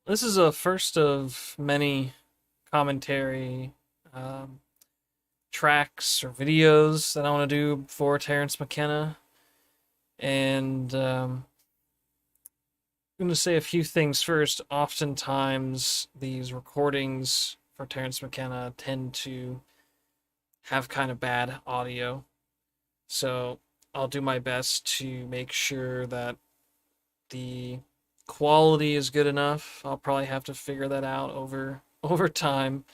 This is a first of many commentary um, tracks or videos that I want to do for Terence McKenna. And I'm going to say a few things first. Oftentimes, these recordings for Terence McKenna tend to have kind of bad audio. So I'll do my best to make sure that the quality is good enough. I'll probably have to figure that out over time,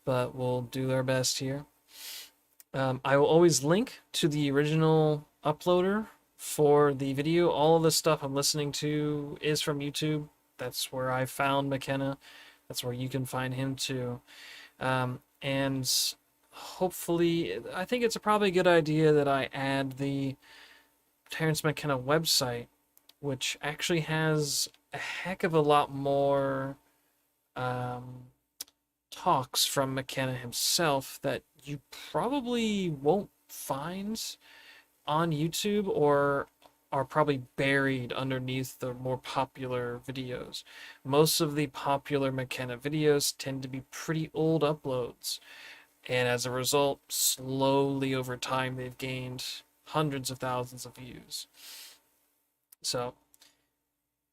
but we'll do our best here. I will always link to the original uploader for the video. All of the stuff I'm listening to is from YouTube. That's where I found McKenna. That's where you can find him too. And hopefully, I think it's probably a good idea that I add the Terence McKenna website, which actually has a heck of a lot more um, talks from McKenna himself that you probably won't find on YouTube or are probably buried underneath the more popular videos. Most of the popular McKenna videos tend to be pretty old uploads, and as a result, slowly over time, they've gained hundreds of thousands of views. So,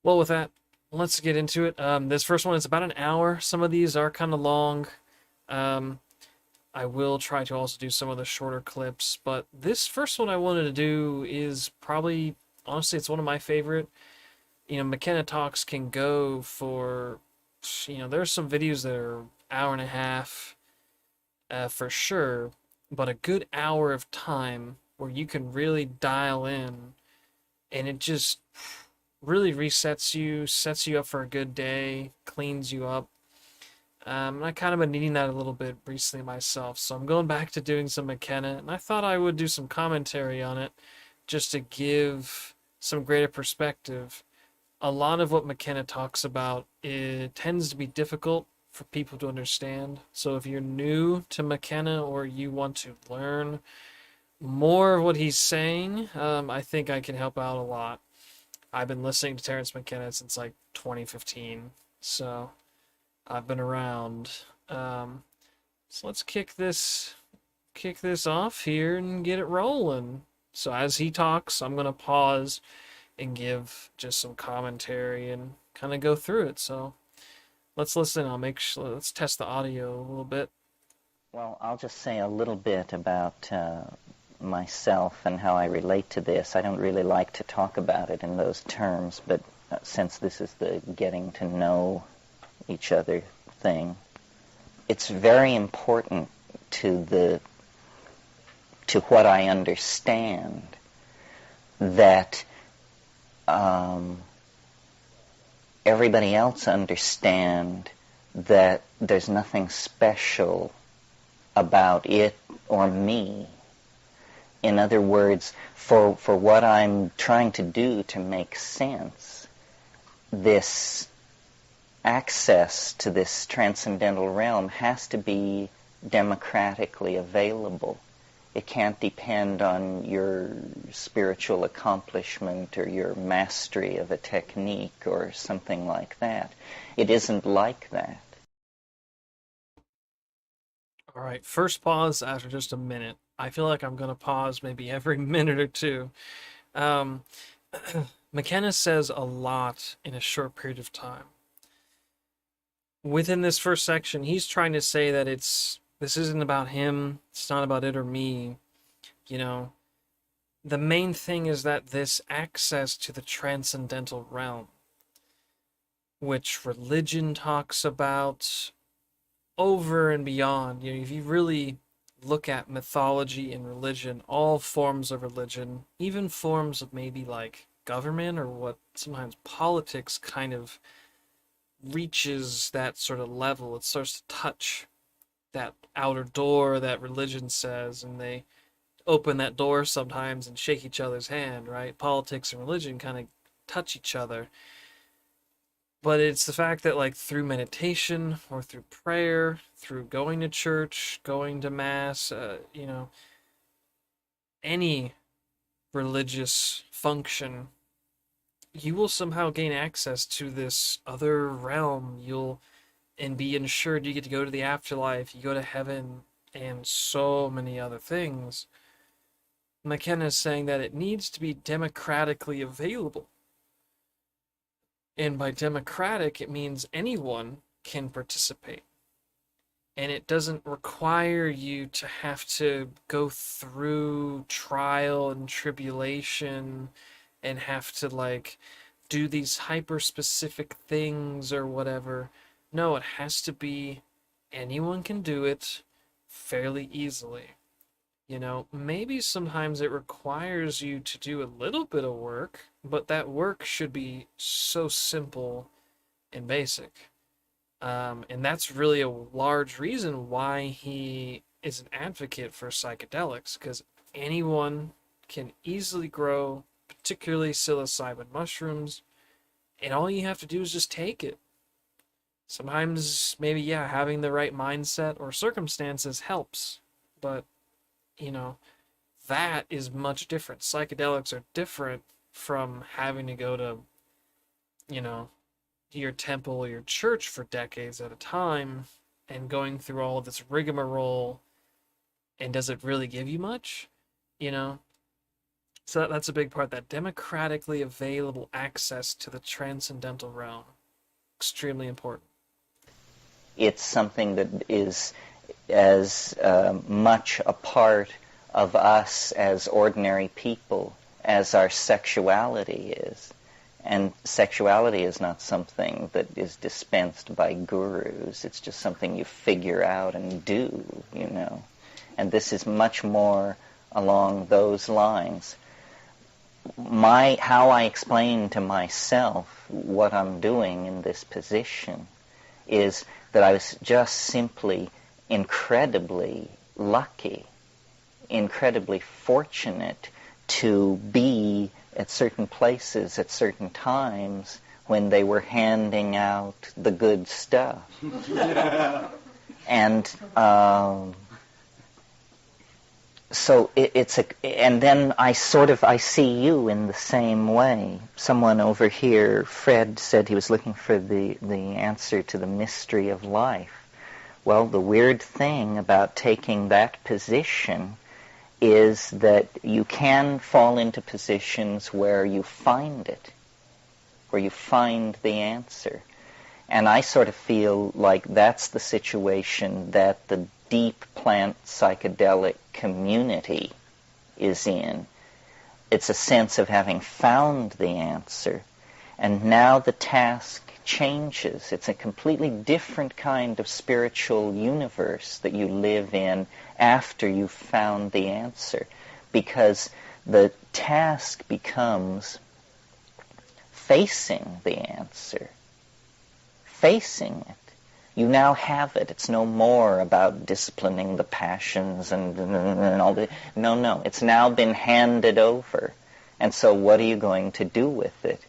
well, with that, let's get into it. This first one is about an hour. Some of these are kind of long. Um, I will try to also do some of the shorter clips, but this first one I wanted to do is probably, honestly, it's one of my favorite. McKenna Talks can go for, there's some videos that are hour and a half, for sure, but a good hour of time where you can really dial in and it just really resets you, sets you up for a good day, cleans you up. And I kind of been needing that a little bit recently myself, so I'm going back to doing some McKenna, and I thought I would do some commentary on it just to give some greater perspective. A lot of what McKenna talks about, it tends to be difficult for people to understand. So if you're new to McKenna or you want to learn more of what he's saying, I think I can help out a lot. I've been listening to Terence McKenna since like 2015, so I've been around. Um, so let's kick this off here and get it rolling. So as he talks, I'm gonna pause and give just some commentary and kind of go through it. So let's listen. I'll make sure. Let's test the audio a little bit. Well, I'll just say a little bit about myself and how I relate to this. I don't really like to talk about it in those terms, but since this is the getting to know each other thing, it's very important to what I understand that everybody else understand that there's nothing special about it or me. In other words, for what I'm trying to do to make sense, this access to this transcendental realm has to be democratically available. It can't depend on your spiritual accomplishment or your mastery of a technique or something like that. It isn't like that. All right, first pause after just a minute. I feel like I'm gonna pause maybe every minute or two. Um, McKenna says a lot in a short period of time. Within this first section, he's trying to say that this isn't about him, it's not about it or me. You know, the main thing is that this access to the transcendental realm, which religion talks about over and beyond. If you really look at mythology and religion, all forms of religion, even forms of maybe like government or what sometimes politics kind of reaches that sort of level. It starts to touch that outer door that religion says, and they open that door sometimes and shake each other's hand, right? Politics and religion kind of touch each other. But it's the fact that, like, through meditation or through prayer, through going to church, going to mass, any religious function, you will somehow gain access to this other realm. You'll and be ensured you get to go to the afterlife, you go to heaven, and so many other things. McKenna is saying that it needs to be democratically available. And by democratic, it means anyone can participate. And it doesn't require you to have to go through trial and tribulation and have to like do these hyper specific things or whatever. No, it has to be anyone can do it fairly easily. Maybe sometimes it requires you to do a little bit of work, but that work should be so simple and basic. And that's really a large reason why he is an advocate for psychedelics, because anyone can easily grow, particularly psilocybin mushrooms, and all you have to do is just take it. Sometimes, maybe, yeah, having the right mindset or circumstances helps, but, you know, that is much different. Psychedelics are different from having to go to, you know, your temple or your church for decades at a time and going through all of this rigmarole. And does it really give you much? You know? So that's a big part, that democratically available access to the transcendental realm. Extremely important. It's something that is as much a part of us as ordinary people as our sexuality is. And sexuality is not something that is dispensed by gurus. It's just something you figure out and do, you know. And this is much more along those lines. How I explain to myself what I'm doing in this position is that I was just simply incredibly lucky, incredibly fortunate to be at certain places at certain times when they were handing out the good stuff. And so and then I see you in the same way. Someone over here, Fred, said he was looking for the answer to the mystery of life. Well, the weird thing about taking that position is that you can fall into positions where you find it, where you find the answer. And I sort of feel like that's the situation that the deep plant psychedelic community is in. It's a sense of having found the answer, and now the task changes. It's a completely different kind of spiritual universe that you live in after you've found the answer, because the task becomes facing the answer, facing it. You now have it. It's no more about disciplining the passions and all that. No. It's now been handed over. And so what are you going to do with it?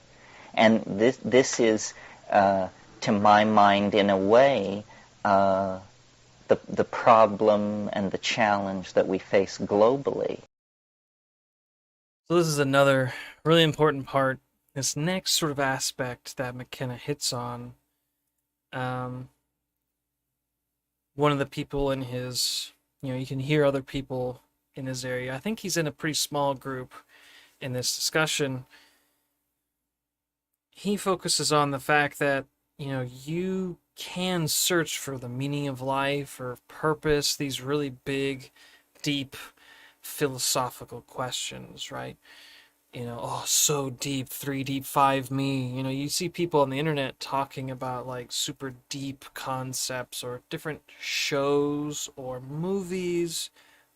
And this is, to my mind, in a way, the problem and the challenge that we face globally. So this is another really important part. This next sort of aspect that McKenna hits on. One of the people in his, you can hear other people in his area. I think he's in a pretty small group in this discussion. He focuses on the fact that, you can search for the meaning of life or purpose, these really big, deep, philosophical questions, right? Oh, so deep, 3 deep, 5 me. You see people on the internet talking about like super deep concepts or different shows or movies,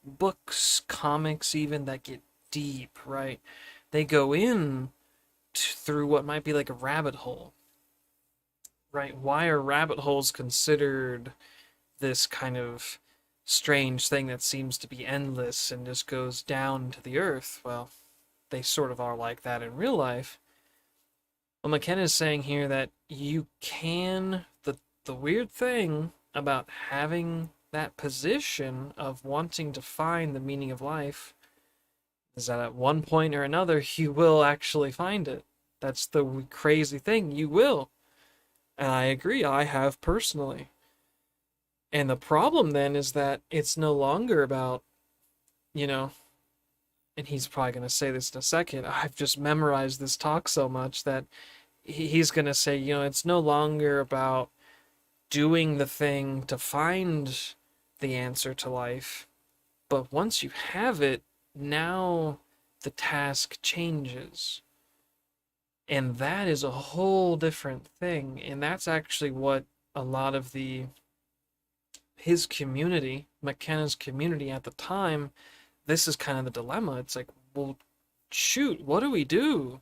books, comics even that get deep, right? They go in through what might be like a rabbit hole, right? Why are rabbit holes considered this kind of strange thing that seems to be endless and just goes down to the earth? Well, they sort of are like that in real life. Well, McKenna is saying here that you can, the weird thing about having that position of wanting to find the meaning of life is that at one point or another you will actually find it. That's the crazy thing. You will. And I agree, I have personally. And the problem then is that it's no longer about, you know, and he's probably going to say this in a second. I've just memorized this talk so much that he's going to say, it's no longer about doing the thing to find the answer to life, but once you have it, now the task changes. And that is a whole different thing. And that's actually what a lot of his community, McKenna's community at the time, this is kind of the dilemma. It's like, well, shoot, what do we do?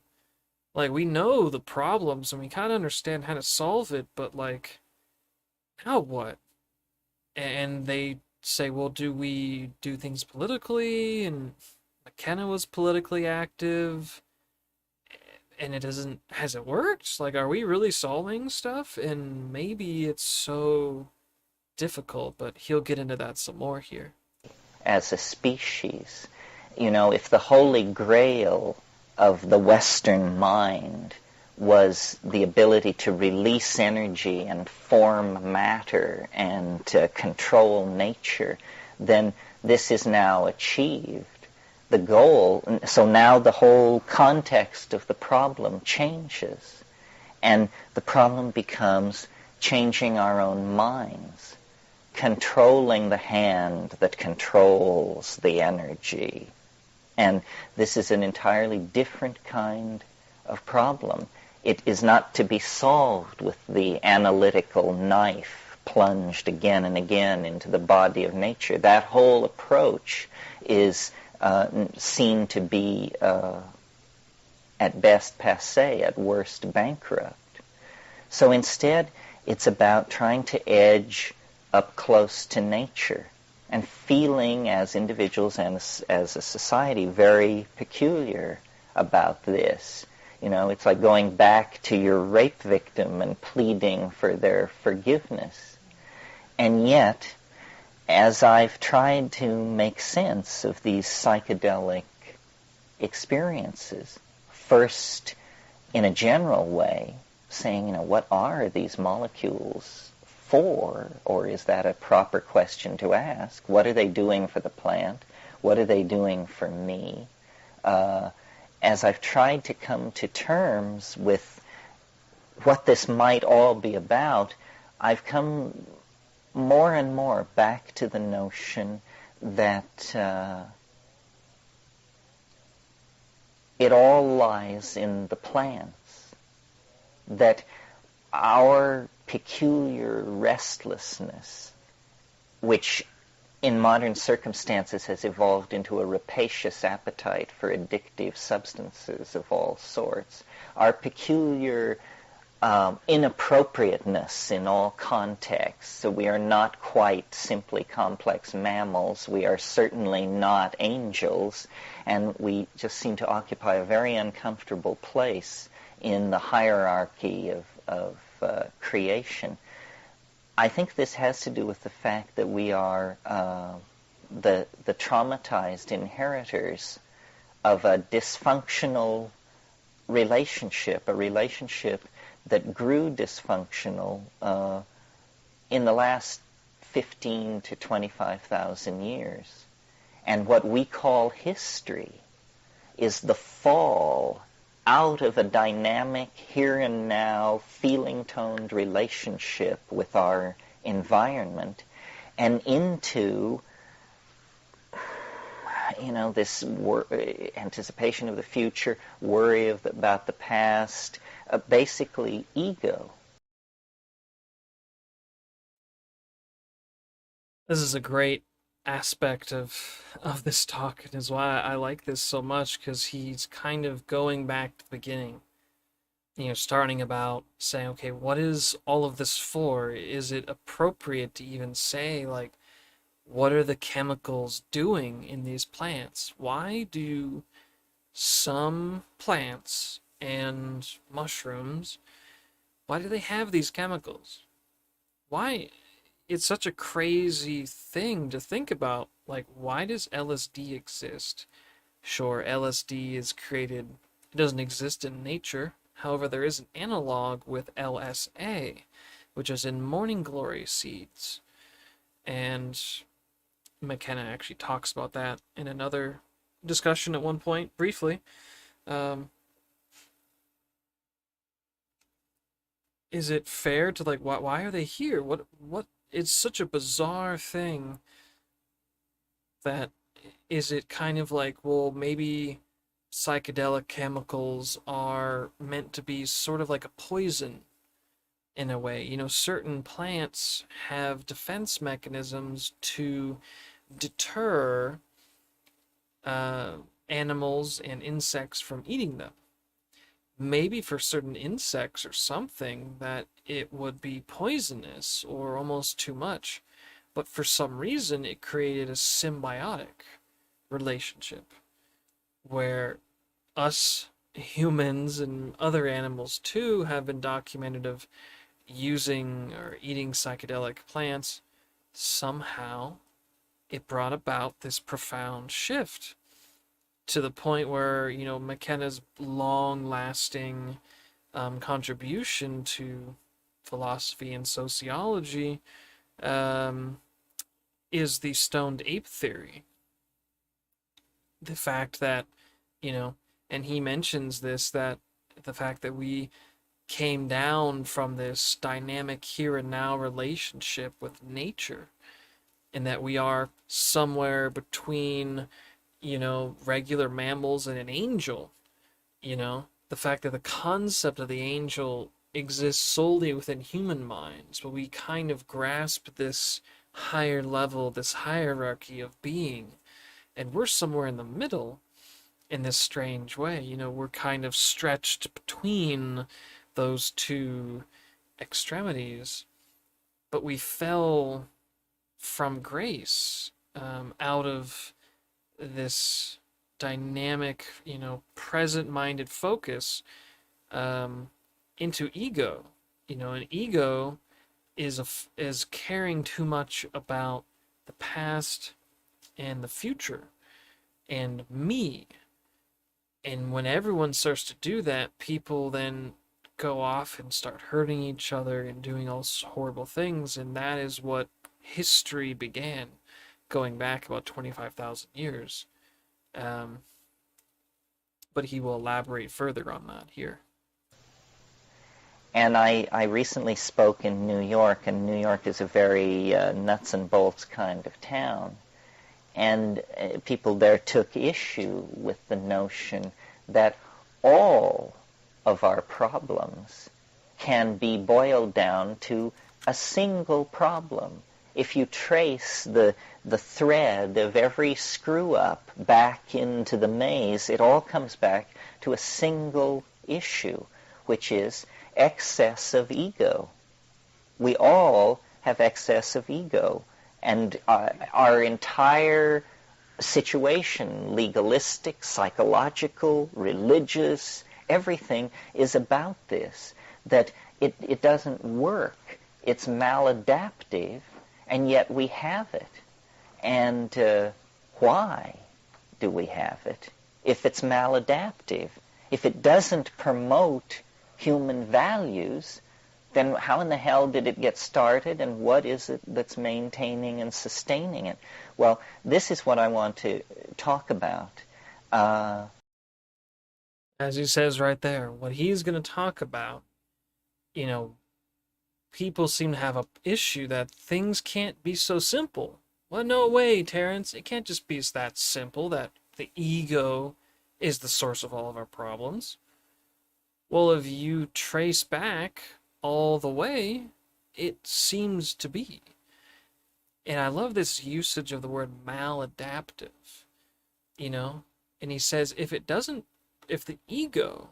Like, we know the problems and we kind of understand how to solve it, but like, now what? And they say, well, do we do things politically? And McKenna was politically active, and it doesn't, has it worked? Like, are we really solving stuff? And maybe it's so difficult, but he'll get into that some more here. As a species, if the holy grail of the Western mind was the ability to release energy and form matter and to control nature, then this is now achieved. The goal, so now the whole context of the problem changes, and the problem becomes changing our own minds, controlling the hand that controls the energy. And this is an entirely different kind of problem. It is not to be solved with the analytical knife plunged again and again into the body of nature. That whole approach is seen to be at best passé, at worst bankrupt. So instead, it's about trying to edge up close to nature and feeling as individuals and as a society very peculiar about this. It's like going back to your rape victim and pleading for their forgiveness. And yet, as I've tried to make sense of these psychedelic experiences, first in a general way, saying, what are these molecules for? Or is that a proper question to ask? What are they doing for the plant? What are they doing for me? As I've tried to come to terms with what this might all be about, I've come more and more back to the notion that it all lies in the plants, that our peculiar restlessness, which in modern circumstances has evolved into a rapacious appetite for addictive substances of all sorts, our peculiar inappropriateness in all contexts. So we are not quite simply complex mammals. We are certainly not angels, and we just seem to occupy a very uncomfortable place in the hierarchy of creation. I think this has to do with the fact that we are the traumatized inheritors of a dysfunctional relationship, a relationship that grew dysfunctional in the last 15 to 25,000 years. And what we call history is the fall out of a dynamic, here and now, feeling-toned relationship with our environment and into this anticipation of the future, worry about the past, basically ego. This is a great aspect of this talk, and is why I like this so much, because he's kind of going back to the beginning. Starting about saying, okay, what is all of this for? Is it appropriate to even say, like, what are the chemicals doing in these plants? Why do some plants and mushrooms, why do they have these chemicals? Why? It's such a crazy thing to think about. Like, why does LSD exist? Sure, LSD is created, it doesn't exist in nature. However, there is an analog with LSA, which is in morning glory seeds. And McKenna actually talks about that in another discussion at one point, briefly. Um, is it fair to like why are they here? What it's such a bizarre thing that is it kind of like, well, maybe psychedelic chemicals are meant to be sort of like a poison in a way. You know, certain plants have defense mechanisms to deter uh, animals and insects from eating them. Maybe for certain insects or something that it would be poisonous or almost too much, but for some reason it created a symbiotic relationship where us humans and other animals too have been documented of using or eating psychedelic plants. Somehow it brought about this profound shift to the point where, you know, McKenna's long lasting contribution to philosophy and sociology um, is the stoned ape theory. The fact that, you know, and he mentions this, that the fact that we came down from this dynamic here and now relationship with nature, and that we are somewhere between, you know, regular mammals and an angel. You know, the fact that the concept of the angel exists solely within human minds, but we kind of grasp this higher level, this hierarchy of being, and we're somewhere in the middle in this strange way. You know, we're kind of stretched between those two extremities, but we fell from grace, out of this dynamic, you know, present-minded focus, um, into ego. You know, an ego is caring too much about the past and the future and me. And when everyone starts to do that, people then go off and start hurting each other and doing all horrible things, and that is what history began, going back about 25,000 years. Um, but he will elaborate further on that here. And I recently spoke in New York, and New York is a very nuts and bolts kind of town. And people there took issue with the notion that all of our problems can be boiled down to a single problem. If you trace the thread of every screw-up back into the maze, it all comes back to a single issue, which is excess of ego. We all have excess of ego, and our entire situation, legalistic, psychological, religious, everything is about this, that it doesn't work. It's maladaptive, and yet we have it. And why do we have it if it's maladaptive? If it doesn't promote human values, then how in the hell did it get started, and what is it that's maintaining and sustaining it? Well, this is what I want to talk about. As he says right there, what he's going to talk about, you know, people seem to have a issue that things can't be so simple. Well, no way, Terence. It can't just be that simple that the ego is the source of all of our problems. Well, if you trace back all the way, it seems to be. And I love this usage of the word maladaptive, you know? And he says if the ego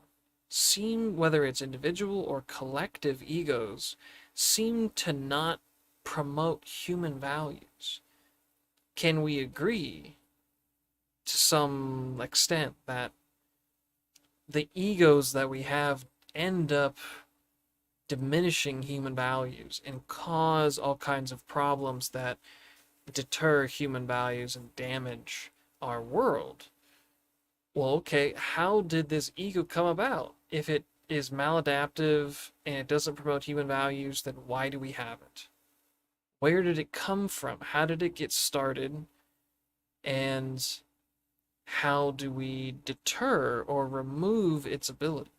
whether it's individual or collective egos, seem to not promote human values, can we agree to some extent that the egos that we have end up diminishing human values and cause all kinds of problems that deter human values and damage our world? Well, okay, how did this ego come about? If is maladaptive and it doesn't promote human values, then why do we have it? Where did it come from? How did it get started? And how do we deter or remove its ability?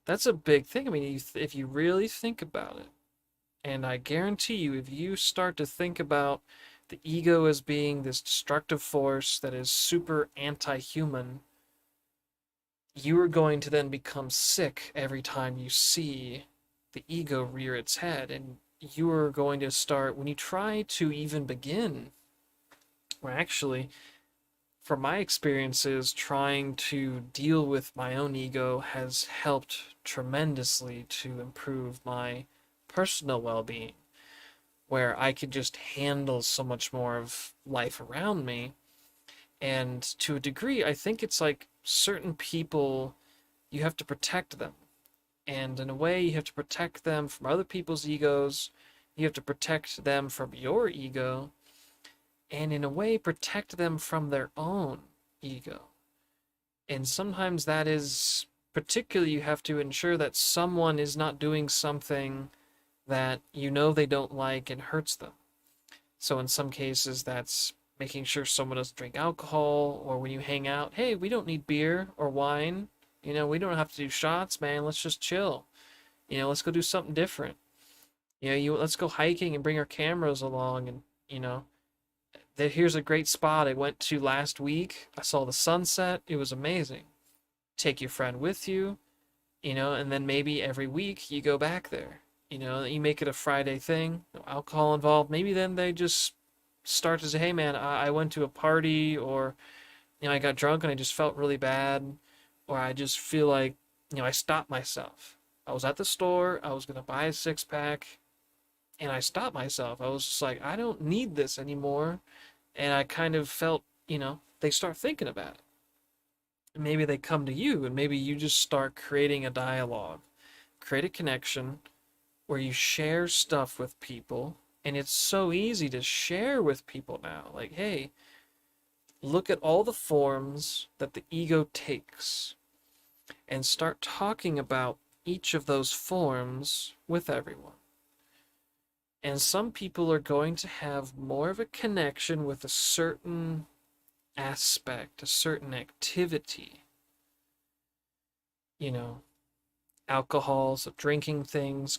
That's a big thing. I mean, if you really think about it, and I guarantee you, if you start to think about the ego as being this destructive force that is super anti human, you are going to then become sick every time you see the ego rear its head. And you are going to start, when you try to even begin, or actually, from my experiences, trying to deal with my own ego has helped tremendously to improve my personal well being, where I could just handle so much more of life around me. And to a degree, I think it's like certain people, you have to protect them. And in a way, you have to protect them from other people's egos. You have to protect them from your ego. And in a way, protect them from their own ego. And sometimes that is particularly, you have to ensure that someone is not doing something that you know they don't like and hurts them. So in some cases, that's making sure someone doesn't drink alcohol, or when you hang out, hey, we don't need beer or wine. We don't have to do shots, man. Let's just chill. Let's go do something different. Let's go hiking and bring our cameras along, and here's a great spot I went to last week. I saw the sunset. It was amazing. Take your friend with you, and then maybe every week you go back there. You make it a Friday thing, no alcohol involved. Maybe then they just start to say, hey man, I went to a party, or, I got drunk and I just felt really bad, or I just feel like, I stopped myself. I was at the store, I was going to buy a six pack, and I stopped myself. I was just like, I don't need this anymore. And I kind of felt, they start thinking about it. And maybe they come to you, and maybe you just start creating a dialogue, create a connection where you share stuff with people. And it's so easy to share with people now. Like, hey, look at all the forms that the ego takes, and start talking about each of those forms with everyone. And some people are going to have more of a connection with a certain aspect, a certain activity. Alcohol, so drinking things,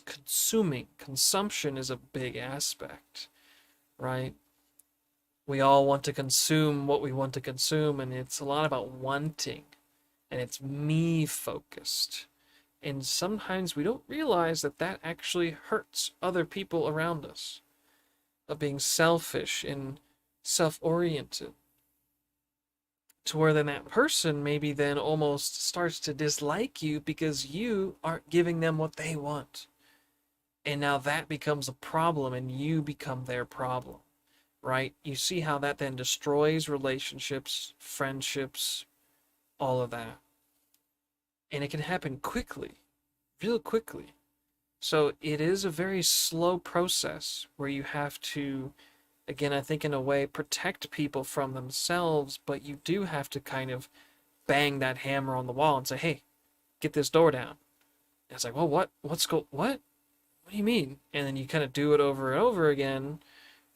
consumption is a big aspect, right? We all want to consume what we want to consume, and it's a lot about wanting, and it's me focused. And sometimes we don't realize that that actually hurts other people around us, of being selfish and self-oriented, to where then that person maybe then almost starts to dislike you because you aren't giving them what they want. And now that becomes a problem, and you become their problem, right? You see how that then destroys relationships, friendships, all of that. And it can happen quickly, real quickly. So it is a very slow process where you have to, again, I think in a way, protect people from themselves, but you do have to kind of bang that hammer on the wall and say, hey, get this door down. And it's like, well, what? What? What do you mean? And then you kind of do it over and over again.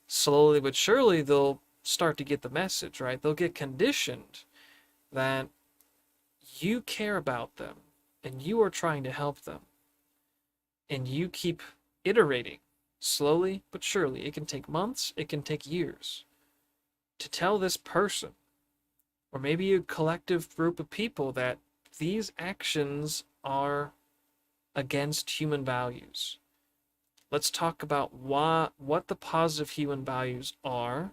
Slowly but surely, they'll start to get the message, right? They'll get conditioned that you care about them and you are trying to help them. And you keep iterating, slowly but surely. It can take months, it can take years, to tell this person, or maybe a collective group of people, that these actions are against human values. Let's talk about what the positive human values are,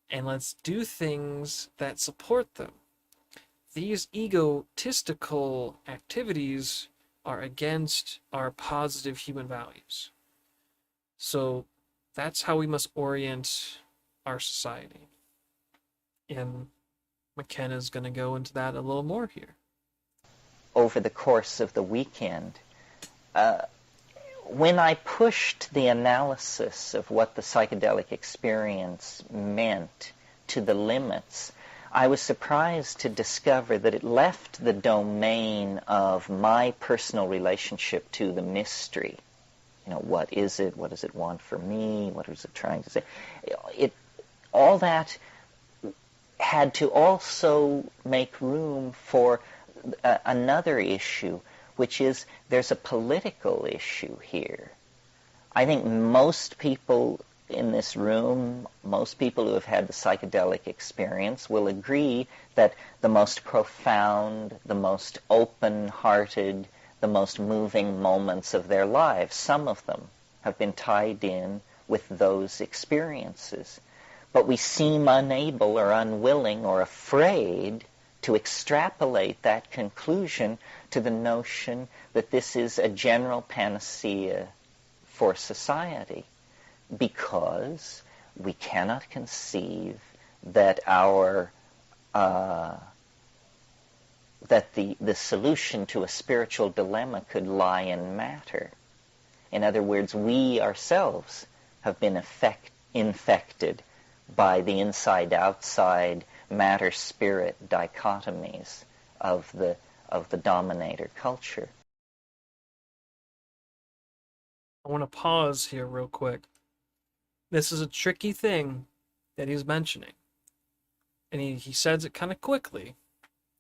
and let's do things that support them. These egotistical activities are against our positive human values. So that's how we must orient our society. And McKenna is going to go into that a little more here. Over the course of the weekend, when I pushed the analysis of what the psychedelic experience meant to the limits, I was surprised to discover that it left the domain of my personal relationship to the mystery. You know, what is it? What does it want from me? What is it trying to say? It, all that had to also make room for another issue, which is there's a political issue here. I think most people in this room, most people who have had the psychedelic experience will agree that the most profound, the most open-hearted, the most moving moments of their lives, some of them have been tied in with those experiences. But we seem unable or unwilling or afraid to extrapolate that conclusion to the notion that this is a general panacea for society, because we cannot conceive that the solution to a spiritual dilemma could lie in matter. In other words, we ourselves have been infected by the inside-outside matter-spirit dichotomies of the dominator culture. I want to pause here real quick. This is a tricky thing that he's mentioning. And he says it kind of quickly.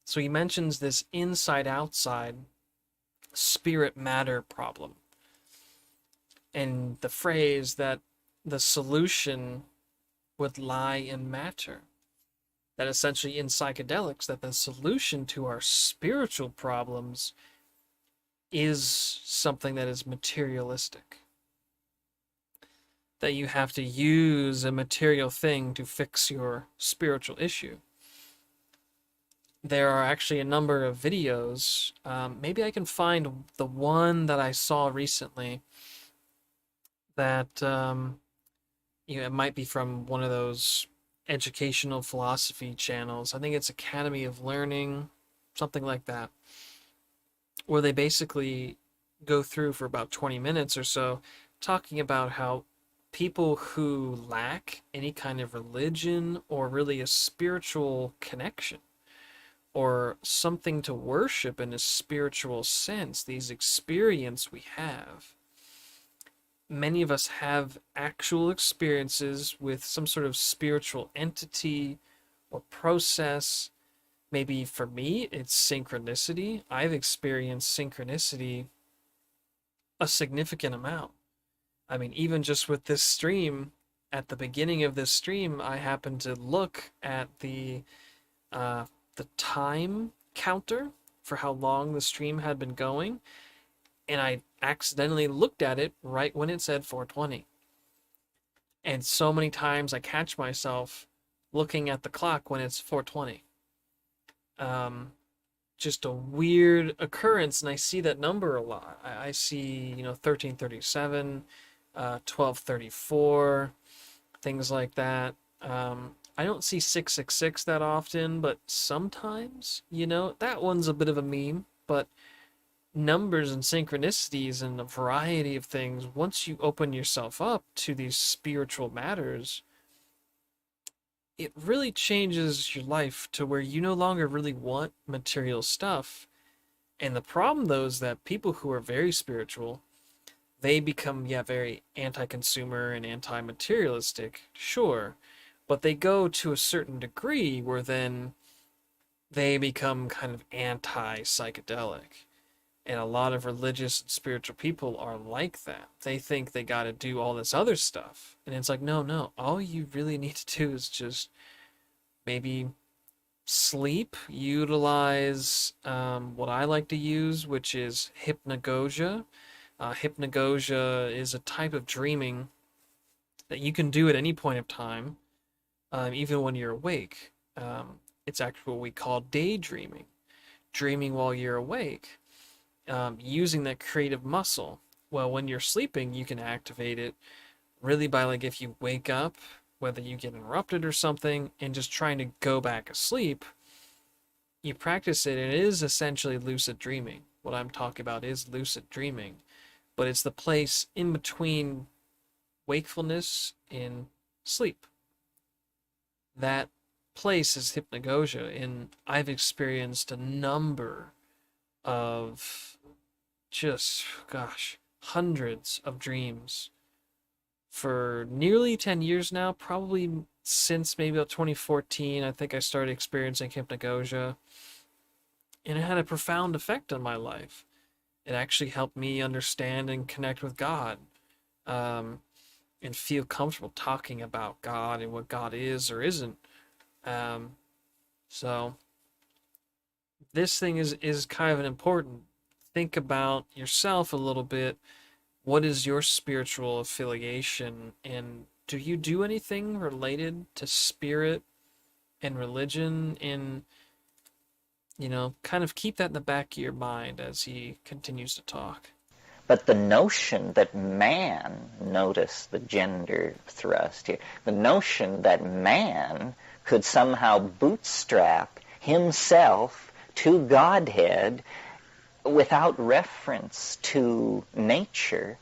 So he mentions this inside-outside spirit-matter problem. And the phrase that the solution would lie in matter. That essentially in psychedelics, that the solution to our spiritual problems is something that is materialistic. That you have to use a material thing to fix your spiritual issue. There are actually a number of videos. Maybe I can find the one that I saw recently that it might be from one of those educational philosophy channels. I think it's Academy of Learning, something like that, where they basically go through for about 20 minutes or so talking about how people who lack any kind of religion or really a spiritual connection or something to worship in a spiritual sense, these experiences we have, many of us have actual experiences with some sort of spiritual entity or process. Maybe for me, it's synchronicity. I've experienced synchronicity a significant amount. I mean, even just with this stream, at the beginning of this stream, I happened to look at the time counter for how long the stream had been going, and I accidentally looked at it right when it said 4:20. And so many times I catch myself looking at the clock when it's 4:20. Um, just a weird occurrence, and I see that number a lot. I see, 1337, 1234, things like that. I don't see 666 that often, but sometimes, that one's a bit of a meme, but numbers and synchronicities and a variety of things, once you open yourself up to these spiritual matters, it really changes your life to where you no longer really want material stuff. And the problem, though, is that people who are very spiritual, they become, very anti-consumer and anti-materialistic, sure, but they go to a certain degree where then they become kind of anti-psychedelic. And a lot of religious and spiritual people are like that. They think they got to do all this other stuff. And it's like, no, no. All you really need to do is just maybe sleep, utilize what I like to use, which is hypnagogia. Hypnagogia is a type of dreaming that you can do at any point of time, even when you're awake. It's actually what we call daydreaming, dreaming while you're awake. Using that creative muscle. Well, when you're sleeping, you can activate it really by, like, if you wake up, whether you get interrupted or something, and just trying to go back asleep, you practice it, and it is essentially lucid dreaming. What I'm talking about is lucid dreaming, but it's the place in between wakefulness and sleep. That place is hypnagogia, and I've experienced a number of just, gosh, hundreds of dreams for nearly 10 years now, probably since maybe about 2014. I think I started experiencing hypnagogia, and it had a profound effect on my life. It actually helped me understand and connect with God, um, and feel comfortable talking about God and what God is or isn't. Um, so this thing is kind of an important. Think about yourself a little bit. What is your spiritual affiliation, and do you do anything related to spirit and religion? And kind of keep that in the back of your mind as he continues to talk. But the notion that man, notice the gender thrust here, the notion that man could somehow bootstrap himself to Godhead without reference to nature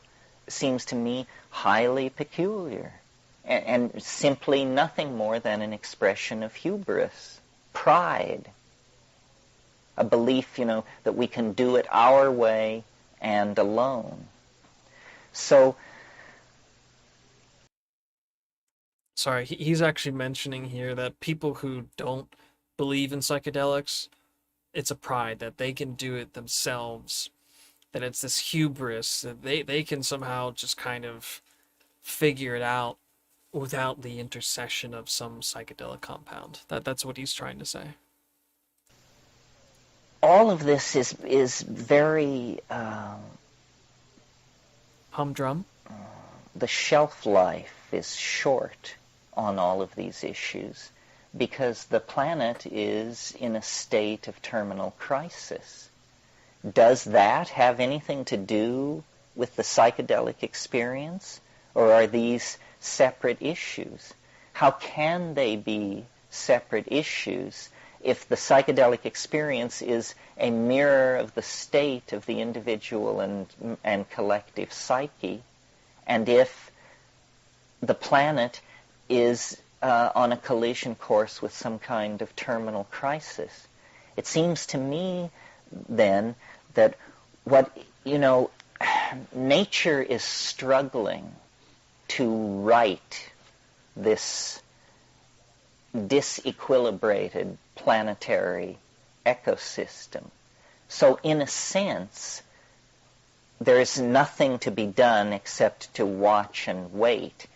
seems to me highly peculiar and simply nothing more than an expression of hubris, pride, a belief, that we can do it our way and alone. So, Sorry, he's actually mentioning here that people who don't believe in psychedelics, it's a pride that they can do it themselves, that it's this hubris that they can somehow just kind of figure it out without the intercession of some psychedelic compound. That's what he's trying to say. all of this is very Humdrum. the shelf life is short on all of these issues because the planet is in a state of terminal crisis. Does that have anything to do with the psychedelic experience, or are these separate issues? How can they be separate issues if the psychedelic experience is a mirror of the state of the individual and collective psyche, and if the planet is on a collision course with some kind of terminal crisis? It seems to me then that nature is struggling to right this disequilibrated planetary ecosystem. So in a sense, there's nothing to be done except to watch and wait.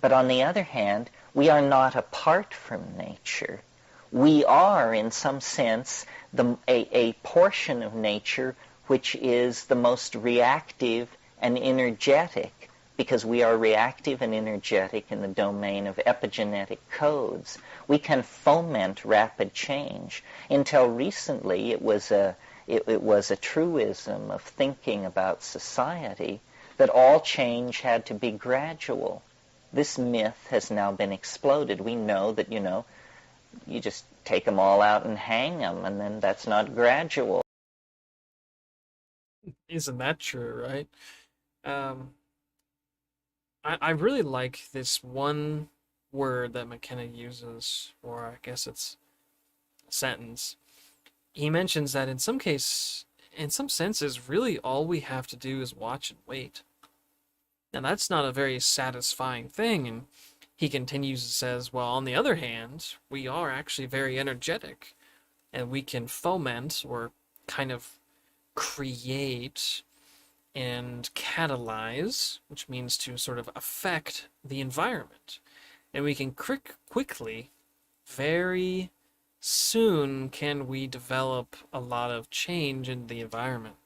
But on the other hand, we are not apart from nature. We are, in some sense, a portion of nature which is the most reactive and energetic, because we are reactive and energetic in the domain of epigenetic codes. We can foment rapid change. Until recently, it was a truism of thinking about society that all change had to be gradual. This myth has now been exploded. We know that, you just take them all out and hang them, and then that's not gradual. Isn't that true, right? Um, I really like this one word that McKenna uses, or I guess it's a sentence. He mentions that in some senses, really all we have to do is watch and wait. Now that's not a very satisfying thing, and he continues and says, well, on the other hand, we are actually very energetic, and we can foment or kind of create and catalyze, which means to sort of affect the environment. And we can quickly, very soon, can we develop a lot of change in the environment.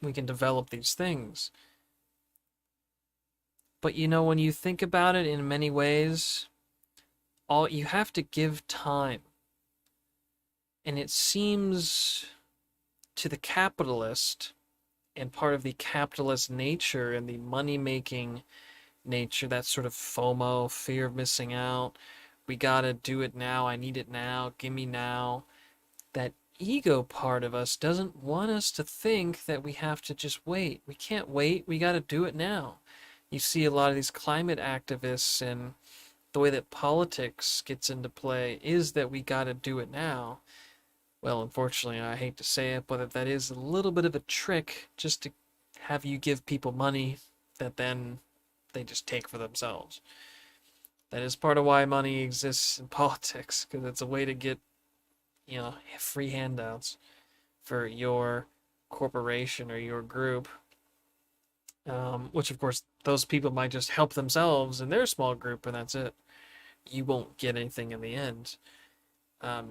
We can develop these things. But when you think about it in many ways, all you have to give time. And it seems to the capitalist and part of the capitalist nature and the money-making nature, that sort of FOMO, fear of missing out, we gotta do it now, I need it now, gimme now. That ego part of us doesn't want us to think that we have to just wait. We can't wait, we gotta do it now. You see a lot of these climate activists and the way that politics gets into play is that we got to do it now. Well, unfortunately, I hate to say it, but that is a little bit of a trick just to have you give people money that then they just take for themselves. That is part of why money exists in politics, because it's a way to get, free handouts for your corporation or your group. Which, of course, those people might just help themselves in their small group, and that's it. You won't get anything in the end.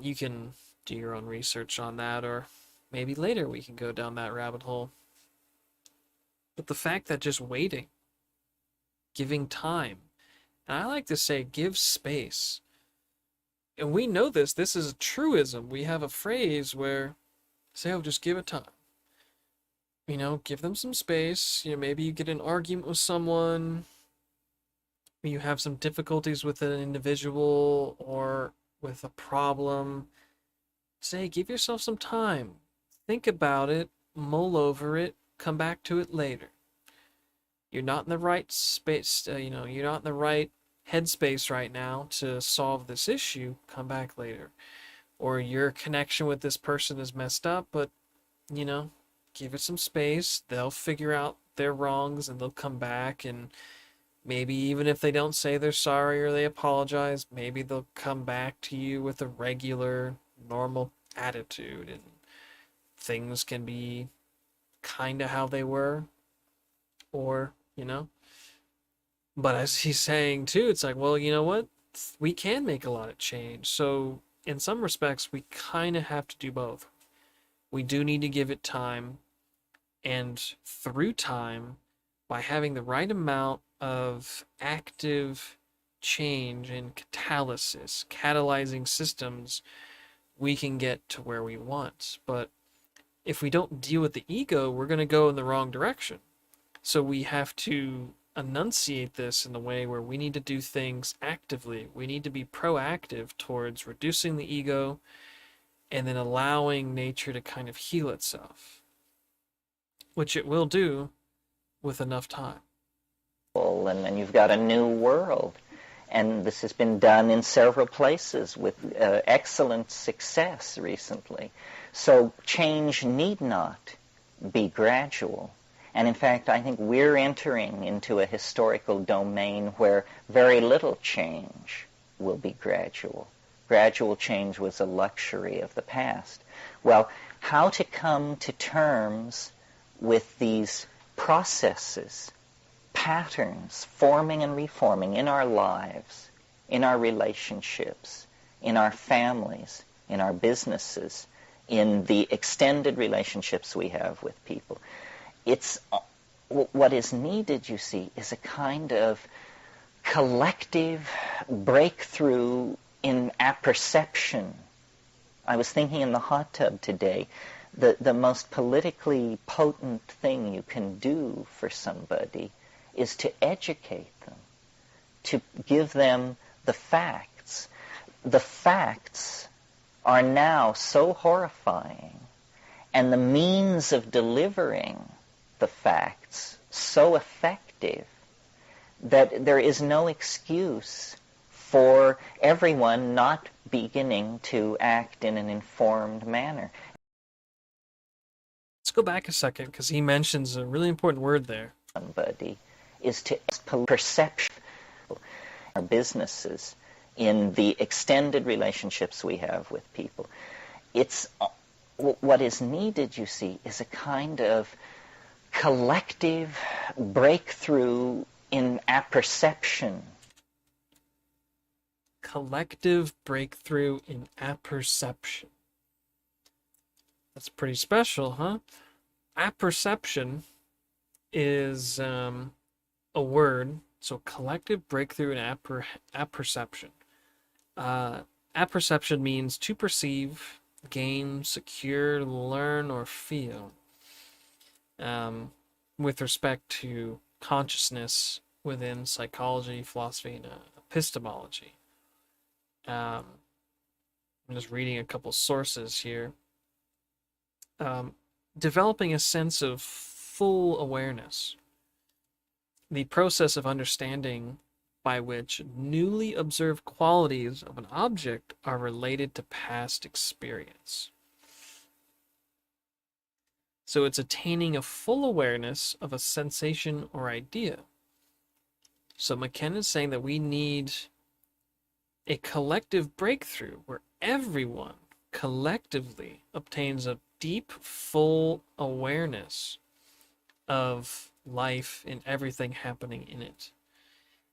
You can do your own research on that, or maybe later we can go down that rabbit hole. But the fact that just waiting, giving time, and I like to say give space. And we know this is a truism. We have a phrase where say, oh, just give it time. Give them some space. Maybe you get an argument with someone, you have some difficulties with an individual or with a problem. Say, give yourself some time. Think about it, mull over it, come back to it later. You're not in the right space, you're not in the right headspace right now to solve this issue. Come back later. Or your connection with this person is messed up, but, give it some space. They'll figure out their wrongs and they'll come back, and maybe even if they don't say they're sorry or they apologize, maybe they'll come back to you with a regular, normal attitude, and things can be kind of how they were, or, But as he's saying too, it's like, well, you know what? We can make a lot of change. So in some respects, we kind of have to do both. We do need to give it time, and through time, by having the right amount of active change and catalysis, catalyzing systems, we can get to where we want. But if we don't deal with the ego, we're going to go in the wrong direction. So we have to enunciate this in the way where we need to do things actively. We need to be proactive towards reducing the ego and then allowing nature to kind of heal itself, which it will do with enough time. And then you've got a new world. And this has been done in several places with excellent success recently. So change need not be gradual. And in fact, I think we're entering into a historical domain where very little change will be gradual. Gradual change was a luxury of the past. Well, how to come to terms with these processes, patterns, forming and reforming in our lives, in our relationships, in our families, in our businesses, in the extended relationships we have with people. It's what is needed, you see, is a kind of collective breakthrough in apperception. I was thinking in the hot tub today, the most politically potent thing you can do for somebody is to educate them, to give them the facts. The facts are now so horrifying, and the means of delivering the facts so effective that there is no excuse for everyone not beginning to act in an informed manner. Let's go back a second, because he mentions a really important word there. Somebody is to perception our businesses in the extended relationships we have with people. It's what is needed, you see, is a kind of collective breakthrough in apperception. Collective breakthrough in apperception. That's pretty special, huh? Apperception is a word. So collective breakthrough in apperception. Apperception means to perceive, gain, secure, learn, or feel. With respect to consciousness within psychology, philosophy, and epistemology. I'm just reading a couple sources here. Developing a sense of full awareness. The process of understanding by which newly observed qualities of an object are related to past experience. So it's attaining a full awareness of a sensation or idea. So McKenna is saying that we need a collective breakthrough where everyone collectively obtains a deep, full awareness of life and everything happening in it.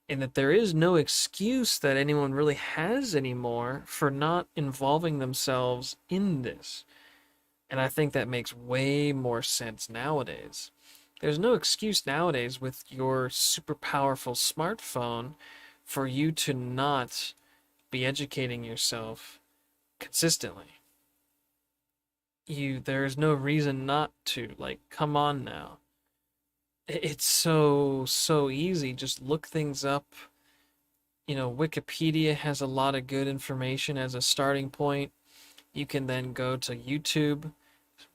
And that there is no excuse that anyone really has anymore for not involving themselves in this. And I think that makes way more sense nowadays. There's no excuse nowadays with your super powerful smartphone for you to not be educating yourself consistently. There's no reason not to. Like, come on now. It's so easy. Just look things up. Wikipedia has a lot of good information as a starting point. You can then go to YouTube,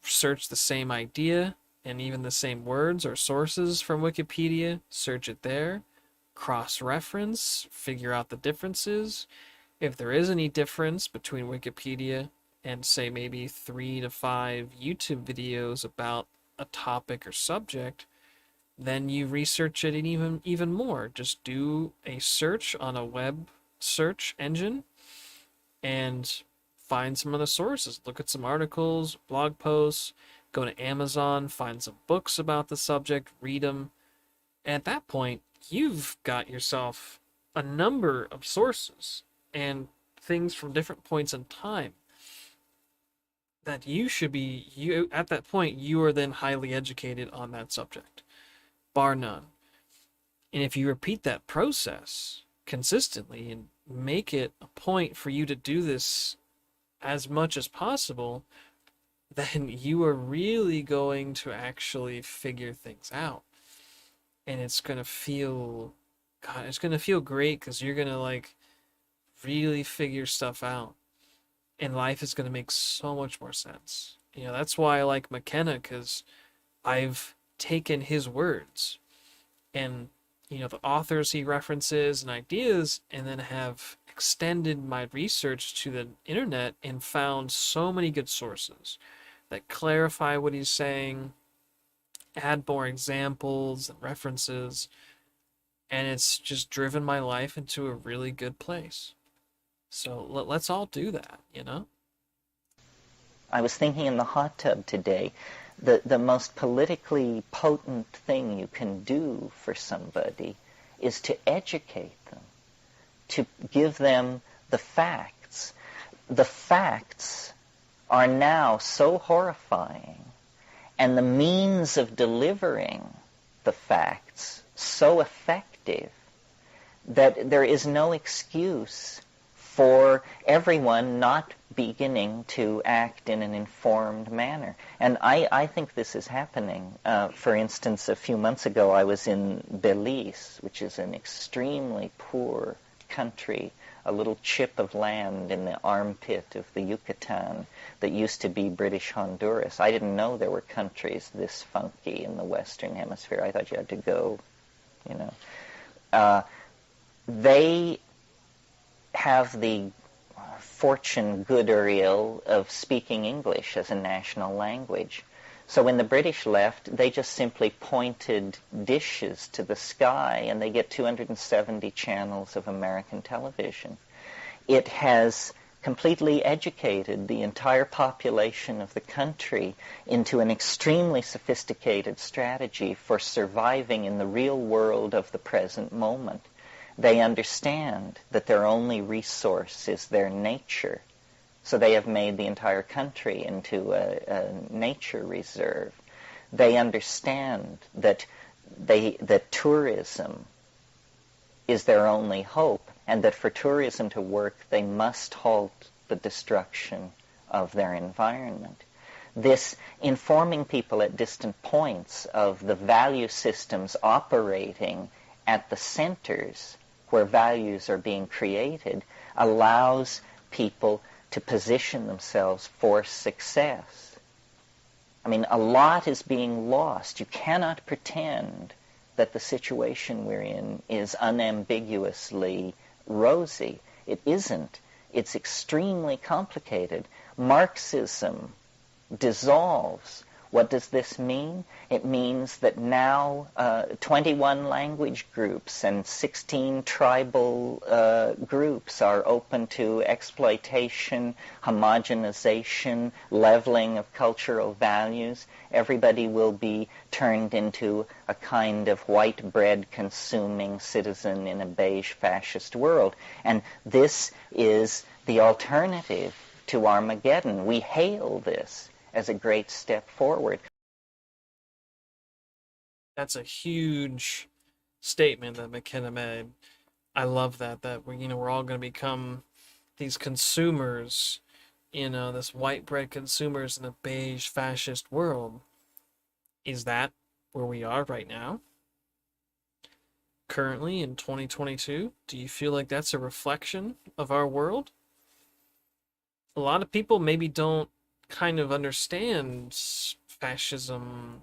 search the same idea and even the same words or sources from Wikipedia, search it there, cross-reference, figure out the differences. If there is any difference between Wikipedia and, say, maybe 3 to 5 YouTube videos about a topic or subject, then you research it even more. Just do a search on a web search engine and find some of the sources. Look at some articles, blog posts, go to Amazon, find some books about the subject, read them. And at that point, you've got yourself a number of sources and things from different points in time that you at that point you are then highly educated on that subject, bar none. And if you repeat that process consistently and make it a point for you to do this as much as possible, then you are really going to actually figure things out. And it's going to feel, God, it's going to feel great because you're going to like really figure stuff out. And life is going to make so much more sense. That's why I like McKenna, because I've taken his words and, the authors he references and ideas, and then have extended my research to the internet and found so many good sources that clarify what he's saying, add more examples and references, and it's just driven my life into a really good place. So let's all do that. I was thinking in the hot tub today, the most politically potent thing you can do for somebody is to educate them, to give them the facts. The facts are now so horrifying, and the means of delivering the facts so effective that there is no excuse for everyone not beginning to act in an informed manner. And I think this is happening. For instance, a few months ago I was in Belize, which is an extremely poor country, a little chip of land in the armpit of the Yucatan that used to be British Honduras. I didn't know there were countries this funky in the Western Hemisphere. I thought you had to go, They have the fortune, good or ill, of speaking English as a national language. So when the British left, they just simply pointed dishes to the sky, and they get 270 channels of American television. It has completely educated the entire population of the country into an extremely sophisticated strategy for surviving in the real world of the present moment. They understand that their only resource is their nature. So they have made the entire country into a nature reserve. They understand that tourism is their only hope, and that for tourism to work, they must halt the destruction of their environment. This informing people at distant points of the value systems operating at the centers where values are being created allows people to position themselves for success. I mean, a lot is being lost. You cannot pretend that the situation we're in is unambiguously rosy. It isn't. It's extremely complicated. Marxism dissolves. What does this mean? It means that now 21 language groups and 16 tribal groups are open to exploitation, homogenization, leveling of cultural values. Everybody will be turned into a kind of white bread consuming citizen in a beige fascist world. And this is the alternative to Armageddon. We hail this as a great step forward. That's a huge statement that McKenna made. I love that we're all going to become these consumers, this white bread consumers in a beige fascist world. Is that where we are right now? Currently in 2022, do you feel like that's a reflection of our world? A lot of people maybe don't kind of understand fascism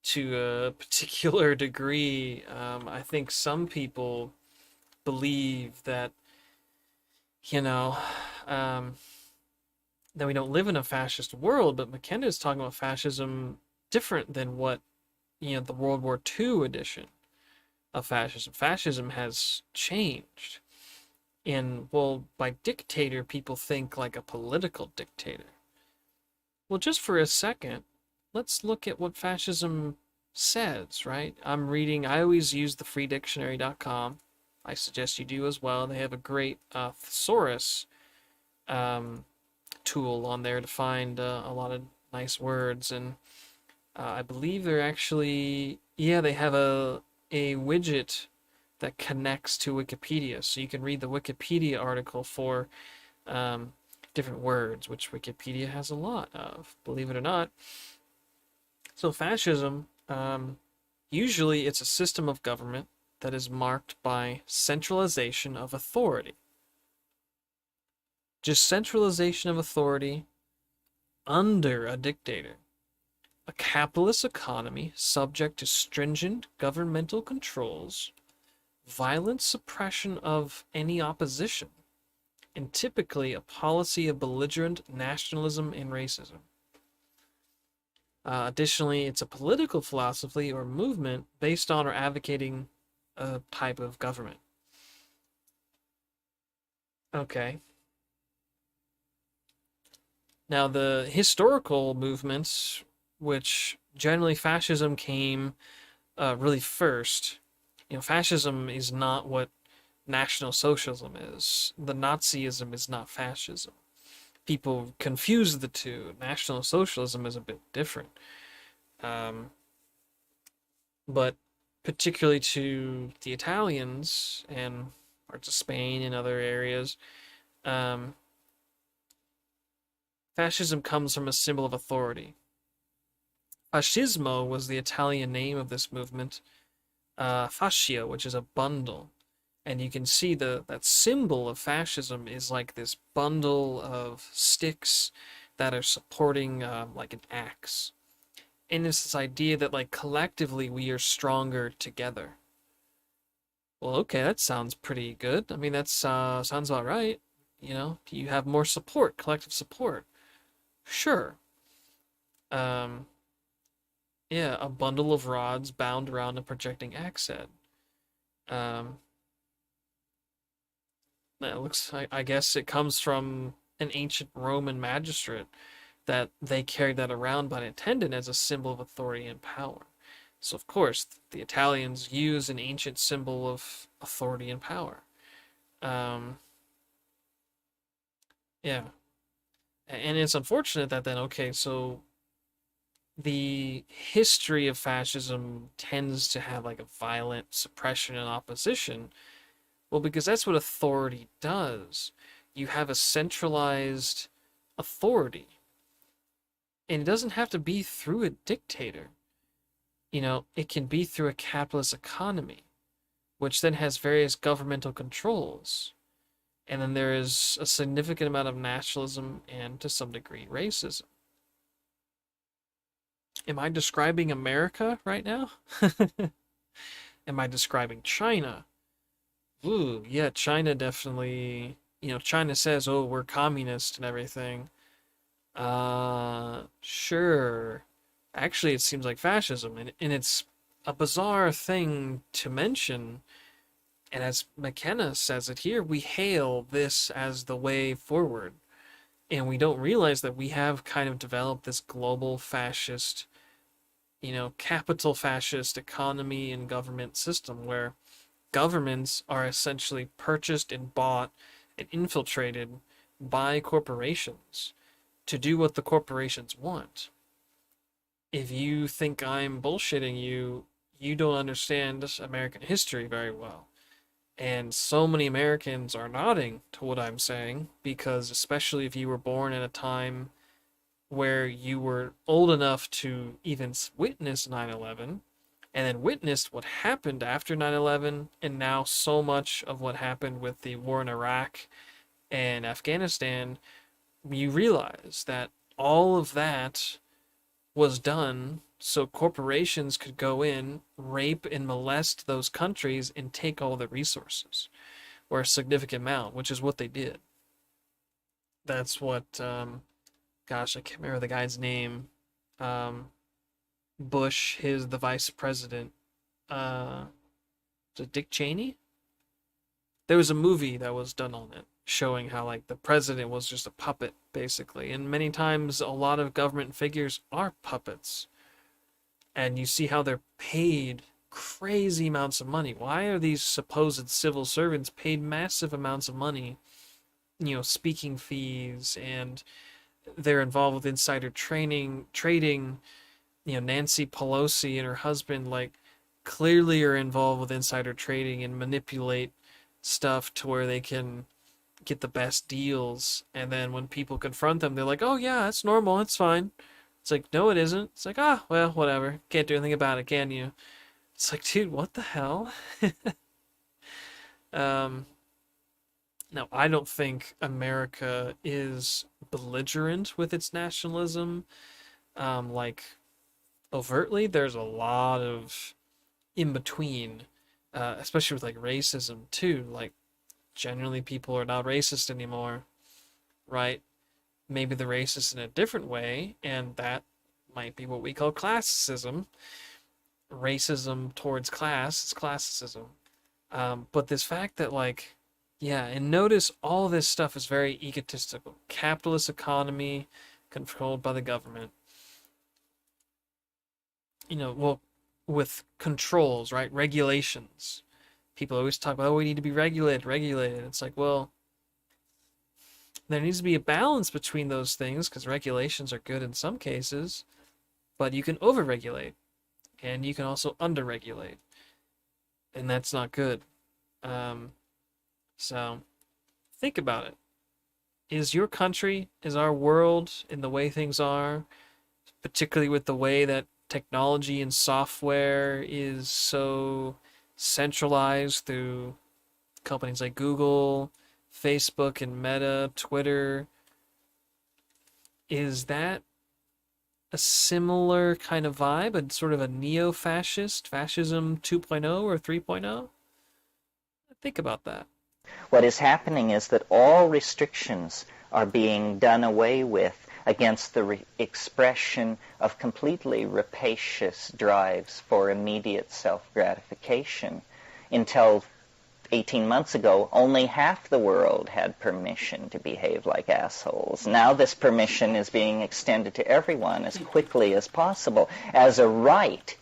to a particular degree. I think some people believe that, you know, um, that we don't live in a fascist world, but McKenna is talking about fascism different than what, the World War II edition of fascism. Fascism has changed. And, well, by dictator, people think like a political dictator. Well, just for a second, let's look at what fascism says, right? I always use the freedictionary.com. I suggest you do as well. They have a great thesaurus tool on there to find a lot of nice words. And I believe they're actually, yeah, they have a widget that connects to Wikipedia. So you can read the Wikipedia article for um, different words, which Wikipedia has a lot of, believe it or not. So fascism, usually it's a system of government that is marked by centralization of authority. Just centralization of authority under a dictator. A capitalist economy subject to stringent governmental controls, violent suppression of any opposition, and typically a policy of belligerent nationalism and racism. Additionally, it's a political philosophy or movement based on or advocating a type of government. Okay. Now, the historical movements, which generally fascism came really first. Fascism is not what National Socialism is. The Nazism is not fascism. People confuse the two. National Socialism is a bit different. But particularly to the Italians and parts of Spain and other areas, fascism comes from a symbol of authority. Fascismo was the Italian name of this movement. Fascio, which is a bundle. And you can see that symbol of fascism is like this bundle of sticks that are supporting like an axe. And it's this idea that like collectively we are stronger together. Well, okay, that sounds pretty good. I mean, that sounds about right. Do you have more support, collective support? Sure. Um, yeah, a bundle of rods bound around a projecting axe head. Um, it looks, I guess it comes from an ancient Roman magistrate that they carried that around by an attendant as a symbol of authority and power. So, of course, the Italians use an ancient symbol of authority and power. Um, yeah. And it's unfortunate that then, okay, so the history of fascism tends to have like a violent suppression and opposition. Well, because that's what authority does. You have a centralized authority. And it doesn't have to be through a dictator. It can be through a capitalist economy, which then has various governmental controls. And then there is a significant amount of nationalism and, to some degree, racism. Am I describing America right now? am I describing China? Ooh, yeah, China definitely, China says, oh, we're communist and everything. Sure. Actually, it seems like fascism, and it's a bizarre thing to mention. And as McKenna says it here, we hail this as the way forward. And we don't realize that we have kind of developed this global fascist, capital fascist economy and government system where governments are essentially purchased and bought and infiltrated by corporations to do what the corporations want. If you think I'm bullshitting you, you don't understand American history very well. And so many Americans are nodding to what I'm saying because, especially if you were born in a time where you were old enough to even witness 9/11 and then witnessed what happened after 9/11, and now so much of what happened with the war in Iraq and Afghanistan, you realize that all of that was done so corporations could go in, rape and molest those countries, and take all the resources, or a significant amount, which is what they did. That's what, gosh, I can't remember the guy's name. Um, Bush, the vice president. Uh, was it Dick Cheney? There was a movie that was done on it, showing how like the president was just a puppet, basically. And many times, a lot of government figures are puppets. And you see how they're paid crazy amounts of money. Why are these supposed civil servants paid massive amounts of money? Speaking fees, and they're involved with insider trading. Nancy Pelosi and her husband like clearly are involved with insider trading and manipulate stuff to where they can get the best deals. And then when people confront them, they're like, "Oh yeah, that's normal. It's fine." It's like, "No, it isn't." It's like, "Ah, well, whatever. Can't do anything about it, can you?" It's like, dude, what the hell? um, no, I don't think America is belligerent with its nationalism. Like overtly, there's a lot of in between, especially with like racism too. Like generally, people are not racist anymore, right? Maybe they're racist in a different way, and that might be what we call classism. Racism towards class is classicism. But this fact that like, yeah, and notice all this stuff is very egotistical. Capitalist economy controlled by the government. Well, with controls, right? Regulations. People always talk about, oh, we need to be regulated. It's like, well, there needs to be a balance between those things because regulations are good in some cases, but you can overregulate and you can also underregulate, and that's not good. Um, so think about it. Is your country, is our world, in the way things are, particularly with the way that technology and software is so centralized through companies like Google, Facebook and Meta, Twitter, is that a similar kind of vibe, a sort of a neo-fascist, fascism 2.0 or 3.0? Think about that. What is happening is that all restrictions are being done away with against the expression of completely rapacious drives for immediate self-gratification. Until 18 months ago, only half the world had permission to behave like assholes. Now this permission is being extended to everyone as quickly as possible as a right,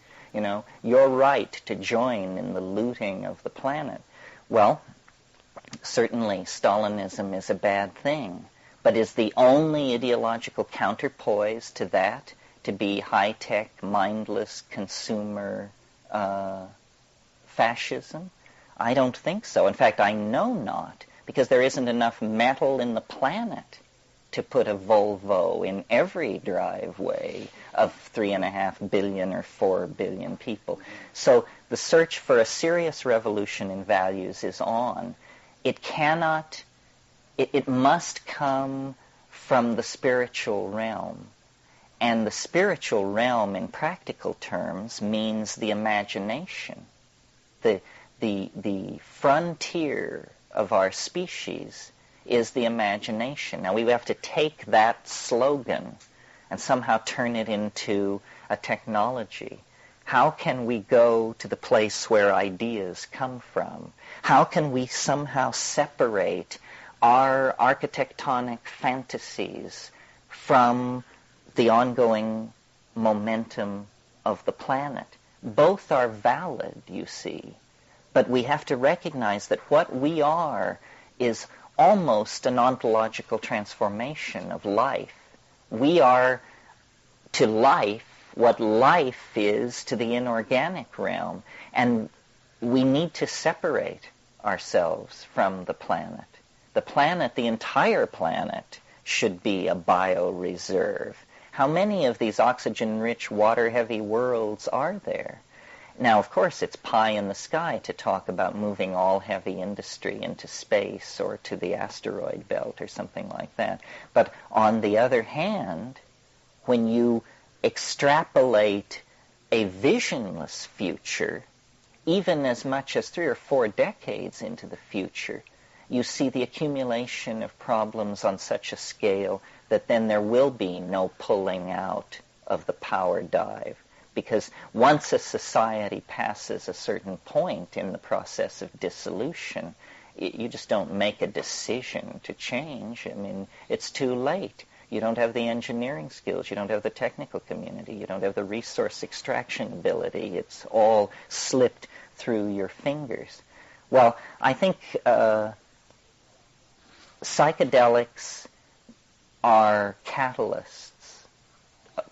your right to join in the looting of the planet. Well, certainly Stalinism is a bad thing, but is the only ideological counterpoise to that to be high-tech, mindless consumer fascism? I don't think so. In fact, I know not, because there isn't enough metal in the planet to put a Volvo in every driveway of 3.5 billion or 4 billion people. So the search for a serious revolution in values is on. It cannot, it must come from the spiritual realm. And the spiritual realm, in practical terms, means the imagination. The, the frontier of our species is the imagination. Now we have to take that slogan and somehow turn it into a technology. How can we go to the place where ideas come from? How can we somehow separate our architectonic fantasies from the ongoing momentum of the planet? Both are valid, you see, but we have to recognize that what we are is almost an ontological transformation of life. We are to life what life is to the inorganic realm, and we need to separate ourselves from the planet. The planet, the entire planet, should be a bioreserve. How many of these oxygen-rich, water-heavy worlds are there? Now, of course, it's pie in the sky to talk about moving all heavy industry into space or to the asteroid belt or something like that. But on the other hand, when you extrapolate a visionless future, even as much as 3 or 4 decades into the future, you see the accumulation of problems on such a scale that then there will be no pulling out of the power dive. Because once a society passes a certain point in the process of dissolution, you just don't make a decision to change. I mean, it's too late. You don't have the engineering skills. You don't have the technical community. You don't have the resource extraction ability. It's all slipped through your fingers. Well, I think psychedelics are catalysts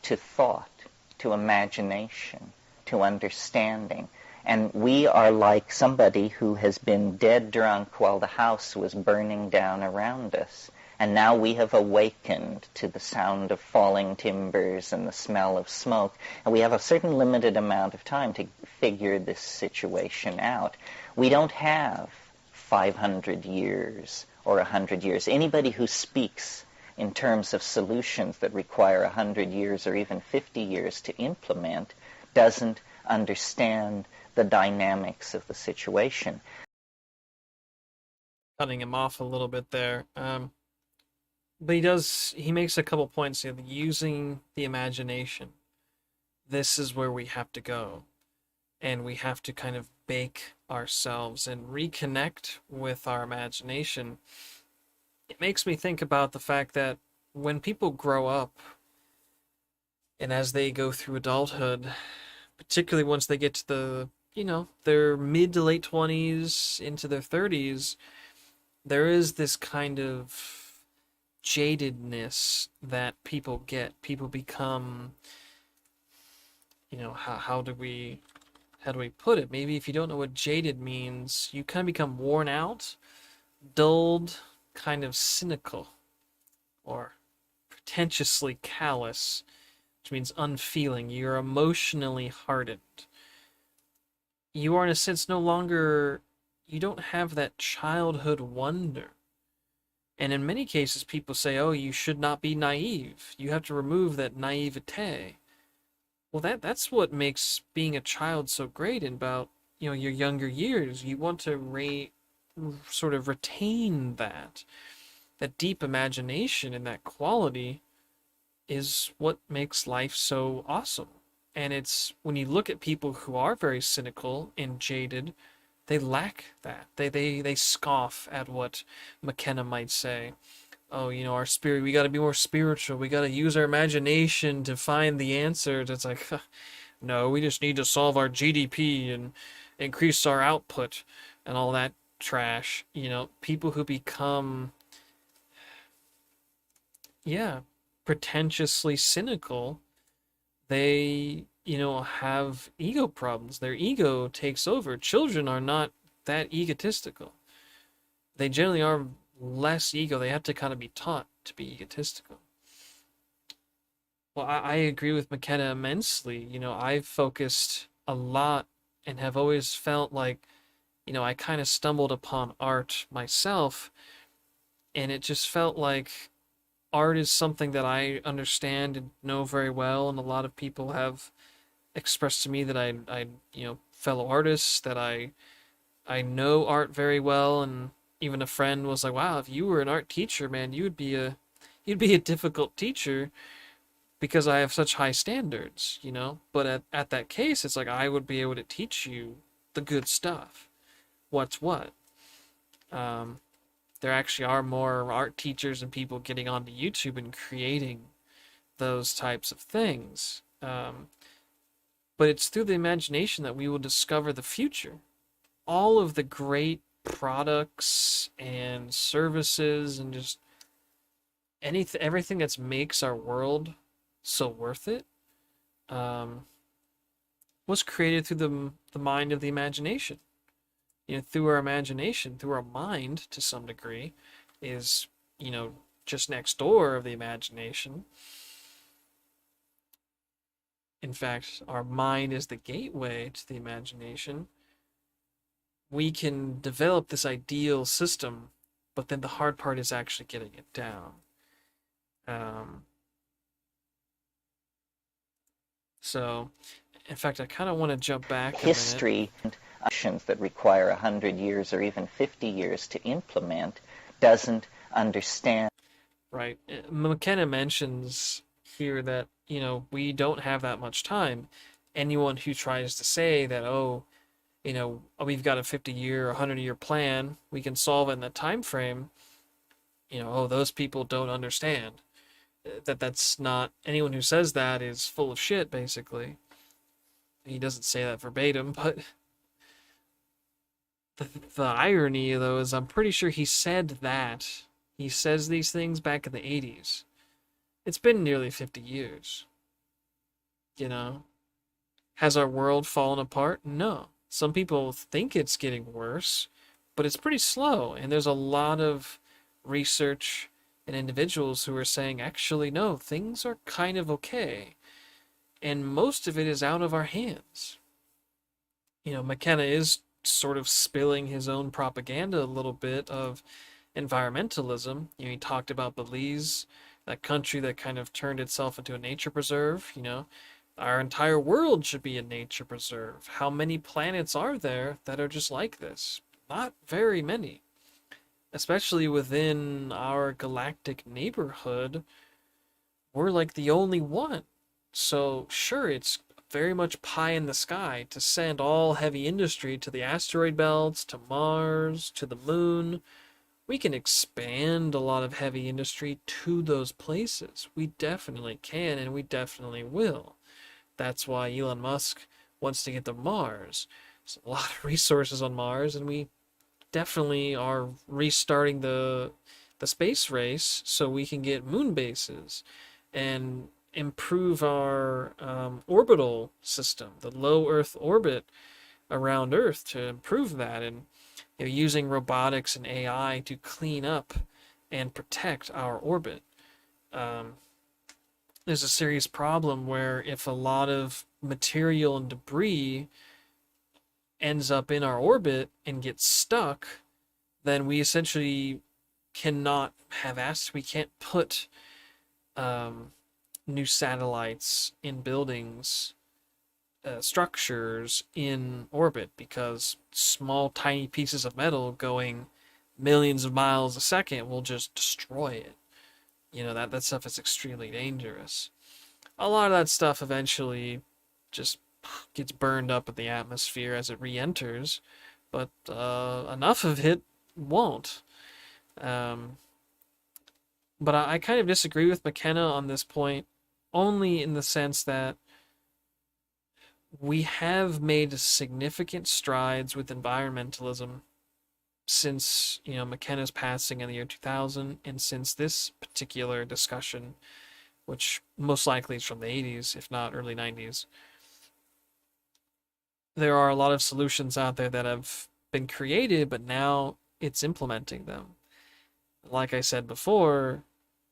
to thought, to imagination, to understanding. And we are like somebody who has been dead drunk while the house was burning down around us. And now we have awakened to the sound of falling timbers and the smell of smoke. And we have a certain limited amount of time to figure this situation out. We don't have 500 years or 100 years. Anybody who speaks in terms of solutions that require 100 years or even 50 years to implement doesn't understand the dynamics of the situation. Cutting him off a little bit there. But he makes a couple points here. Using the imagination. This is where we have to go. And we have to kind of bake ourselves and reconnect with our imagination. It makes me think about the fact that when people grow up and as they go through adulthood, particularly once they get to their mid to late 20s into their 30s, there is this kind of jadedness that people get. People become, how do we put it? Maybe if you don't know what jaded means, you kind of become worn out, dulled, kind of cynical, or pretentiously callous, which means unfeeling. You're emotionally hardened. You are, in a sense, no longer, you don't have that childhood wonder. And in many cases, people say, oh, you should not be naive. You have to remove that naivete. Well, that's what makes being a child so great about, your younger years. You want to sort of retain that deep imagination and that quality is what makes life so awesome. And it's when you look at people who are very cynical and jaded, they lack that. They scoff at what McKenna might say. Oh, our spirit, we got to be more spiritual. We got to use our imagination to find the answers. It's like, no, we just need to solve our GDP and increase our output and all that trash. People who become, yeah, pretentiously cynical, they, have ego problems. Their ego takes over. Children are not that egotistical. They generally are less ego. They have to kind of be taught to be egotistical. Well, I agree with McKenna immensely. I've focused a lot and have always felt like, I kind of stumbled upon art myself, and it just felt like art is something that I understand and know very well, and a lot of people have expressed to me that I fellow artists that I know art very well, and even a friend was like, "Wow, if you were an art teacher, man, you'd be a difficult teacher because I have such high standards, you know?" But at that case, it's like I would be able to teach you the good stuff. What's what? Um, there actually are more art teachers and people getting onto YouTube and creating those types of things. But it's through the imagination that we will discover the future. All of the great products and services and just everything that makes our world so worth it um, was created through the mind of the imagination. You know, through our imagination, through our mind to some degree, is, you know, just next door of the imagination. In fact, our mind is the gateway to the imagination. We can develop this ideal system, but then the hard part is actually getting it down. Um, so, in fact, I kind of want to jump back a minute. History actions that require 100 years or even 50 years to implement doesn't understand. Right. McKenna mentions here that, you know, we don't have that much time. Anyone who tries to say that, oh, you know, we've got a 50-year, 100-year plan, we can solve it in that time frame, you know, oh, those people don't understand. That's not, anyone who says that is full of shit, basically. He doesn't say that verbatim, but the irony, though, is I'm pretty sure he said that. He says these things back in the 80s. It's been nearly 50 years. You know? Has our world fallen apart? No. Some people think it's getting worse, but it's pretty slow. And there's a lot of research and individuals who are saying, actually, no, things are kind of okay. And most of it is out of our hands. You know, McKenna is sort of spilling his own propaganda a little bit of environmentalism. You know, he talked about Belize, that country that kind of turned itself into a nature preserve. You know, our entire world should be a nature preserve. How many planets are there that are just like this? Not very many. Especially within our galactic neighborhood, we're like the only one. So, sure, it's very much pie in the sky to send all heavy industry to the asteroid belts, to Mars, to the moon. We can expand a lot of heavy industry to those places. We definitely can, and we definitely will. That's why Elon Musk wants to get to Mars. There's a lot of resources on Mars, and we definitely are restarting the space race so we can get moon bases and improve our orbital system, the low Earth orbit around Earth, to improve that, and you know, using robotics and AI to clean up and protect our orbit. Um, there's a serious problem where if a lot of material and debris ends up in our orbit and gets stuck, then we essentially cannot have we can't put new satellites in buildings, structures in orbit, because small, tiny pieces of metal going millions of miles a second will just destroy it. You know, that stuff is extremely dangerous. A lot of that stuff eventually just gets burned up in the atmosphere as it re-enters, but enough of it won't. Um, but I kind of disagree with McKenna on this point, only in the sense that we have made significant strides with environmentalism since, you know, McKenna's passing in the year 2000, and since this particular discussion, which most likely is from the 80s, if not early 90s. There are a lot of solutions out there that have been created, but now it's implementing them. Like I said before,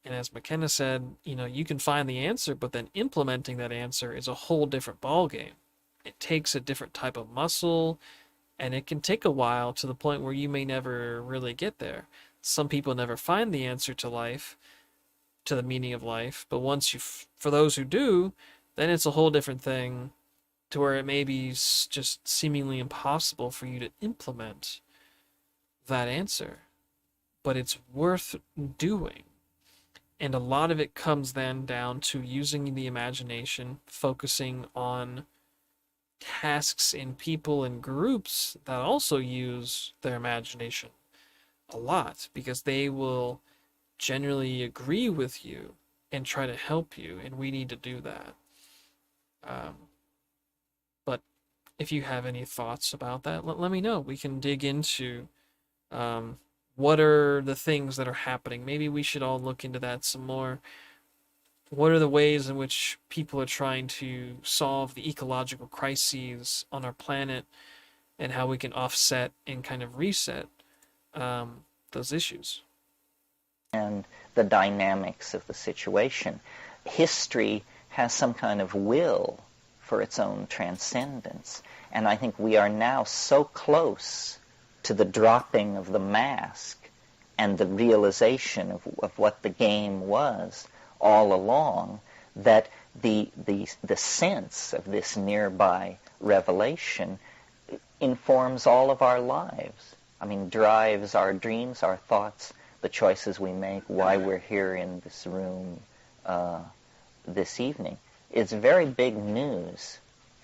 and as McKenna said, you know, you can find the answer, but then implementing that answer is a whole different ballgame. It takes a different type of muscle, and it can take a while, to the point where you may never really get there. Some people never find the answer to life, to the meaning of life, but once for those who do, then it's a whole different thing to where it may be just seemingly impossible for you to implement that answer, but it's worth doing. And a lot of it comes then down to using the imagination, focusing on tasks in people and groups that also use their imagination a lot, because they will generally agree with you and try to help you, and we need to do that. Um, but if you have any thoughts about that, let me know. We can dig into um, what are the things that are happening. Maybe we should all look into that some more. What are the ways in which people are trying to solve the ecological crises on our planet, and how we can offset and kind of reset those issues? And the dynamics of the situation. History has some kind of will for its own transcendence. And I think we are now so close to the dropping of the mask and the realization of what the game was all along, that the sense of this nearby revelation informs all of our lives. I mean, drives our dreams, our thoughts, the choices we make, why we're here in this room this evening. It's very big news,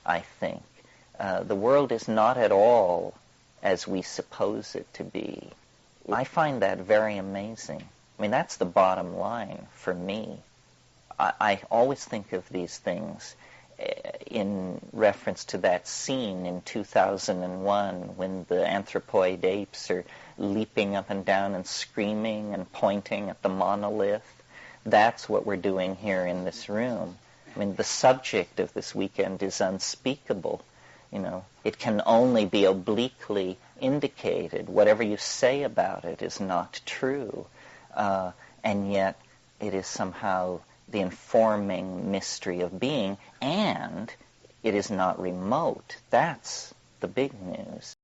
I think. The world is not at all as we suppose it to be. I find that very amazing. I mean, that's the bottom line for me. I always think of these things in reference to that scene in 2001 when the anthropoid apes are leaping up and down and screaming and pointing at the monolith. That's what we're doing here in this room. I mean, the subject of this weekend is unspeakable. You know, it can only be obliquely indicated. Whatever you say about it is not true. And yet it is somehow the informing mystery of being, and it is not remote. That's the big news.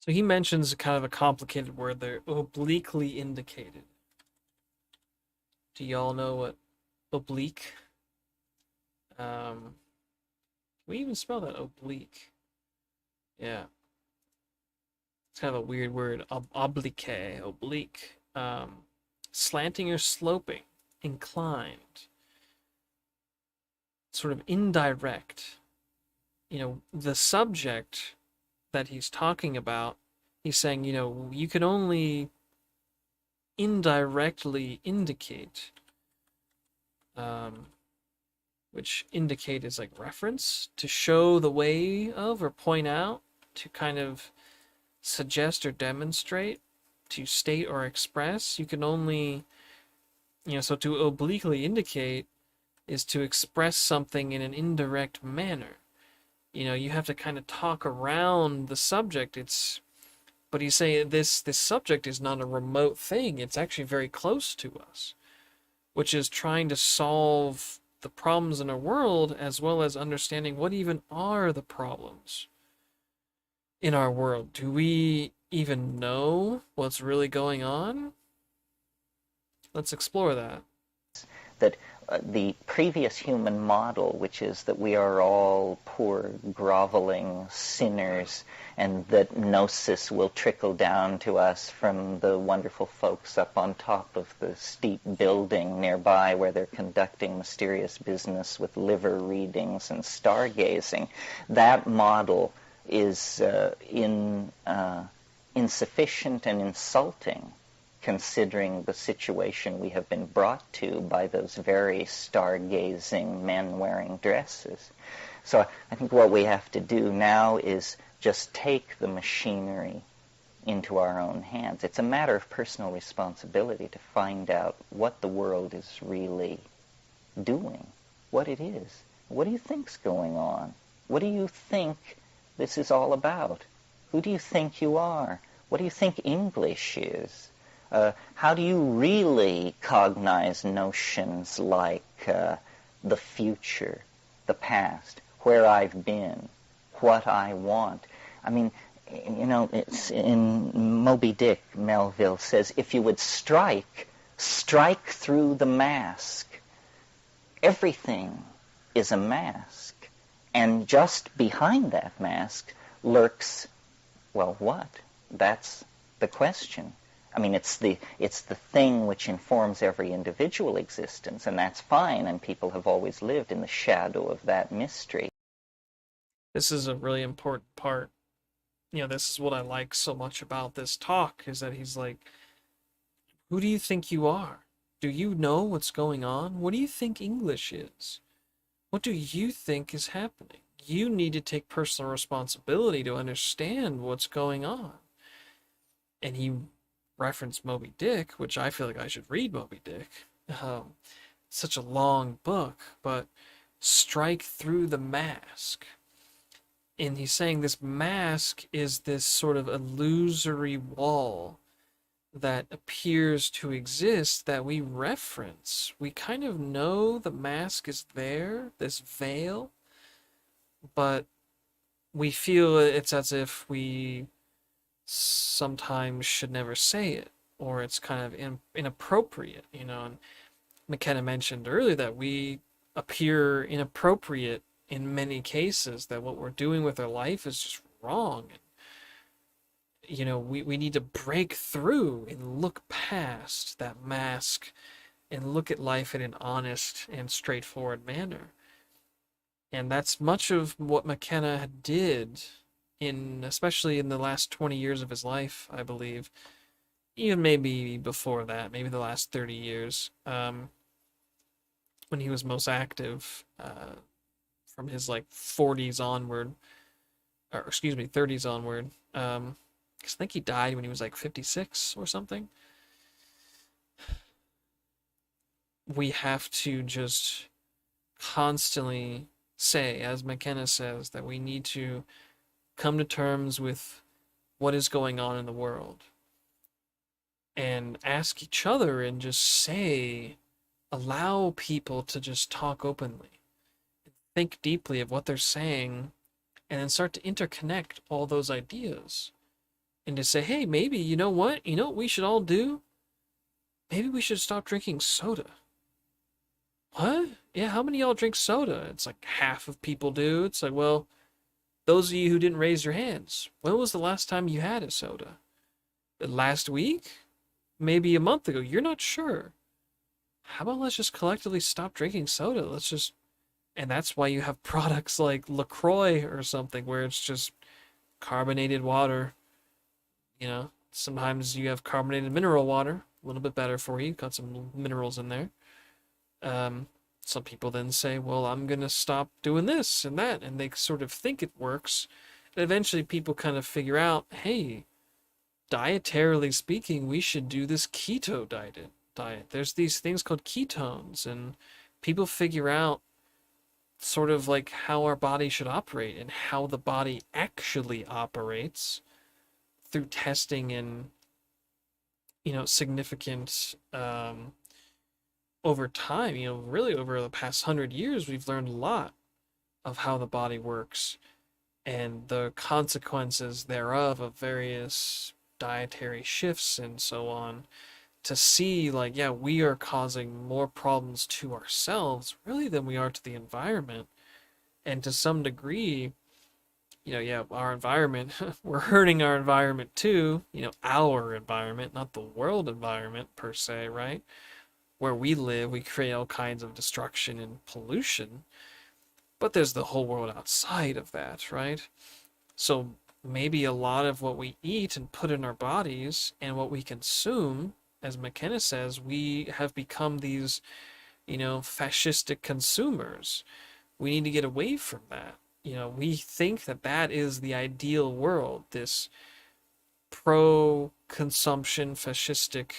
So he mentions kind of a complicated word there, obliquely indicated. Do y'all know what oblique? Can we even spell that, oblique? Yeah, it's kind of a weird word, oblique, oblique. Slanting or sloping, inclined, sort of indirect. You know, the subject that he's talking about, he's saying, you know, you can only indirectly indicate, which indicate is like reference, to show the way of or point out, to kind of suggest or demonstrate, to state or express. You can only, you know, so to obliquely indicate is to express something in an indirect manner. You know, you have to kind of talk around the subject. But he's saying this subject is not a remote thing. It's actually very close to us, which is trying to solve the problems in our world, as well as understanding what even are the problems in our world. Do we even know what's really going on? Let's explore that. That the previous human model, which is that we are all poor, groveling sinners, and that gnosis will trickle down to us from the wonderful folks up on top of the steep building nearby where they're conducting mysterious business with liver readings and stargazing, that model is insufficient and insulting, considering the situation we have been brought to by those very stargazing men wearing dresses. So I think what we have to do now is just take the machinery into our own hands. It's a matter of personal responsibility to find out what the world is really doing, what it is. What do you think's going on? What do you think this is all about? Who do you think you are? What do you think English is? How do you really cognize notions like the future, the past, where I've been, what I want? I mean, you know, it's in Moby Dick, Melville says, if you would strike through the mask. Everything is a mask. And just behind that mask lurks, well, what? That's the question. I mean, it's the thing which informs every individual existence, and that's fine, and people have always lived in the shadow of that mystery. This is a really important part. This is what I like so much about this talk is that he's like, who do you think you are? Do you know what's going on? What do you think English is? What do you think is happening? You need to take personal responsibility to understand what's going on. And he referenced Moby Dick, which I feel like I should read Moby Dick. Um, Such a long book, but strike through the mask. And he's saying this mask is this sort of illusory wall that appears to exist that we reference. We kind of know the mask is there, this veil, but we feel it's as if we sometimes should never say it, or it's kind of inappropriate. And McKenna mentioned earlier that we appear inappropriate in many cases, that what we're doing with our life is just wrong. We need to break through and look past that mask and look at life in an honest and straightforward manner. And that's much of what McKenna did especially in the last 20 years of his life, I believe. Even maybe before that, maybe the last 30 years, when he was most active, from his like 40s onward, or excuse me, 30s onward. 'Cause I think he died when he was like 56 or something. We have to just constantly say, as McKenna says, that we need to come to terms with what is going on in the world and ask each other and just say, allow people to just talk openly, think deeply of what they're saying, and then start to interconnect all those ideas and to say, hey, maybe, you know what? You know what we should all do? Maybe we should stop drinking soda. What? Yeah, how many of y'all drink soda? It's like half of people do. It's like, well, those of you who didn't raise your hands, when was the last time you had a soda? Last week? Maybe a month ago? You're not sure. How about let's just collectively stop drinking soda? And that's why you have products like LaCroix or something where it's just carbonated water. Sometimes you have carbonated mineral water, a little bit better for you, got some minerals in there. Some people then say, well, I'm going to stop doing this and that, and they sort of think it works. And eventually people kind of figure out, hey, dietarily speaking, we should do this keto diet. There's these things called ketones, and people figure out sort of like how our body should operate and how the body actually operates through testing and significant over time. Really over the past 100 years, we've learned a lot of how the body works and the consequences thereof of various dietary shifts and so on, to see like, yeah, we are causing more problems to ourselves really than we are to the environment. And to some degree, yeah, our environment, we're hurting our environment too, our environment, not the world environment per se, right? Where we live, we create all kinds of destruction and pollution, but there's the whole world outside of that, right? So maybe a lot of what we eat and put in our bodies and what we consume, as McKenna says, we have become these, fascistic consumers. We need to get away from that. We think that that is the ideal world, this pro-consumption fascistic,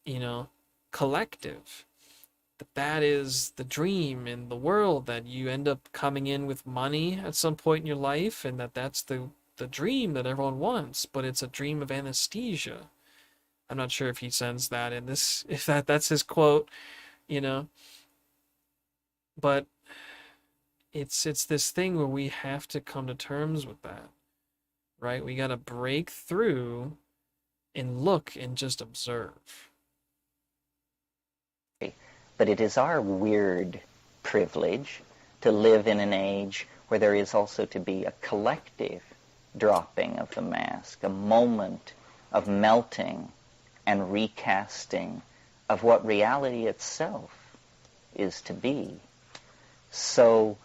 you know, collective. That is the dream in the world, that you end up coming in with money at some point in your life, and that's the dream that everyone wants, but it's a dream of anesthesia. I'm not sure if he sends that in this, if that's his quote, you know. But it's this thing where we have to come to terms with that, right? We got to break through and look and just observe. But it is our weird privilege to live in an age where there is also to be a collective dropping of the mask, a moment of melting and recasting of what reality itself is to be. So,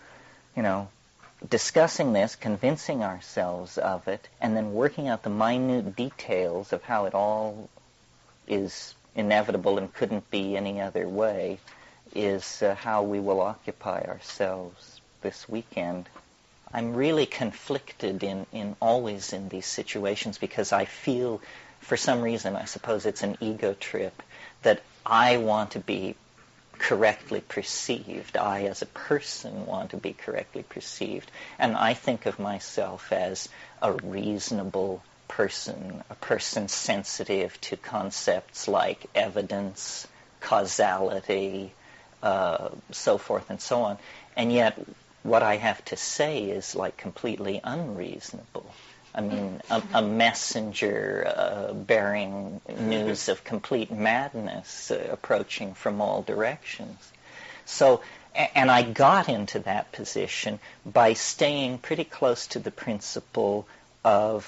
discussing this, convincing ourselves of it, and then working out the minute details of how it all is inevitable and couldn't be any other way is how we will occupy ourselves this weekend. I'm really conflicted in always in these situations because I feel, for some reason, I suppose it's an ego trip, that I want to be correctly perceived. I, as a person, want to be correctly perceived. And I think of myself as a reasonable person, a person sensitive to concepts like evidence, causality, so forth and so on. And yet, what I have to say is like completely unreasonable. I mean, a messenger bearing news of complete madness approaching from all directions. So, and I got into that position by staying pretty close to the principle of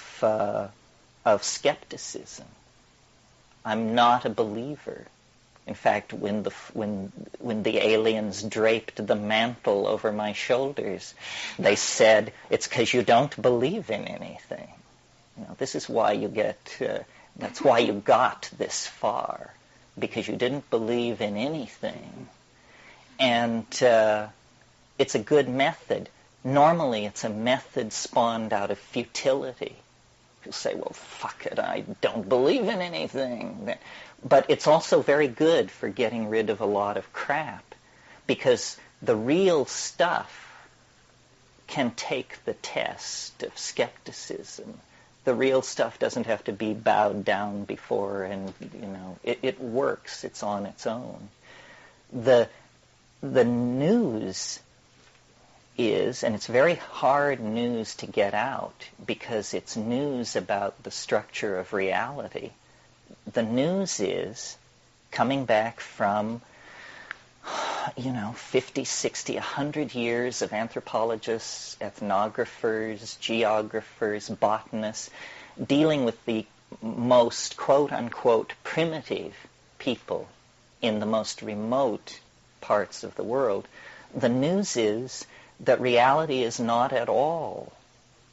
skepticism. I'm not a believer. In fact, when the aliens draped the mantle over my shoulders, they said, "It's because you don't believe in anything. This is why you get. That's why you got this far, because you didn't believe in anything." And it's a good method. Normally, it's a method spawned out of futility. You say, "Well, fuck it, I don't believe in anything." But it's also very good for getting rid of a lot of crap, because the real stuff can take the test of skepticism. The real stuff doesn't have to be bowed down before, and it works. It's on its own. The news is, and it's very hard news to get out because it's news about the structure of reality. The news is coming back from, 50, 60, 100 years of anthropologists, ethnographers, geographers, botanists, dealing with the most quote-unquote primitive people in the most remote parts of the world. The news is that reality is not at all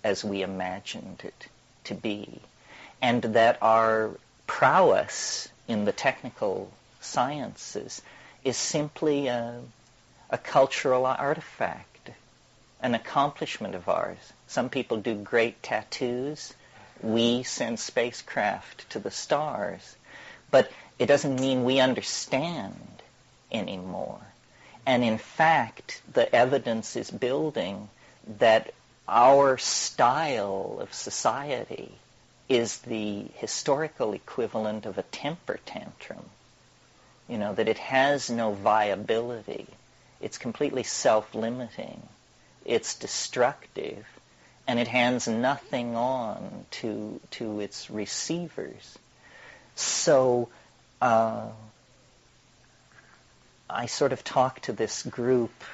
as we imagined it to be, and that our prowess in the technical sciences is simply a cultural artifact, an accomplishment of ours. Some people do great tattoos. We send spacecraft to the stars. But it doesn't mean we understand anymore. And in fact, the evidence is building that our style of society is the historical equivalent of a temper tantrum. That it has no viability. It's completely self-limiting. It's destructive. And it hands nothing on to its receivers. So I sort of talk to this group,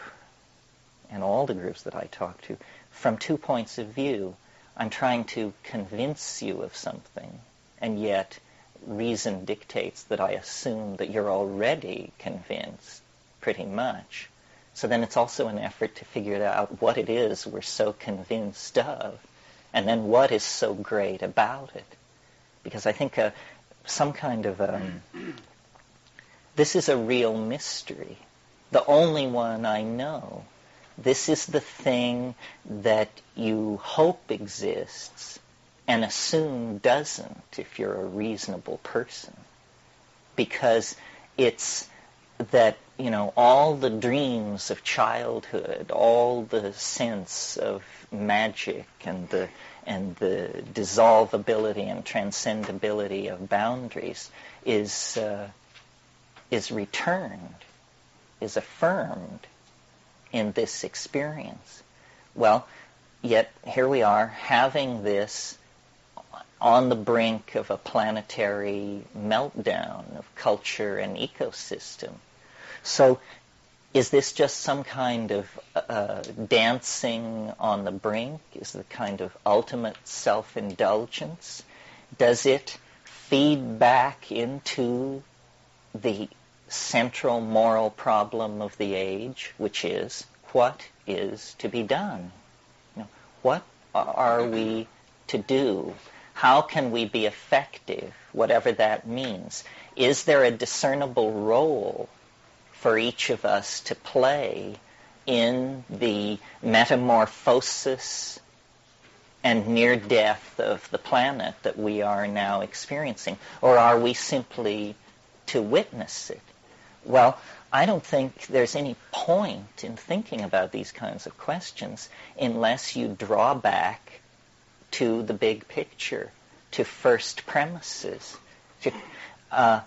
and all the groups that I talk to, from 2 points of view. I'm trying to convince you of something, and yet reason dictates that I assume that you're already convinced, pretty much. So then it's also an effort to figure out what it is we're so convinced of, and then what is so great about it. Because I think some kind of this is a real mystery, the only one I know. This is the thing that you hope exists and assume doesn't if you're a reasonable person. Because it's that, all the dreams of childhood, all the sense of magic and the dissolvability and transcendability of boundaries is returned, is affirmed in this experience. Well, yet here we are having this on the brink of a planetary meltdown of culture and ecosystem. So Is this just some kind of dancing on the brink? Is it kind of ultimate self-indulgence? Does it feed back into the central moral problem of the age, which is, what is to be done? What are we to do? How can we be effective, whatever that means? Is there a discernible role for each of us to play in the metamorphosis and near death of the planet that we are now experiencing? Or are we simply to witness it? Well, I don't think there's any point in thinking about these kinds of questions unless you draw back to the big picture, to first premises. A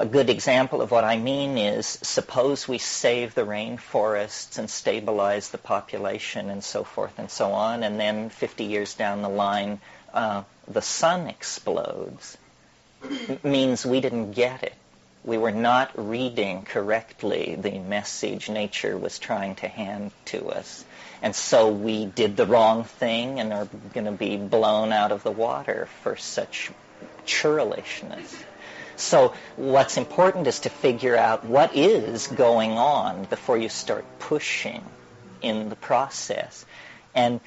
good example of what I mean is, suppose we save the rainforests and stabilize the population and so forth and so on, and then 50 years down the line, the sun explodes. It means we didn't get it. We were not reading correctly the message nature was trying to hand to us. And so we did the wrong thing and are going to be blown out of the water for such churlishness. So what's important is to figure out what is going on before you start pushing in the process. And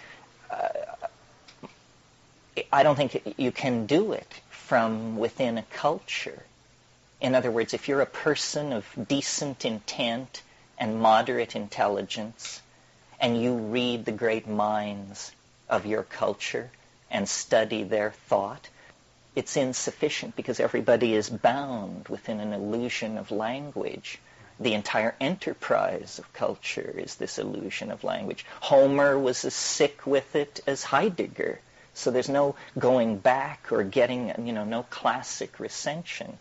I don't think you can do it from within a culture. In other words, if you're a person of decent intent and moderate intelligence, and you read the great minds of your culture and study their thought, it's insufficient because everybody is bound within an illusion of language. The entire enterprise of culture is this illusion of language. Homer was as sick with it as Heidegger. So there's no going back or getting, no classic recension.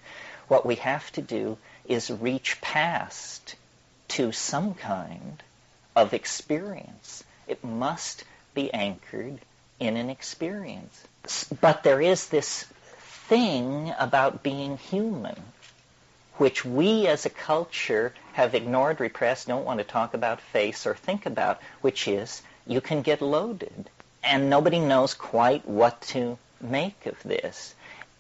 What we have to do is reach past to some kind of experience. It must be anchored in an experience. But there is this thing about being human, which we as a culture have ignored, repressed, don't want to talk about, face, or think about, which is you can get loaded. And nobody knows quite what to make of this.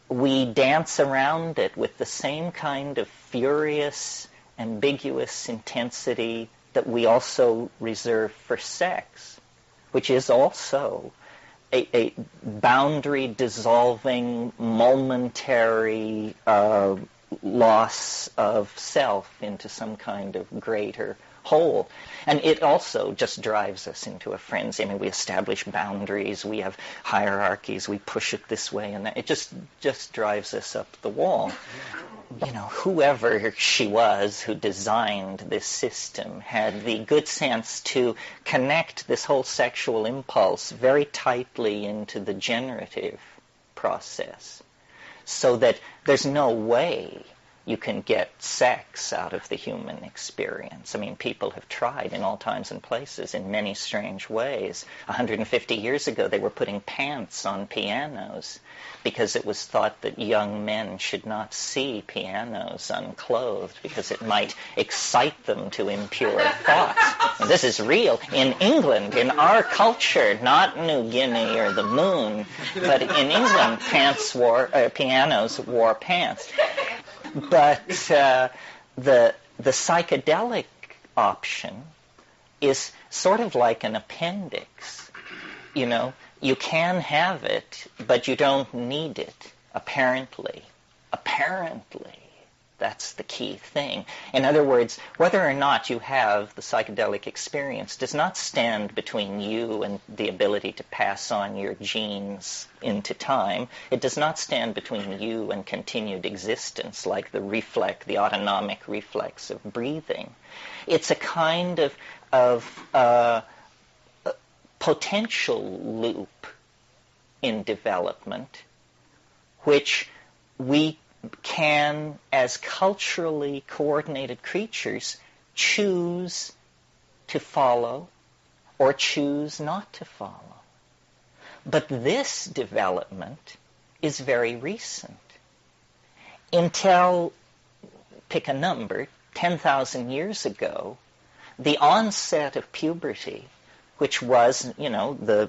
We dance around it with the same kind of furious, ambiguous intensity that we also reserve for sex, which is also a boundary-dissolving, momentary loss of self into some kind of greater whole. And it also just drives us into a frenzy. I mean, we establish boundaries, we have hierarchies, we push it this way and that. It just drives us up the wall. Whoever she was who designed this system had the good sense to connect this whole sexual impulse very tightly into the generative process, so that there's no way you can get sex out of the human experience. I mean, people have tried in all times and places in many strange ways. 150 years ago, they were putting pants on pianos because it was thought that young men should not see pianos unclothed because it might excite them to impure thoughts. And this is real. In England, in our culture, not New Guinea or the moon, but in England, pianos wore pants. But the psychedelic option is sort of like an appendix. You can have it, but you don't need it, apparently. Apparently. That's the key thing. In other words, whether or not you have the psychedelic experience does not stand between you and the ability to pass on your genes into time. It does not stand between you and continued existence, like the autonomic reflex of breathing. It's a kind of potential loop in development, which we can, as culturally coordinated creatures, choose to follow or choose not to follow. But this development is very recent. Until, pick a number, 10,000 years ago, the onset of puberty, which was, a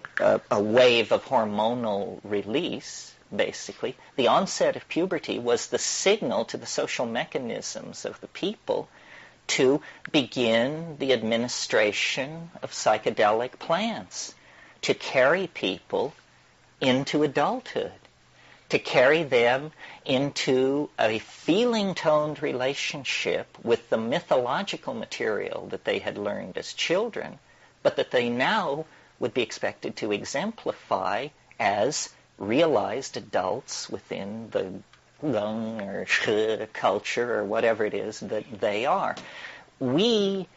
wave of hormonal release, basically, the onset of puberty was the signal to the social mechanisms of the people to begin the administration of psychedelic plants, to carry people into adulthood, to carry them into a feeling-toned relationship with the mythological material that they had learned as children, but that they now would be expected to exemplify as realized adults within the Lung or culture or whatever it is that they are. We,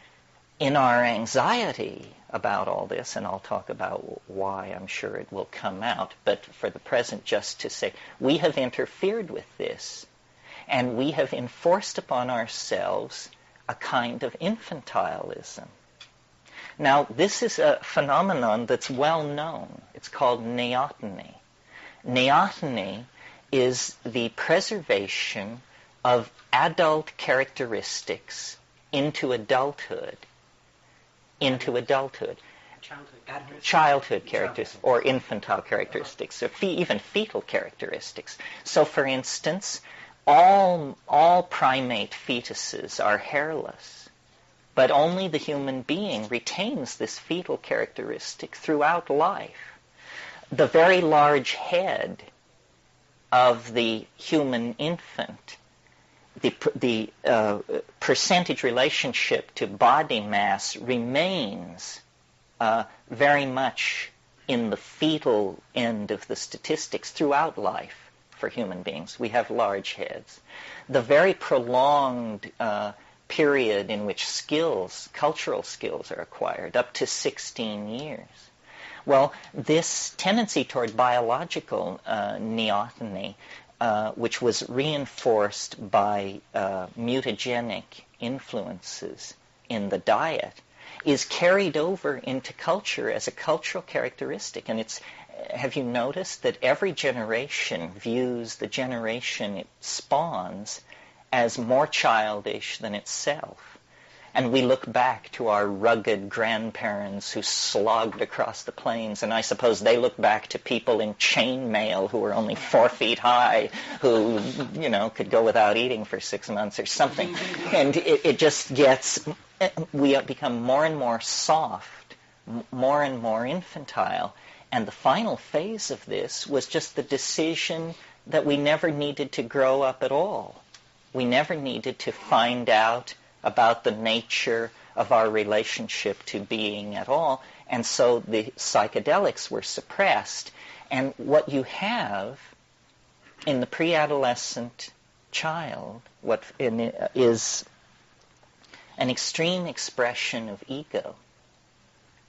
in our anxiety about all this, and I'll talk about why I'm sure it will come out, but for the present, just to say, we have interfered with this, and we have enforced upon ourselves a kind of infantilism. Now, this is a phenomenon that's well known. It's called neoteny. Neoteny is the preservation of adult characteristics into adulthood. Childhood characteristics, or infantile characteristics, or even fetal characteristics. So, for instance, all primate fetuses are hairless, but only the human being retains this fetal characteristic throughout life. The very large head of the human infant, the percentage relationship to body mass remains very much in the fetal end of the statistics throughout life for human beings. We have large heads. The very prolonged period in which cultural skills are acquired, up to 16 years. Well, this tendency toward biological neoteny, which was reinforced by mutagenic influences in the diet, is carried over into culture as a cultural characteristic. And have you noticed that every generation views the generation it spawns as more childish than itself? And we look back to our rugged grandparents who slogged across the plains, and I suppose they look back to people in chainmail who were only 4 feet high, who, could go without eating for 6 months or something. And it just we become more and more soft, more and more infantile. And the final phase of this was just the decision that we never needed to grow up at all. We never needed to find out about the nature of our relationship to being at all. And so the psychedelics were suppressed. And what you have in the pre-adolescent child is an extreme expression of ego.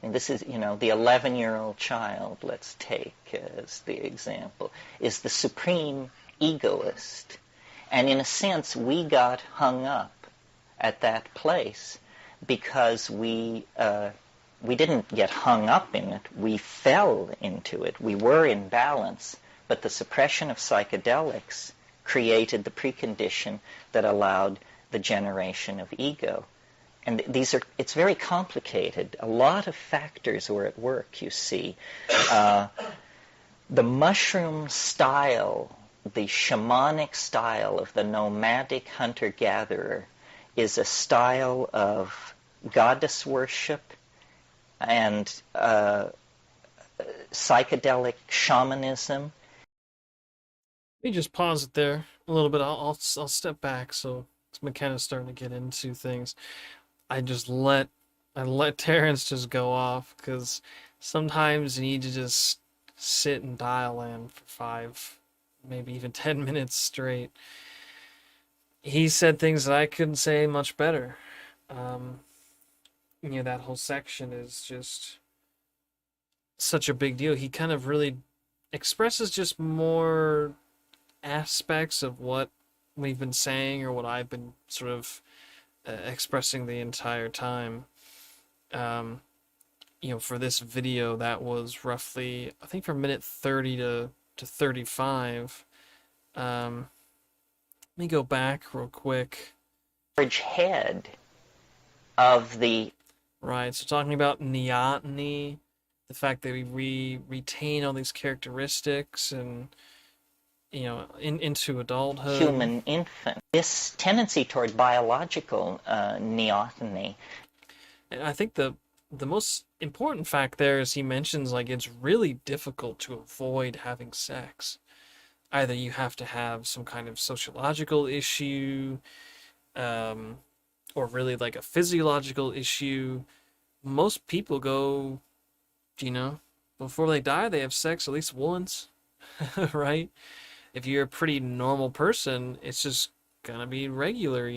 And this is, the 11-year-old child, let's take as the example, is the supreme egoist. And in a sense, we got hung up at that place because we didn't get hung up in it. We fell into it. We were in balance, but the suppression of psychedelics created the precondition that allowed the generation of ego. And it's very complicated. A lot of factors were at work, you see. The mushroom style, the shamanic style of the nomadic hunter-gatherer is a style of goddess worship and psychedelic shamanism. Let me just pause it there a little bit. I'll step back so McKenna's starting to get into things. I let Terrence just go off because sometimes you need to just sit and dial in for 5, maybe even 10 minutes straight. He said things that I couldn't say much better. That whole section is just such a big deal. He kind of really expresses just more aspects of what we've been saying or what I've been sort of expressing the entire time. For this video, that was roughly, I think, from minute 30 to 35. Let me go back real quick head of the Right. So talking about neoteny, the fact that we retain all these characteristics and into adulthood. human infant, this tendency toward biological neoteny. And I think the most important fact there is he mentions like it's really difficult to avoid having sex. Either you have to have some kind of sociological issue, um, or really like a physiological issue. Most people go, you know, before they die, they have sex at least once, right? If you're a pretty normal person, it's just gonna be regular.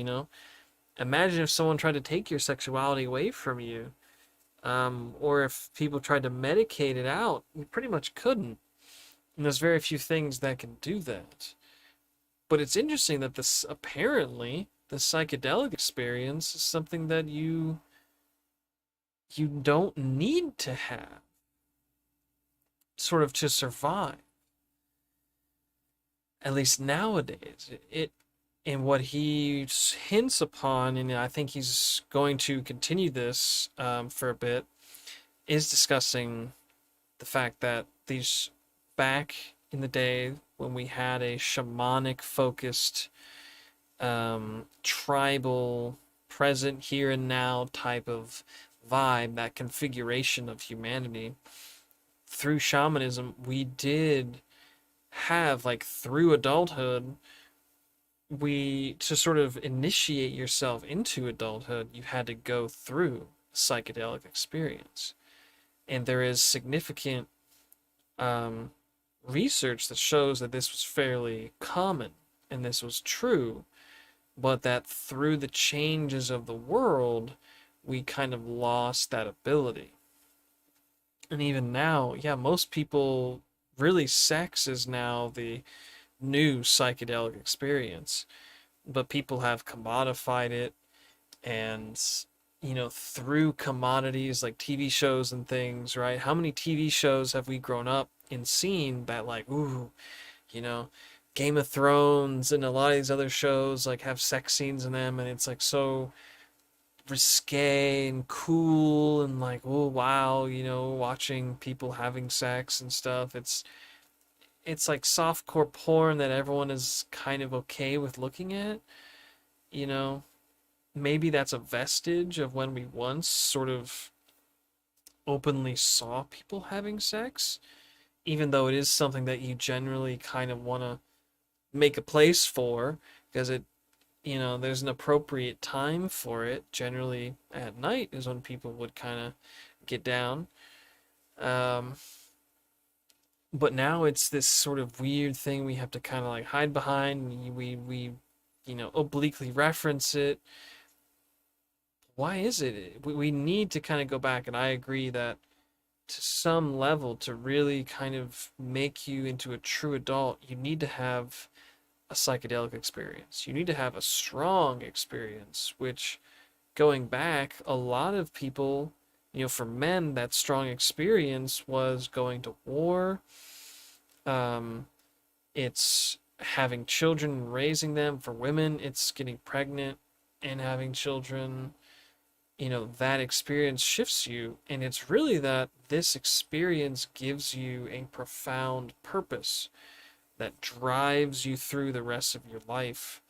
Imagine if someone tried to take your sexuality away from you, or if people tried to medicate it out, you pretty much couldn't. And there's very few things that can do that. But it's interesting that this apparently the psychedelic experience is something that you don't need to have sort of to survive. At least nowadays, it and what he hints upon, and I think he's going to continue this for a bit, is discussing the fact that these back in the day when we had a shamanic focused tribal present here and now type of vibe, that configuration of humanity through shamanism, we did have like through adulthood, we to sort of initiate yourself into adulthood, you had to go through a psychedelic experience. And there is significant um, research that shows that this was fairly common and this was true, but that through the changes of the world, we kind of lost that ability. And even now, yeah, most people really sex is now the new psychedelic experience, but people have commodified it and through commodities like TV shows and things, right? How many TV shows have we grown up and seen that like, ooh, you know, Game of Thrones and a lot of these other shows like have sex scenes in them and it's like so risque and cool and like, oh wow, watching people having sex and stuff. It's like softcore porn that everyone is kind of okay with looking at, you know. Maybe that's a vestige of when we once sort of openly saw people having sex, even though it is something that you generally kind of want to make a place for because there's an appropriate time for it. Generally at night is when people would kind of get down. Um, but now it's this sort of weird thing we have to kind of like hide behind. We obliquely reference it. Why is it? We need to kind of go back, and I agree that to some level, to really kind of make you into a true adult, you need to have a psychedelic experience. You need to have a strong experience, which going back, a lot of people, for men, that strong experience was going to war. Um, it's having children and raising them. For women, it's getting pregnant and having children. That experience shifts you. And it's really that this experience gives you a profound purpose that drives you through the rest of your life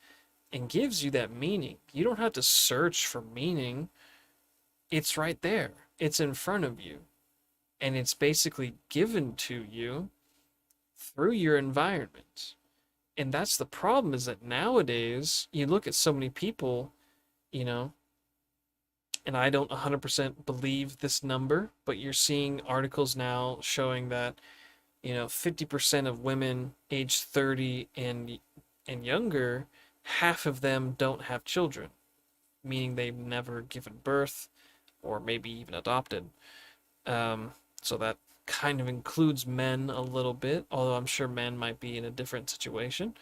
and gives you that meaning. You don't have to search for meaning. It's right there. It's in front of you. And it's basically given to you through your environment. And that's the problem, is that nowadays you look at so many people, you know, and I don't 100% believe this number, but you're seeing articles now showing that 50% of women age 30 and younger, half of them don't have children, meaning they've never given birth or maybe even adopted. So that kind of includes men a little bit, although I'm sure men might be in a different situation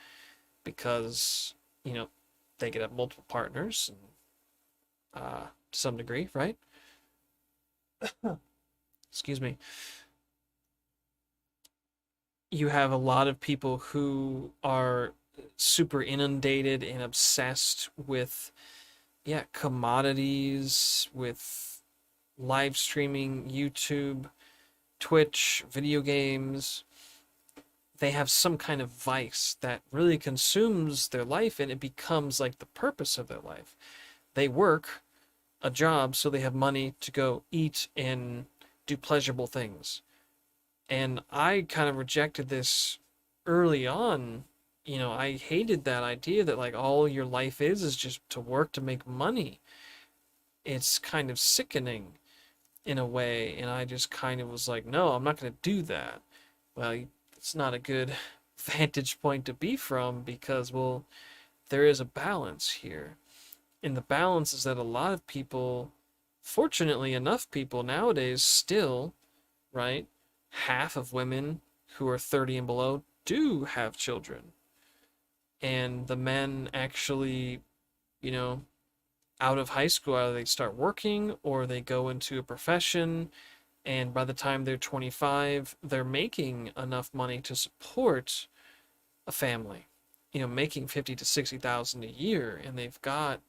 because, they could have multiple partners to some degree, right? Excuse me. You have a lot of people who are super inundated and obsessed with yeah, commodities with live streaming, YouTube, Twitch, video games. They have some kind of vice that really consumes their life and it becomes like the purpose of their life. They work a job so they have money to go eat and do pleasurable things. And I kind of rejected this early on. I hated that idea that like all your life is just to work to make money. It's kind of sickening in a way, and I just kind of was like, no, I'm not going to do that. Well, it's not a good vantage point to be from because, well, there is a balance here. And the balance is that a lot of people, fortunately enough people nowadays still, right, half of women who are 30 and below do have children. And the men actually, you know, out of high school, either they start working or they go into a profession, and by the time they're 25, they're making enough money to support a family. Making 50 to 60,000 a year, and they've got,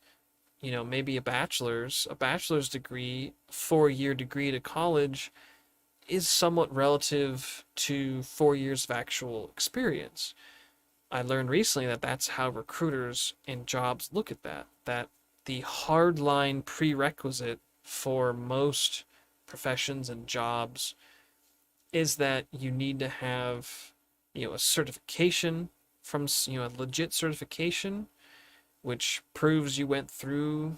maybe a bachelor's degree, 4-year degree to college is somewhat relative to 4 years of actual experience. I learned recently that that's how recruiters and jobs look at that the hardline prerequisite for most professions and jobs is that you need to have, a certification from, a legit certification, which proves you went through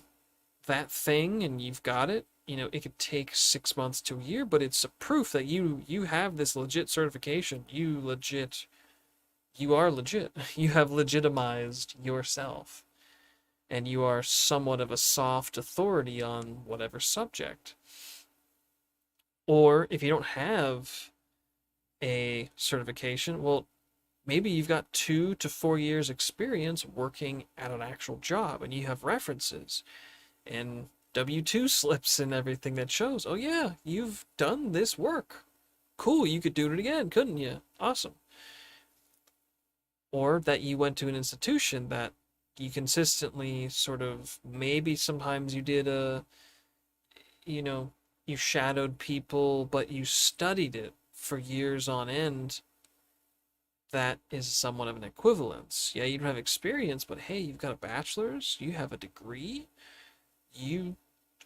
that thing and you've got it. It could take 6 months to a year, but it's a proof that you have this legit certification. You are legit. You have legitimized yourself, and you are somewhat of a soft authority on whatever subject. Or if you don't have a certification, well, maybe you've got 2 to 4 years experience working at an actual job and you have references and W-2 slips and everything that shows, oh yeah, you've done this work. Cool, you could do it again, couldn't you? Awesome. Or that you went to an institution that you consistently sort of, maybe sometimes you did you know, you shadowed people, but you studied it for years on end. That is somewhat of an equivalence. Yeah, you don't have experience, but hey, you've got a bachelor's, you have a degree, you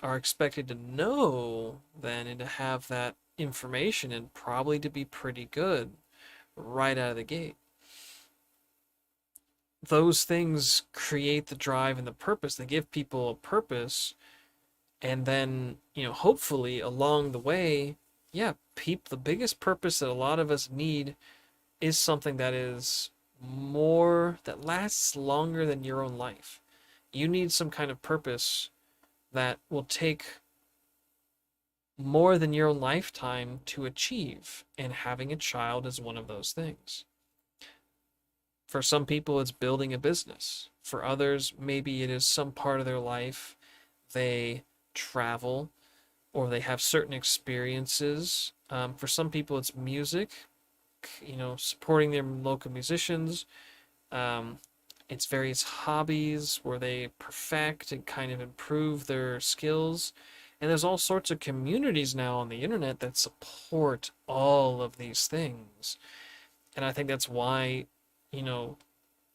are expected to know then and to have that information and probably to be pretty good right out of the gate. Those things create the drive and the purpose. They give people a purpose, and then, hopefully along the way, yeah, the biggest purpose that a lot of us need is something that lasts longer than your own life. You need some kind of purpose that will take more than your own lifetime to achieve, and having a child is one of those things. For some people, it's building a business. For others, maybe it is some part of their life they travel or they have certain experiences. For some people, it's music, supporting their local musicians. Um, it's various hobbies where they perfect and kind of improve their skills. And there's all sorts of communities now on the internet that support all of these things. And I think that's why, you know,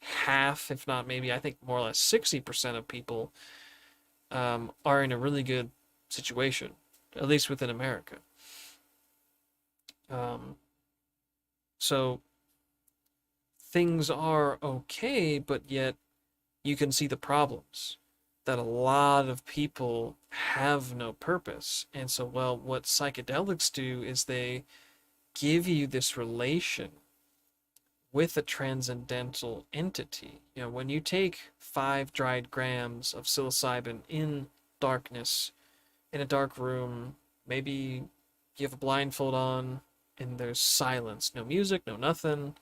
half, if not maybe, I think more or less 60% of people are in a really good situation, at least within America. Um, so things are okay, but yet you can see the problems that a lot of people have no purpose. And so, well, what psychedelics do is they give you this relation with a transcendental entity. When you take 5 dried grams of psilocybin in darkness, in a dark room, maybe you have a blindfold on and there's silence, no music, no nothing,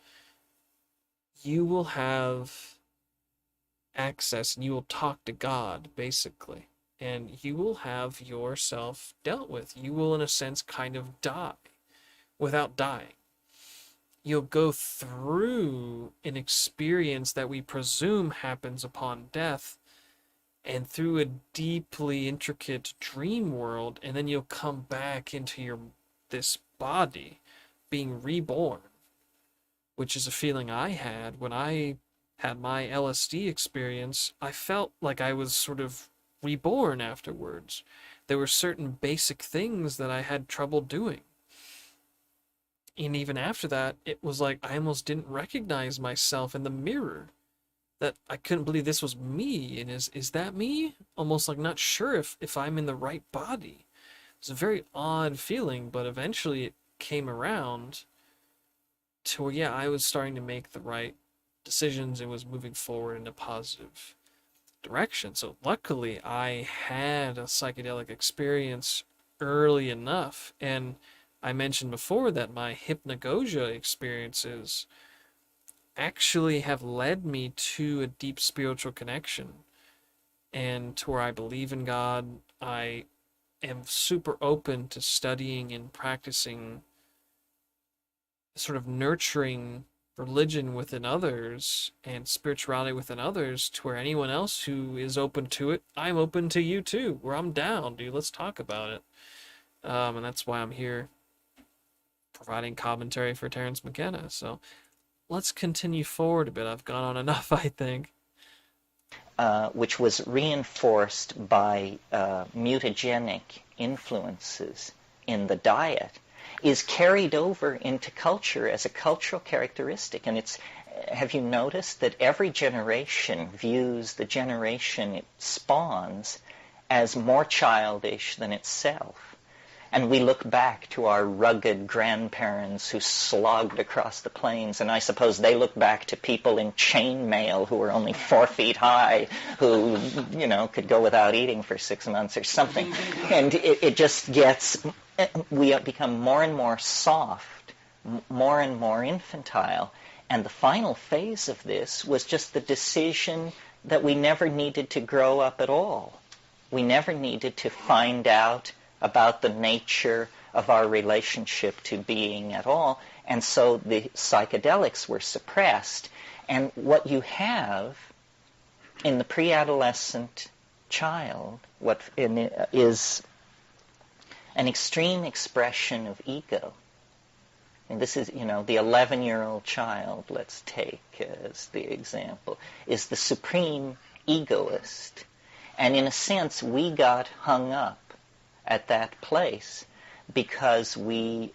you will have access and you will talk to God, basically. And you will have yourself dealt with. You will, in a sense, kind of die without dying. You'll go through an experience that we presume happens upon death, and through a deeply intricate dream world, and then you'll come back into your this body being reborn, which is a feeling I had when I had my LSD experience. I felt like I was sort of reborn afterwards. There were certain basic things that I had trouble doing. And even after that, it was like I almost didn't recognize myself in the mirror. That I couldn't believe this was me. And is that me? Almost like not sure if I'm in the right body. It's a very odd feeling, but eventually it came around to where, yeah, I was starting to make the right decisions and was moving forward in a positive direction. So luckily, I had a psychedelic experience early enough. And I mentioned before that my hypnagogia experiences actually have led me to a deep spiritual connection and to where I believe in God. I am super open to studying and practicing, sort of nurturing religion within others and spirituality within others, to where anyone else who is open to it, I'm open to you too, where I'm down, dude, let's talk about it. And that's why I'm here providing commentary for Terence McKenna. So let's continue forward a bit. I've gone on enough, I think. Which was reinforced by mutagenic influences in the diet, is carried over into culture as a cultural characteristic. And have you noticed that every generation views the generation it spawns as more childish than itself? And we look back to our rugged grandparents who slogged across the plains, and I suppose they look back to people in chainmail who were only 4 feet high, who, could go without eating for 6 months or something. And it just gets, we become more and more soft, more and more infantile. And the final phase of this was just the decision that we never needed to grow up at all. We never needed to find out about the nature of our relationship to being at all. And so the psychedelics were suppressed. And what you have in the pre-adolescent child is an extreme expression of ego. And this is, the 11-year-old child, let's take as the example, is the supreme egoist. And in a sense, we got hung up at that place because we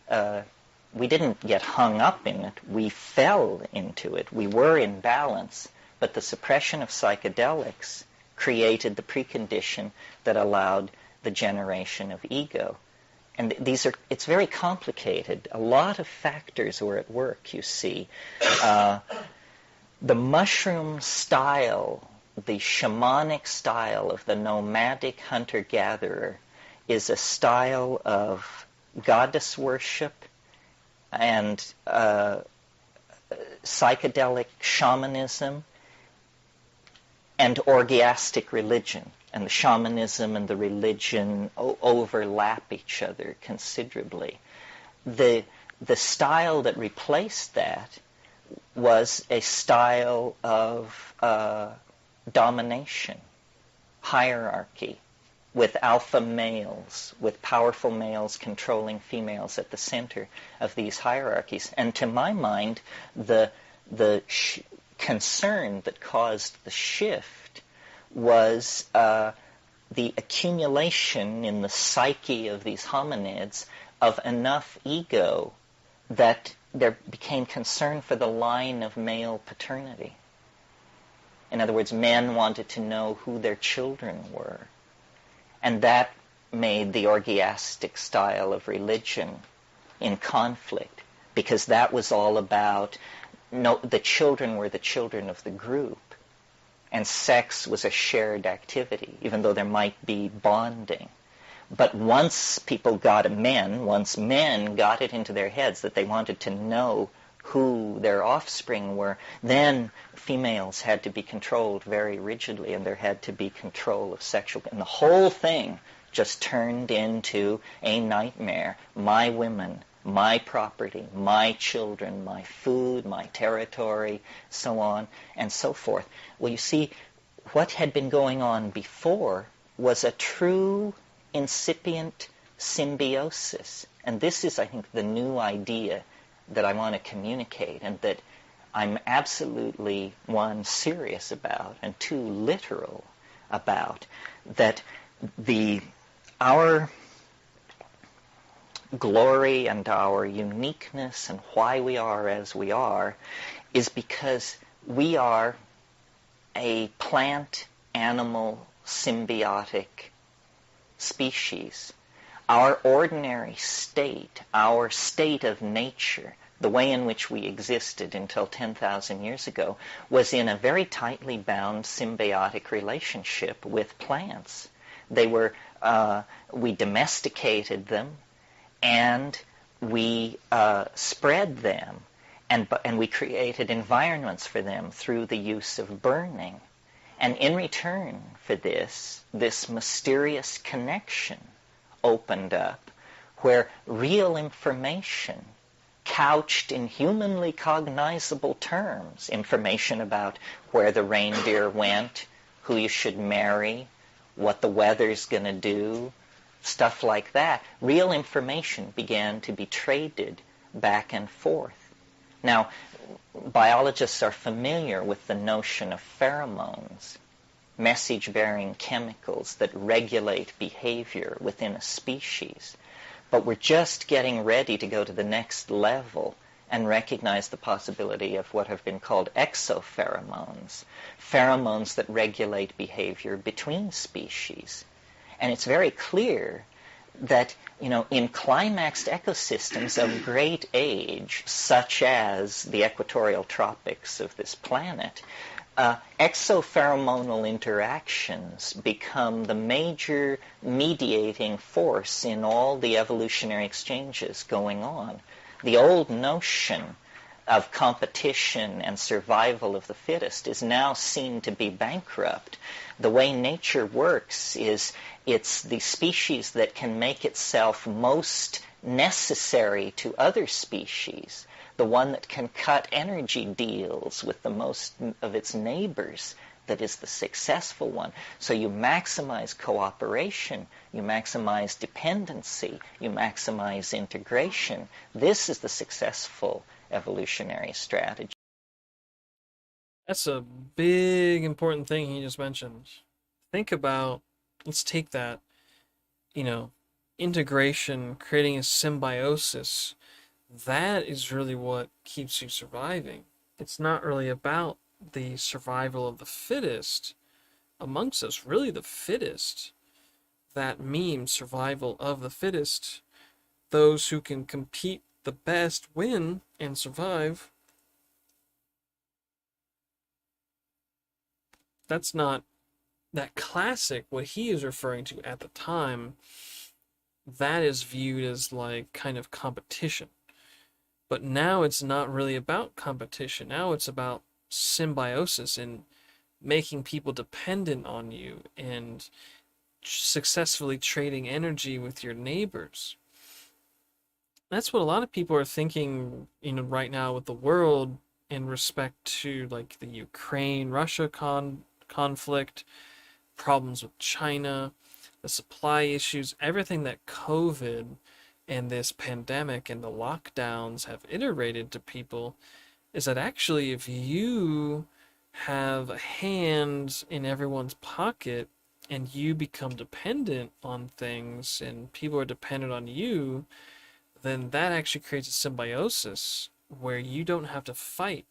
didn't get hung up in it. We fell into it. We were in balance, but the suppression of psychedelics created the precondition that allowed the generation of ego. And it's very complicated. A lot of factors were at work, you see. The mushroom style, the shamanic style of the nomadic hunter-gatherer, is a style of goddess worship and psychedelic shamanism and orgiastic religion. And the shamanism and the religion overlap each other considerably. The style that replaced that was a style of domination, hierarchy, with alpha males, with powerful males controlling females at the center of these hierarchies. And to my mind, the concern that caused the shift was the accumulation in the psyche of these hominids of enough ego that there became concern for the line of male paternity. In other words, men wanted to know who their children were. And that made the orgiastic style of religion in conflict, because that was all about, the children were the children of the group, and sex was a shared activity, even though there might be bonding. But once men got it into their heads that they wanted to know who their offspring were, then females had to be controlled very rigidly, and there had to be control of sexual, and the whole thing just turned into a nightmare. My women, my property, my children, my food, my territory, so on and so forth. Well, you see, what had been going on before was a true incipient symbiosis. And this is, I think, the new idea that I want to communicate, and that I'm absolutely, one, serious about, and two, literal about, that the our glory and our uniqueness and why we are as we are is because we are a plant animal symbiotic species. Our ordinary state, our state of nature, the way in which we existed until 10,000 years ago, was in a very tightly bound symbiotic relationship with plants. They were, we domesticated them, and we spread them, and we created environments for them through the use of burning. And in return for this mysterious connection opened up where real information couched in humanly cognizable terms, information about where the reindeer went, who you should marry, what the weather's going to do, stuff like that. Real information began to be traded back and forth. Now, biologists are familiar with the notion of pheromones, message-bearing chemicals that regulate behavior within a species. But we're just getting ready to go to the next level and recognize the possibility of what have been called exopheromones, pheromones that regulate behavior between species. And it's very clear that, in climaxed ecosystems of great age, such as the equatorial tropics of this planet, exopheromonal interactions become the major mediating force in all the evolutionary exchanges going on. The old notion of competition and survival of the fittest is now seen to be bankrupt. The way nature works is it's the species that can make itself most necessary to other species, the one that can cut energy deals with the most of its neighbors, that is the successful one. So you maximize cooperation, you maximize dependency, you maximize integration. This is the successful evolutionary strategy. That's a big important thing he just mentioned. Think about, let's take that, you know, integration, creating a symbiosis. That is really what keeps you surviving. It's not really about the survival of the fittest amongst us, really the fittest. That meme, survival of the fittest. Those who can compete the best win and survive. That's not that classic, what he is referring to at the time. That is viewed as like kind of competition. But now it's not really about competition. Now it's about symbiosis and making people dependent on you and successfully trading energy with your neighbors. That's what a lot of people are thinking, right now with the world in respect to like the Ukraine-Russia conflict, problems with China, the supply issues, everything that COVID and this pandemic and the lockdowns have iterated to people is that actually if you have a hand in everyone's pocket and you become dependent on things and people are dependent on you, then that actually creates a symbiosis where you don't have to fight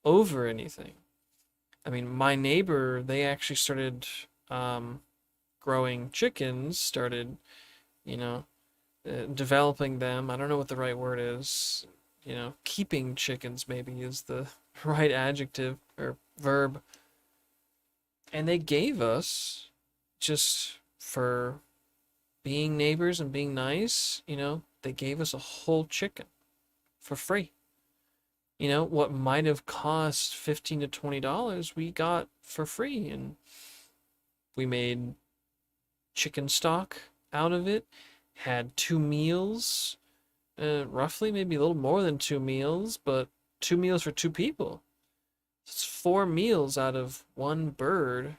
over anything. I mean, my neighbor, they actually started growing chickens, started, you know, developing them. I don't know what the right word is. Keeping chickens maybe is the right adjective or verb. And they gave us, just for being neighbors and being nice, they gave us a whole chicken for free. What might have cost $15 to $20, we got for free. And we made chicken stock out of it, had 2 meals, roughly, maybe a little more than 2 meals, but 2 meals for 2 people. It's 4 meals out of one bird,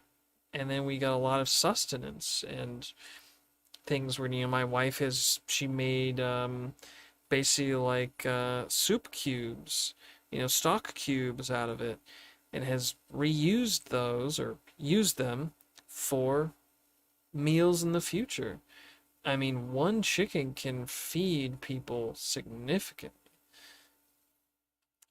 and then we got a lot of sustenance and things where, my wife she made basically like soup cubes, stock cubes out of it, and has reused those or used them for meals in the future. I mean, one chicken can feed people significantly.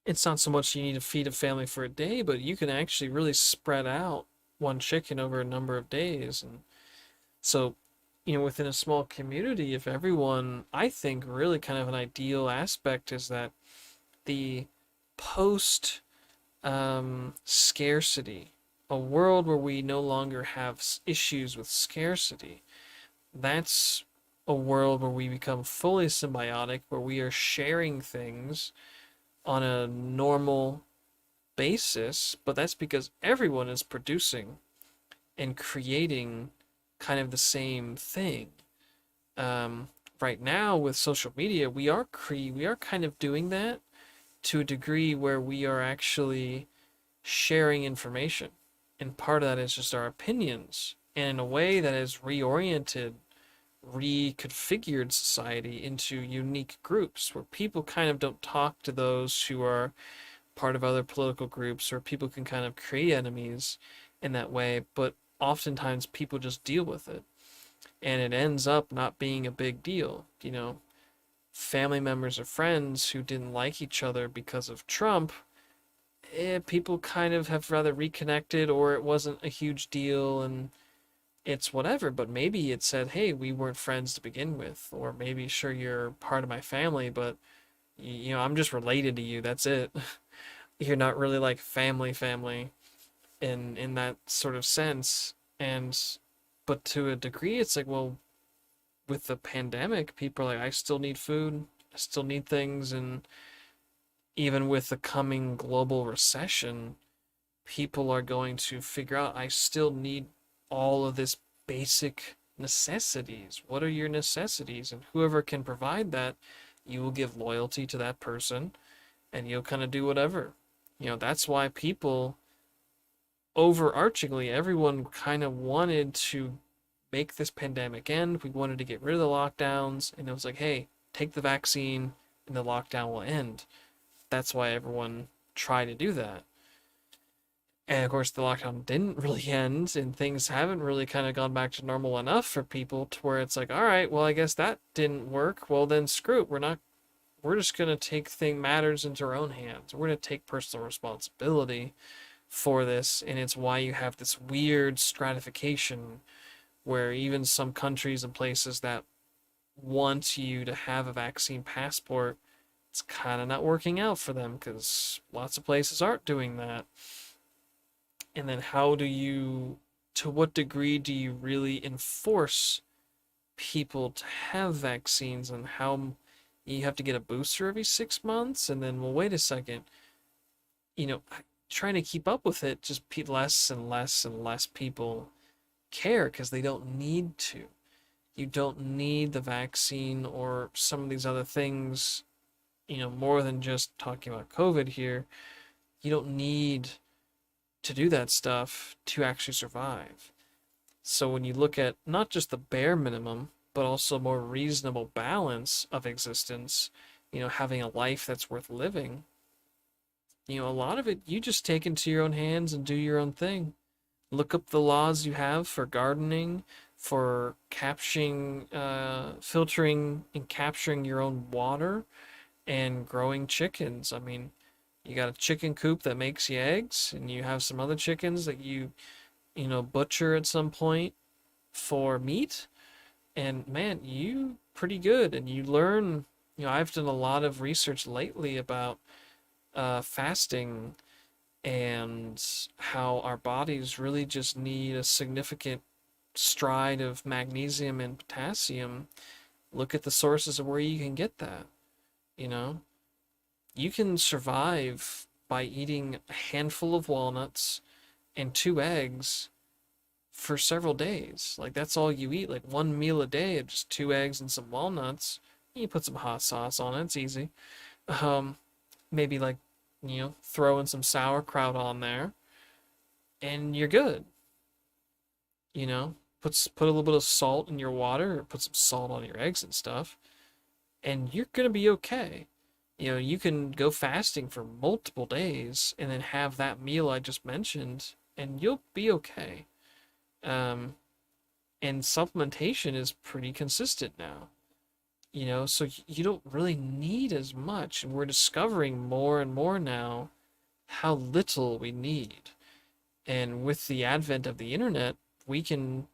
It's not so much you need to feed a family for a day, but you can actually really spread out one chicken over a number of days. And so, within a small community, if everyone, I think really kind of an ideal aspect is that the post scarcity, a world where we no longer have issues with scarcity, that's a world where we become fully symbiotic, where we are sharing things on a normal basis, but that's because everyone is producing and creating kind of the same thing. Right now with social media, we are kind of doing that to a degree where we are actually sharing information, and part of that is just our opinions, and in a way that has reconfigured society into unique groups where people kind of don't talk to those who are part of other political groups, or people can kind of create enemies in that way, but oftentimes people just deal with it and it ends up not being a big deal. Family members or friends who didn't like each other because of Trump, people kind of have rather reconnected, or it wasn't a huge deal and it's whatever. But maybe it said, hey, we weren't friends to begin with, or maybe, sure, you're part of my family, but I'm just related to you, that's it. You're not really like family in that sort of sense. And but to a degree it's like, well, with the pandemic, people are like, I still need food, I still need things. And even with the coming global recession, people are going to figure out, I still need all of this basic necessities. What are your necessities? And whoever can provide that, you will give loyalty to that person and you'll kind of do whatever. That's why people, overarchingly, everyone kind of wanted to make this pandemic end. We wanted to get rid of the lockdowns, and it was like, hey, take the vaccine and the lockdown will end. That's why everyone tried to do that. And of course, the lockdown didn't really end, and things haven't really kind of gone back to normal enough for people to where it's like, all right, well, I guess that didn't work. Well, then screw it. We're just going to take matters into our own hands. We're going to take personal responsibility for this. And it's why you have this weird stratification where even some countries and places that want you to have a vaccine passport, it's kind of not working out for them because lots of places aren't doing that. And then to what degree do you really enforce people to have vaccines, and how you have to get a booster every 6 months? And then, well, wait a second, you know, trying to keep up with it, just less and less and less people care because they don't need to. You don't need the vaccine or some of these other things, more than just talking about COVID here. You don't need to do that stuff to actually survive. So when you look at not just the bare minimum, but also more reasonable balance of existence, having a life that's worth living, a lot of it you just take into your own hands and do your own thing. Look up the laws you have for gardening, for capturing, filtering and capturing your own water, and growing chickens. I mean, you got a chicken coop that makes you eggs, and you have some other chickens that butcher at some point for meat. And man, you pretty good. And you learn, I've done a lot of research lately about fasting and how our bodies really just need a significant stride of magnesium and potassium. Look at the sources of where you can get that. You know, you can survive by eating a handful of walnuts and 2 eggs for several days. Like, that's all you eat, like one meal a day of just 2 eggs and some walnuts. You put some hot sauce on it, it's easy. Maybe like throw in some sauerkraut on there, and you're good. You know, put a little bit of salt in your water, or put some salt on your eggs and stuff, and you're gonna be okay. You can go fasting for multiple days and then have that meal I just mentioned, and you'll be okay. Um, and supplementation is pretty consistent now. So you don't really need as much. And we're discovering more and more now how little we need. And with the advent of the internet, we can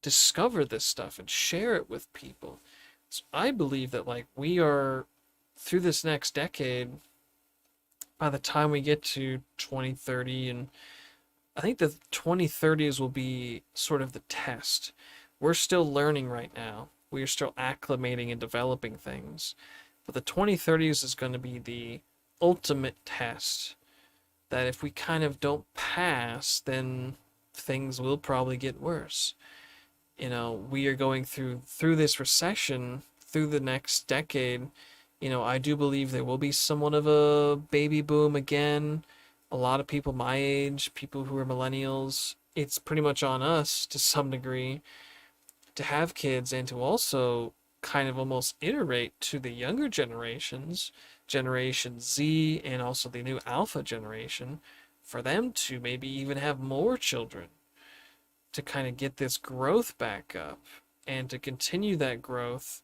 discover this stuff and share it with people. So I believe that like we are through this next decade, by the time we get to 2030, and I think the 2030s will be sort of the test. We're still learning right now. We are still acclimating and developing things. But the 2030s is going to be the ultimate test that if we kind of don't pass, then things will probably get worse. We are going through this recession through the next decade. I do believe there will be somewhat of a baby boom again. A lot of people my age, people who are millennials, it's pretty much on us to some degree to have kids and to also kind of almost iterate to the younger generations, Generation Z and also the new Alpha generation, for them to maybe even have more children to kind of get this growth back up and to continue that growth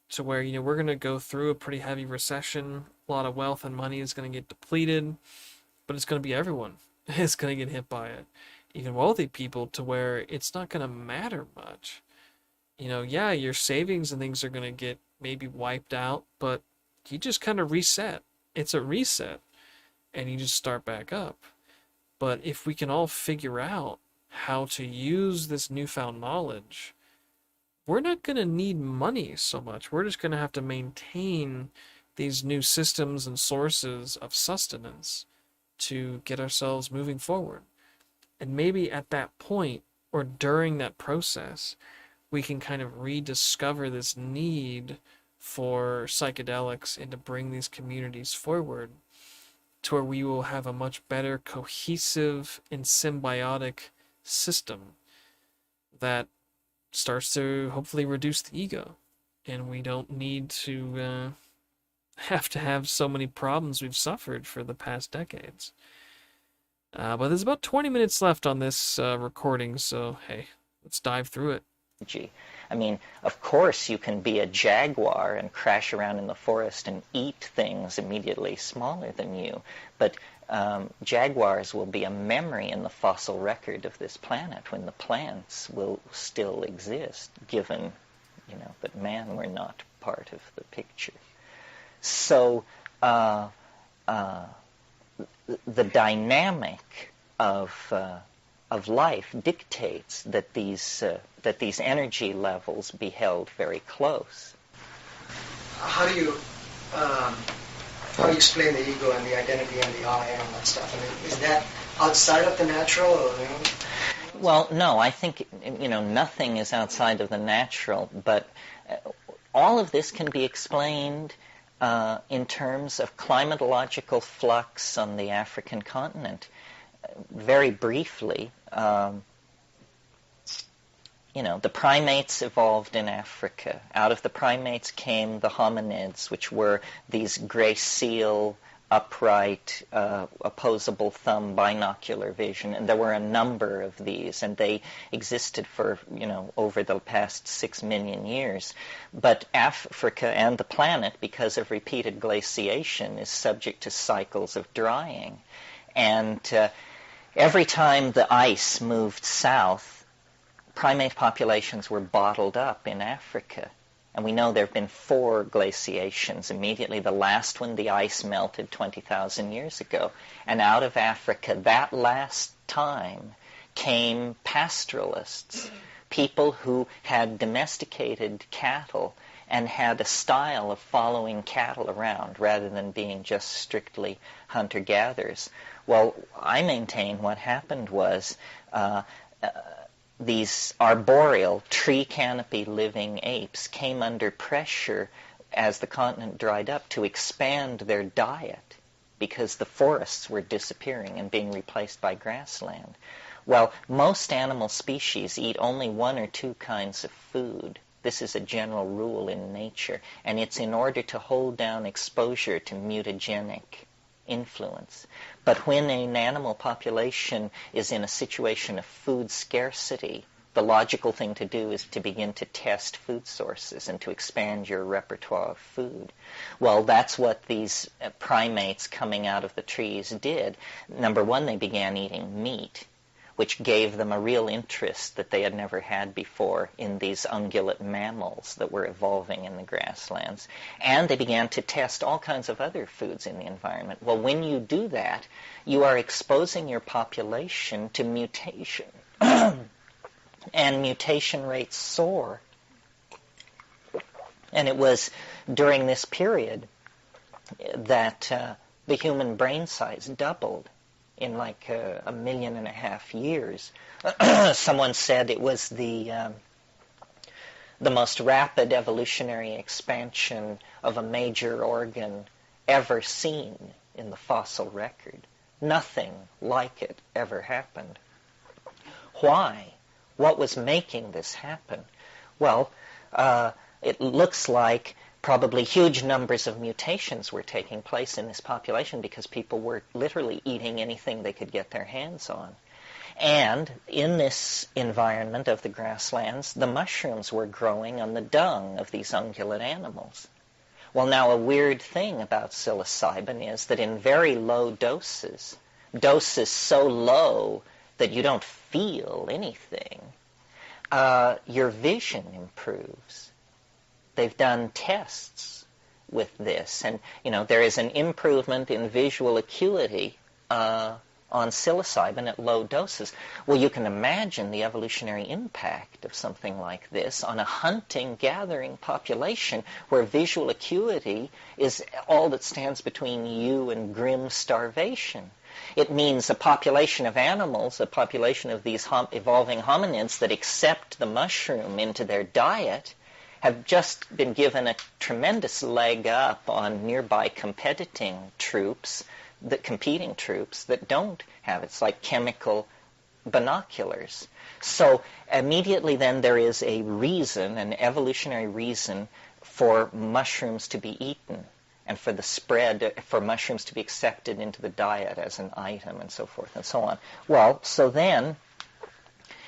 to where, we're going to go through a pretty heavy recession. A lot of wealth and money is going to get depleted, but it's going to be everyone is going to get hit by it. Even wealthy people, to where it's not going to matter much. Yeah, your savings and things are going to get maybe wiped out, but you just kind of reset. It's a reset, and you just start back up. But if we can all figure out how to use this newfound knowledge, we're not going to need money so much. We're just going to have to maintain these new systems and sources of sustenance to get ourselves moving forward. And maybe at that point, or during that process, we can kind of rediscover this need for psychedelics and to bring these communities forward to where we will have a much better cohesive and symbiotic system that starts to hopefully reduce the ego, and we don't need to have to have so many problems we've suffered for the past decades. But there's about 20 minutes left on this recording, so hey, let's dive through it. I mean, of course you can be a jaguar and crash around in the forest and eat things immediately smaller than you, but jaguars will be a memory in the fossil record of this planet when the plants will still exist, given, that man were not part of the picture. So the dynamic of life dictates that these energy levels be held very close. How do you explain the ego and the identity and the I and all that stuff? I mean, is that outside of the natural? Or, Well, no, I think nothing is outside of the natural, but all of this can be explained in terms of climatological flux on the African continent. Very briefly, the primates evolved in Africa. Out of the primates came the hominids, which were these gray seal, upright, opposable thumb, binocular vision. And there were a number of these, and they existed for, over the past 6 million years. But Africa and the planet, because of repeated glaciation, is subject to cycles of drying. And every time the ice moved south, primate populations were bottled up in Africa. And we know there have been 4 glaciations. Immediately the last one, the ice melted 20,000 years ago. And out of Africa, that last time, came pastoralists, people who had domesticated cattle and had a style of following cattle around rather than being just strictly hunter-gatherers. Well, I maintain what happened was these arboreal, tree canopy living apes came under pressure as the continent dried up to expand their diet. because the forests were disappearing and being replaced by grassland. Well, most animal species eat only one or two kinds of food. This is a general rule in nature, and it's in order to hold down exposure to mutagenic influence. But when an animal population is in a situation of food scarcity, the logical thing to do is to begin to test food sources and to expand your repertoire of food. Well, that's what these primates coming out of the trees did. Number one, they began eating meat, which gave them a real interest that they had never had before in these ungulate mammals that were evolving in the grasslands. And they began to test all kinds of other foods in the environment. Well, when you do that, you are exposing your population to mutation. And mutation rates soar. And it was during this period that the human brain size doubled in like 1.5 million years. Someone said it was the most rapid evolutionary expansion of a major organ ever seen in the fossil record. Nothing like it ever happened. Why? What was making this happen? Well, it looks like probably huge numbers of mutations were taking place in this population because people were literally eating anything they could get their hands on. And in this environment of the grasslands, the mushrooms were growing on the dung of these ungulate animals. Well, now a weird thing about psilocybin is that in very low doses so low that you don't feel anything, your vision improves. They've done tests with this, and there is an improvement in visual acuity on psilocybin at low doses. Well, you can imagine the evolutionary impact of something like this on a hunting-gathering population where visual acuity is all that stands between you and grim starvation. It means a population of animals, a population of these evolving hominids that accept the mushroom into their diet, have just been given a tremendous leg up on nearby competing troops that don't have it. It's like chemical binoculars. So immediately then there is a reason, an evolutionary reason, for mushrooms to be eaten and for the spread, for mushrooms to be accepted into the diet as an item and so forth and so on. Well, so then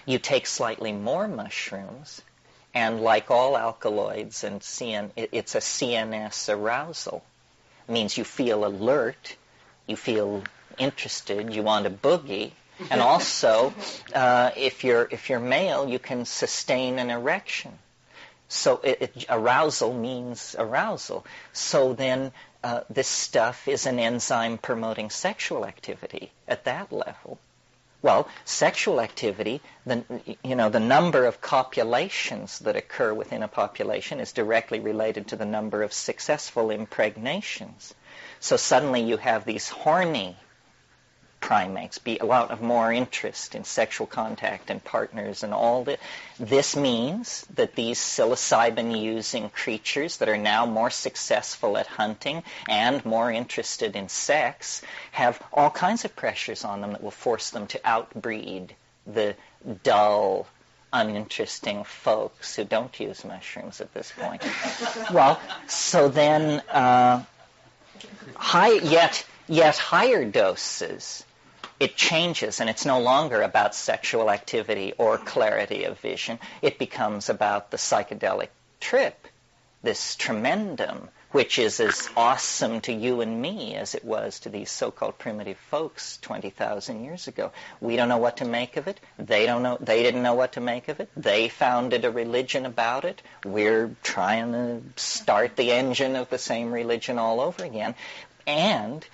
you take slightly more mushrooms, and like all alkaloids and it's a CNS arousal. It means you feel alert, you feel interested, you want a boogie, and also if you're male, you can sustain an erection. So arousal means arousal. So then this stuff is an enzyme promoting sexual activity at that level. Well, sexual activity, the number of copulations that occur within a population is directly related to the number of successful impregnations. So suddenly you have these horny primates, be a lot of more interest in sexual contact and partners and all that. This means that these psilocybin-using creatures that are now more successful at hunting and more interested in sex have all kinds of pressures on them that will force them to outbreed the dull, uninteresting folks who don't use mushrooms at this point. Well, so then yet higher doses, it changes, and it's no longer about sexual activity or clarity of vision. It becomes about the psychedelic trip, this tremendum, which is as awesome to you and me as it was to these so-called primitive folks 20,000 years ago. We don't know what to make of it. They didn't know what to make of it. They founded a religion about it. We're trying to start the engine of the same religion all over again. And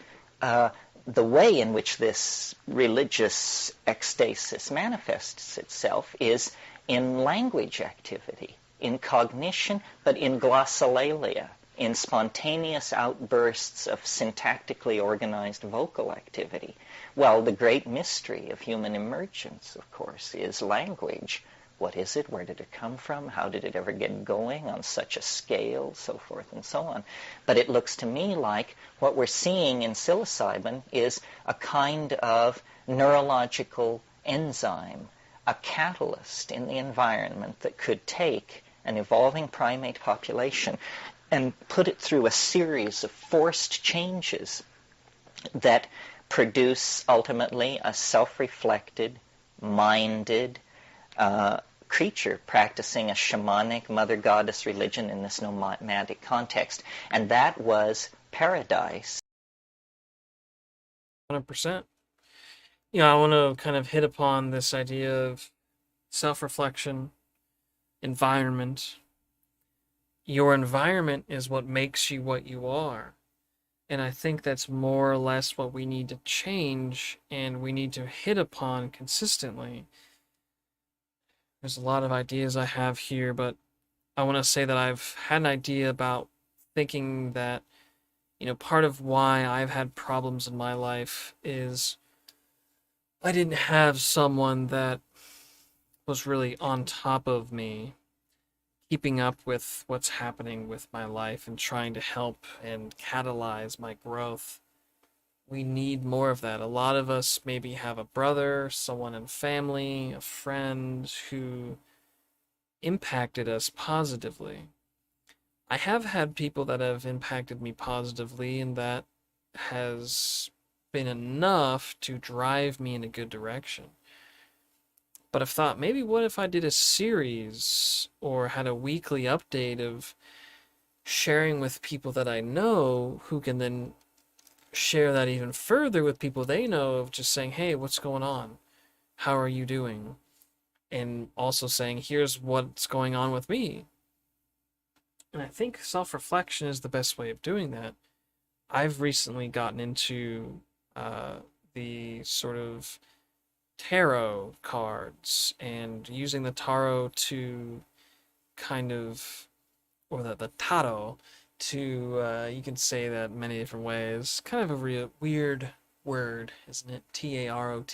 the way in which this religious ecstasis manifests itself is in language activity, in cognition, but in glossolalia, in spontaneous outbursts of syntactically organized vocal activity. Well, the great mystery of human emergence, of course, is language. What is it? Where did it come from? How did it ever get going on such a scale? So forth and so on. But it looks to me like what we're seeing in psilocybin is a kind of neurological enzyme, a catalyst in the environment that could take an evolving primate population and put it through a series of forced changes that produce ultimately a self-reflected, minded creature practicing a shamanic mother goddess religion in this nomadic context. And that was paradise. 100%. I want to kind of hit upon this idea of self-reflection, environment. Your environment is what makes you what you are. And I think that's more or less what we need to change and we need to hit upon consistently. There's a lot of ideas I have here, but I want to say that I've had an idea about thinking that, part of why I've had problems in my life is I didn't have someone that was really on top of me, keeping up with what's happening with my life and trying to help and catalyze my growth. We need more of that. A lot of us maybe have a brother, someone in family, a friend who impacted us positively. I have had people that have impacted me positively, and that has been enough to drive me in a good direction. But I've thought, maybe what if I did a series or had a weekly update of sharing with people that I know who can then share that even further with people they know, of just saying, hey, what's going on? How are you doing? And also saying, here's what's going on with me. And I think self-reflection is the best way of doing that. I've recently gotten into the sort of tarot cards and using the tarot to kind of, or the tarot to, you can say that many different ways. Kind of a weird word, isn't it? Tarot.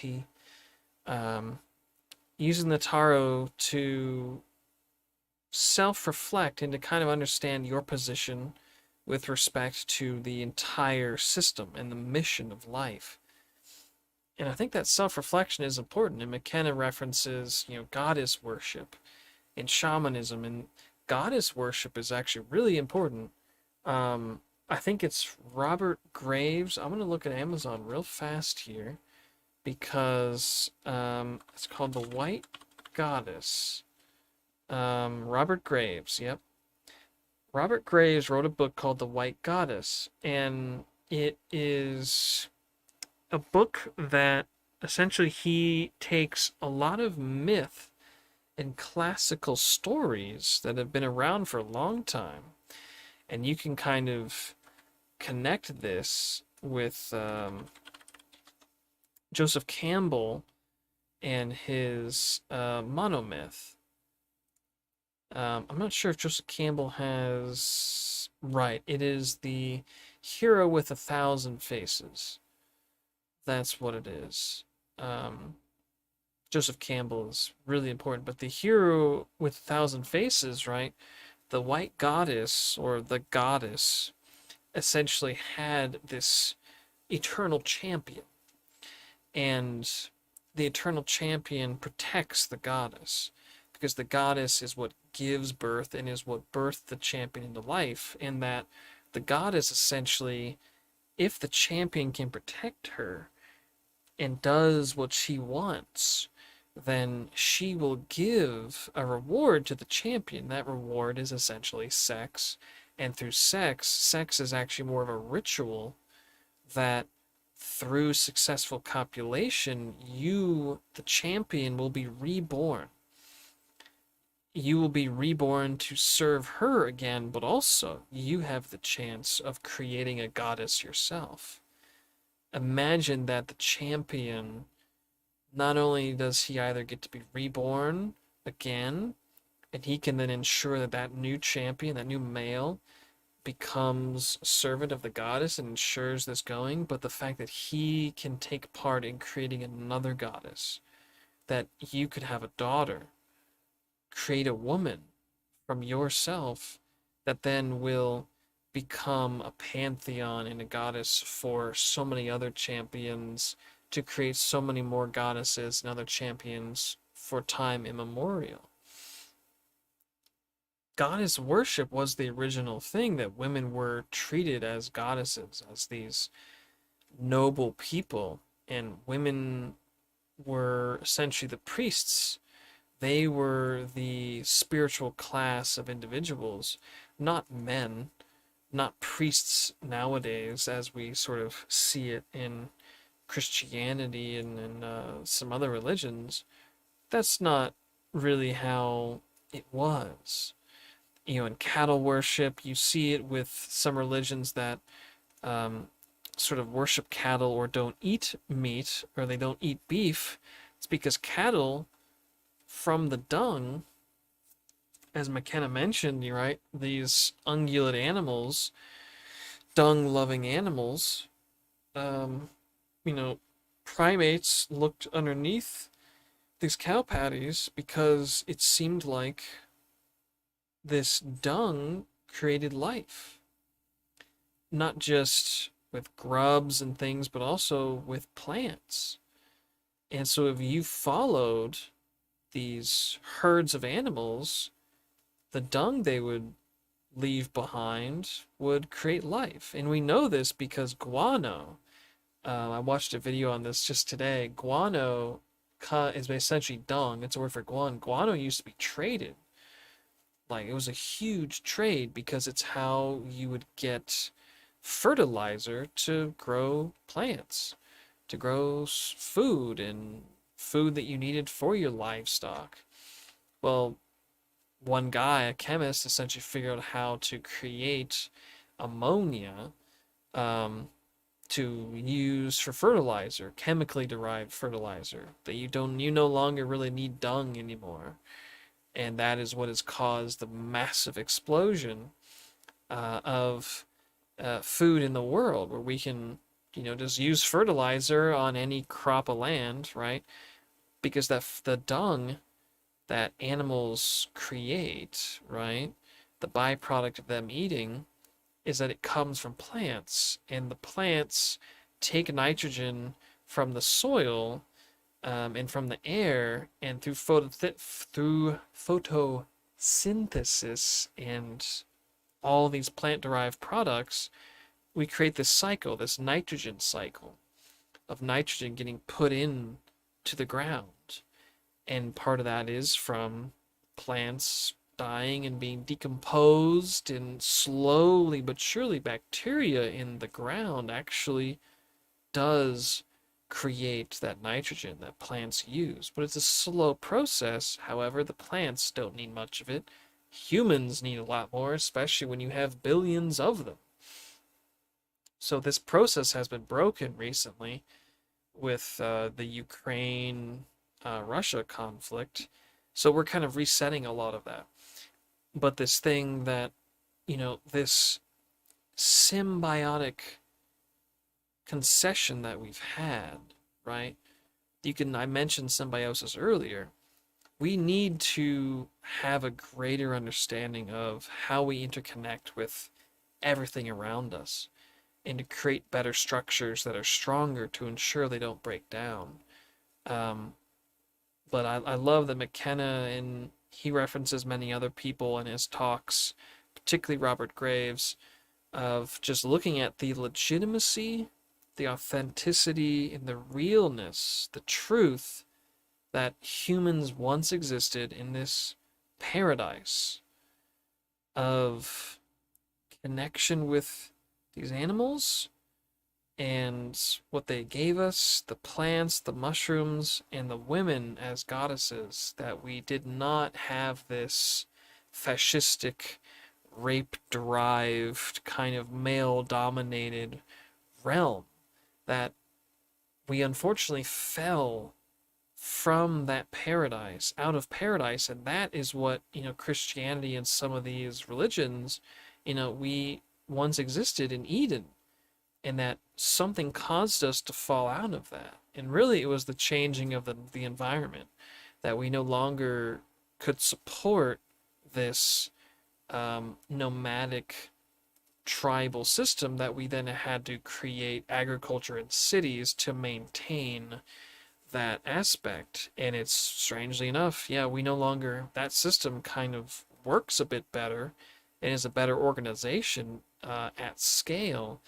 Using the tarot to self-reflect and to kind of understand your position with respect to the entire system and the mission of life. And I think that self-reflection is important. And McKenna references, goddess worship and shamanism, and goddess worship is actually really important. I think it's Robert Graves. I'm going to look at Amazon real fast here because it's called The White Goddess. Robert Graves, yep. Robert Graves wrote a book called The White Goddess, and it is a book that essentially he takes a lot of myth and classical stories that have been around for a long time, and you can kind of connect this with Joseph Campbell and his monomyth. I'm not sure if Joseph Campbell has... Right, it is the Hero with 1,000 Faces. That's what it is. Joseph Campbell is really important, but the Hero with 1,000 Faces, right? The White Goddess, or the Goddess, essentially had this eternal champion. And the eternal champion protects the goddess, because the goddess is what gives birth and is what birthed the champion into life. And that the goddess essentially, if the champion can protect her and does what she wants, then she will give a reward to the champion. That reward is essentially sex. And through sex is actually more of a ritual that through successful copulation, you, the champion, will be reborn. You will be reborn to serve her again, but also you have the chance of creating a goddess yourself. Imagine that the champion, not only does he either get to be reborn again, and he can then ensure that that new champion, that new male, becomes a servant of the goddess and ensures this going, but the fact that he can take part in creating another goddess, that you could have a daughter create a woman from yourself that then will become a pantheon and a goddess for so many other champions, to create so many more goddesses and other champions for time immemorial. Goddess worship was the original thing, that women were treated as goddesses, as these noble people, and women were essentially the priests. They were the spiritual class of individuals, not men, not priests nowadays, as we sort of see it in Christianity and some other religions. That's not really how it was. In cattle worship, you see it with some religions that um, sort of worship cattle or don't eat meat, or they don't eat beef. It's because cattle, from the dung, as McKenna mentioned, you're right, these ungulate animals, dung-loving animals, um, you know, primates looked underneath these cow patties because it seemed like this dung created life. Not just with grubs and things, but also with plants. And so if you followed these herds of animals, the dung they would leave behind would create life. And we know this because guano, I watched a video on this just today. Guano is essentially dung. It's a word for guano. Guano used to be traded. Like, it was a huge trade because it's how you would get fertilizer to grow plants, to grow food, and food that you needed for your livestock. Well, one guy, a chemist, essentially figured out how to create ammonia, um, to use for fertilizer, chemically derived fertilizer, that you no longer really need dung anymore. And that is what has caused the massive explosion of food in the world, where we can, just use fertilizer on any crop of land, right? Because the dung that animals create, right, the byproduct of them eating, is that it comes from plants, and the plants take nitrogen from the soil, and from the air, and through photosynthesis and all these plant-derived products, we create this cycle, this nitrogen cycle of nitrogen getting put in to the ground. And part of that is from plants dying and being decomposed, and slowly but surely bacteria in the ground actually does create that nitrogen that plants use. But it's a slow process. However, the plants don't need much of it. Humans need a lot more, especially when you have billions of them. So this process has been broken recently with the Ukraine Russia conflict. So we're kind of resetting a lot of that. But this thing that, this symbiotic concession that we've had, right? I mentioned symbiosis earlier. We need to have a greater understanding of how we interconnect with everything around us, and to create better structures that are stronger to ensure they don't break down. Um, but I love that McKenna, and he references many other people in his talks, particularly Robert Graves, of just looking at the legitimacy, the authenticity, and the realness, the truth that humans once existed in this paradise of connection with these animals and what they gave us, the plants, the mushrooms, and the women as goddesses, that we did not have this fascistic, rape-derived, kind of male-dominated realm, that we unfortunately fell from that paradise, out of paradise. And that is what, Christianity and some of these religions, we once existed in Eden, and that something caused us to fall out of that. And really, it was the changing of the environment, that we no longer could support this nomadic tribal system that we then had to create agriculture in cities to maintain that aspect. And it's strangely enough, yeah, we no longer, that system kind of works a bit better and is a better organization at scale,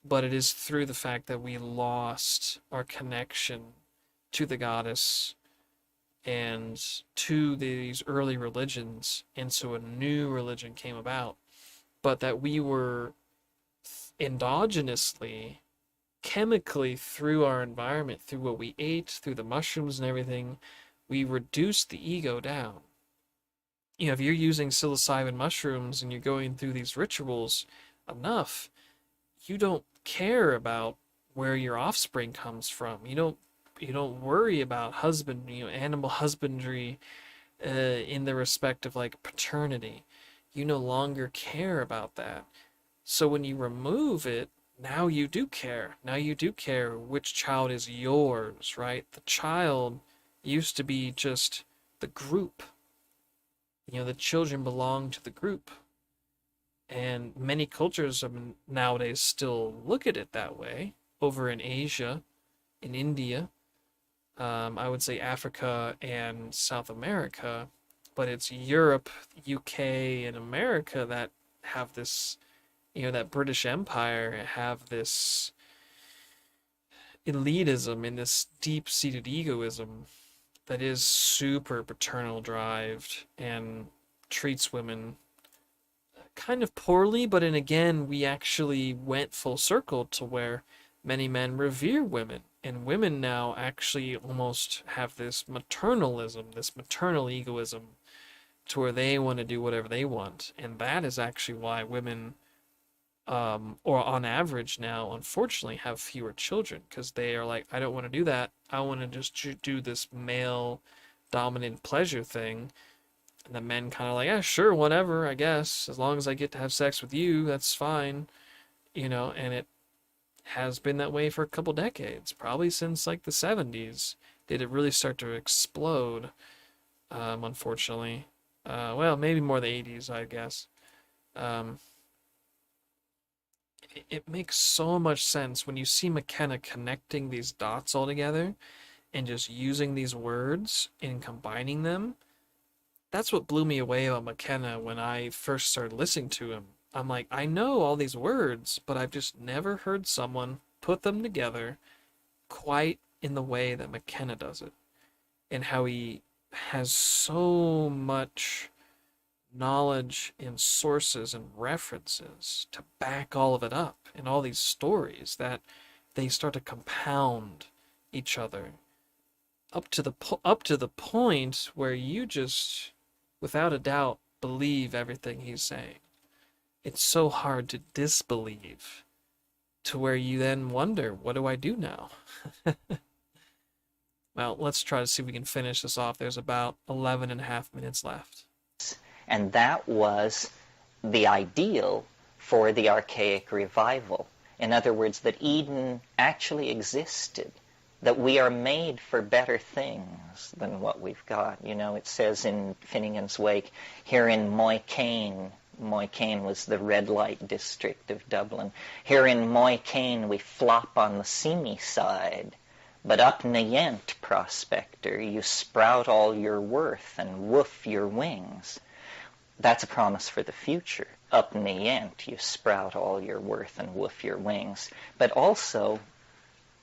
but it is through the fact that we lost our connection to the goddess and to these early religions, and so a new religion came about, but that we were endogenously, chemically, through our environment, through what we ate, through the mushrooms and everything, we reduced the ego down. You know, if you're using psilocybin mushrooms and you're going through these rituals enough, you don't care about where your offspring comes from. You don't worry about animal husbandry in the respect of like paternity. You no longer care about that. So when you remove it, now you do care. Now you do care which child is yours, right? The child used to be just the group. The children belong to the group. And many cultures nowadays still look at it that way. Over in Asia, in India, I would say Africa and South America, but it's Europe, UK, and America that have this, that British Empire have this elitism and this deep-seated egoism that is super paternal drived and treats women kind of poorly, but then again, we actually went full circle to where many men revere women, and women now actually almost have this maternalism, this maternal egoism, to where they want to do whatever they want, and that is actually why women, or on average now, unfortunately, have fewer children, because they are like, I don't want to do that. I want to just do this male dominant pleasure thing. And the men kind of like, yeah, sure, whatever, I guess. As long as I get to have sex with you, that's fine. And it has been that way for a couple decades. Probably since like the 70s did it really start to explode, unfortunately. Well, maybe more the 80s, I guess. Um, it makes so much sense when you see McKenna connecting these dots all together and just using these words and combining them. That's what blew me away about McKenna when I first started listening to him. I'm like, I know all these words, but I've just never heard someone put them together quite in the way that McKenna does it. And how he has so much knowledge and sources and references to back all of it up, and all these stories that they start to compound each other up to the point where you just, without a doubt, believe everything he's saying. It's so hard to disbelieve, to where you then wonder, what do I do now? Well, let's try to see if we can finish this off. There's about 11 and a half minutes left. And that was the ideal for the archaic revival. In other words, that Eden actually existed, that we are made for better things than what we've got. It says in Finnegan's Wake, here in Moycane was the red light district of Dublin. Here in Moycane we flop on the seamy side, but up Nayent, prospector, you sprout all your worth and woof your wings. That's a promise for the future. Up Nayent you sprout all your worth and woof your wings. But also,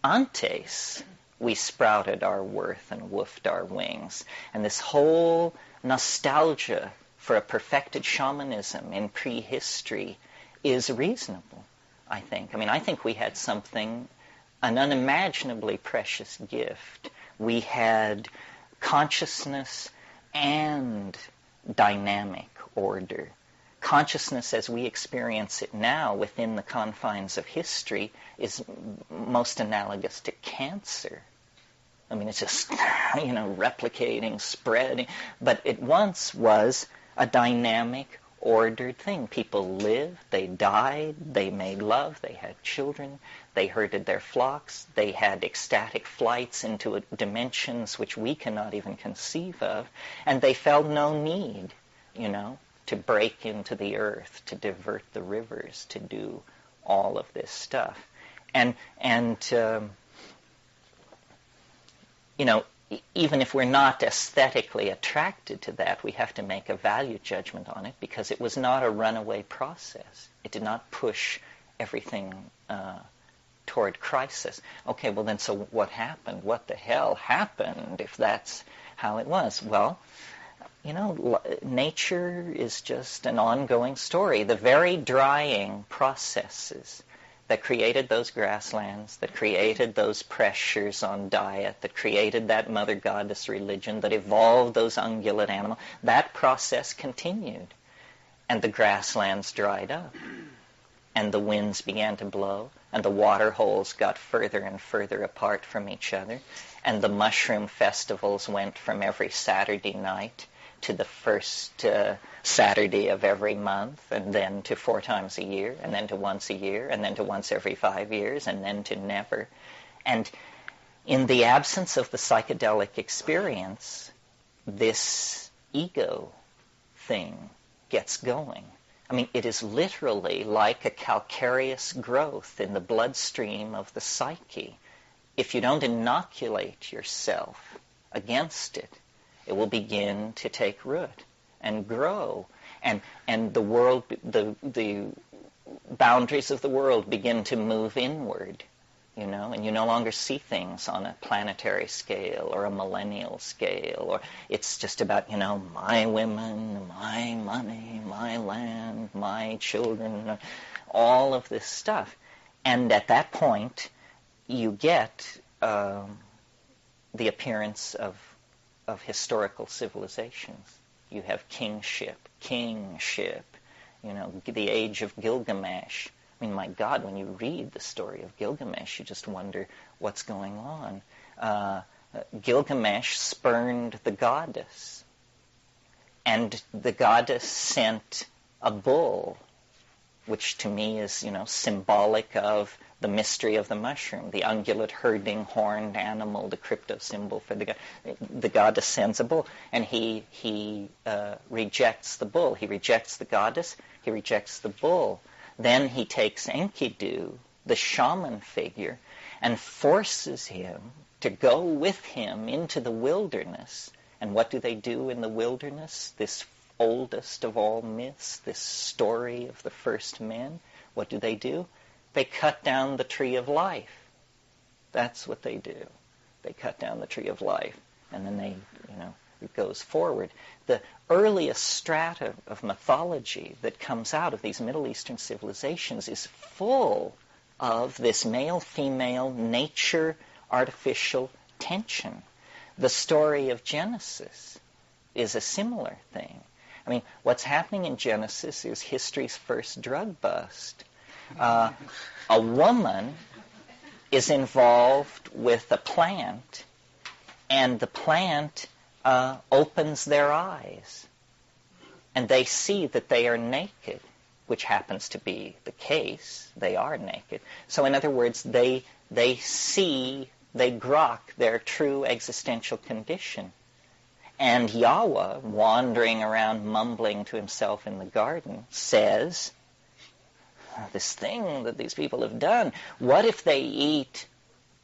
antes, we sprouted our worth and woofed our wings. And this whole nostalgia for a perfected shamanism in prehistory is reasonable, I think. I think we had something, an unimaginably precious gift. We had consciousness and dynamic order. Consciousness as we experience it now within the confines of history is most analogous to cancer. It's just, replicating, spreading. But it once was a dynamic, ordered thing. People lived, they died, they made love, they had children, they herded their flocks, they had ecstatic flights into dimensions which we cannot even conceive of, and they felt no need, to break into the earth, to divert the rivers, to do all of this stuff. And even if we're not aesthetically attracted to that, we have to make a value judgment on it because it was not a runaway process. It did not push everything toward crisis. Okay, well then, so what happened? What the hell happened if that's how it was? Well, nature is just an ongoing story. The very drying processes that created those grasslands, that created those pressures on diet, that created that mother goddess religion, that evolved those ungulate animals, that process continued. And the grasslands dried up. And the winds began to blow. And the water holes got further and further apart from each other. And the mushroom festivals went from every Saturday night to the first Saturday of every month, and then to 4 times a year, and then to once a year, and then to once every 5 years, and then to never. And in the absence of the psychedelic experience, this ego thing gets going. I mean, it is literally like a calcareous growth in the bloodstream of the psyche. If you don't inoculate yourself against it, it will begin to take root and grow, and the world, the boundaries of the world begin to move inward, and you no longer see things on a planetary scale or a millennial scale, or it's just about, my women, my money, my land, my children, all of this stuff. And at that point, you get the appearance of historical civilizations. You have kingship, the age of Gilgamesh. I mean, my God, when you read the story of Gilgamesh, you just wonder what's going on. Gilgamesh spurned the goddess, and the goddess sent a bull, which to me is, symbolic of the mystery of the mushroom, the ungulate herding horned animal, the crypto symbol for the god. The goddess sends a bull, and he rejects the bull. He rejects the goddess. He rejects the bull. Then he takes Enkidu, the shaman figure, and forces him to go with him into the wilderness. And what do they do in the wilderness? This oldest of all myths, this story of the first men. What do? They cut down the tree of life. That's what they do. They cut down the tree of life. And then it goes forward. The earliest strata of mythology that comes out of these Middle Eastern civilizations is full of this male-female nature-artificial tension. The story of Genesis is a similar thing. I mean, what's happening in Genesis is history's first drug bust. A woman is involved with a plant, and the plant opens their eyes, and they see that they are naked, which happens to be the case. They are naked. So in other words, they grok their true existential condition. And Yahweh, wandering around mumbling to himself in the garden, says, this thing that these people have done, what if they eat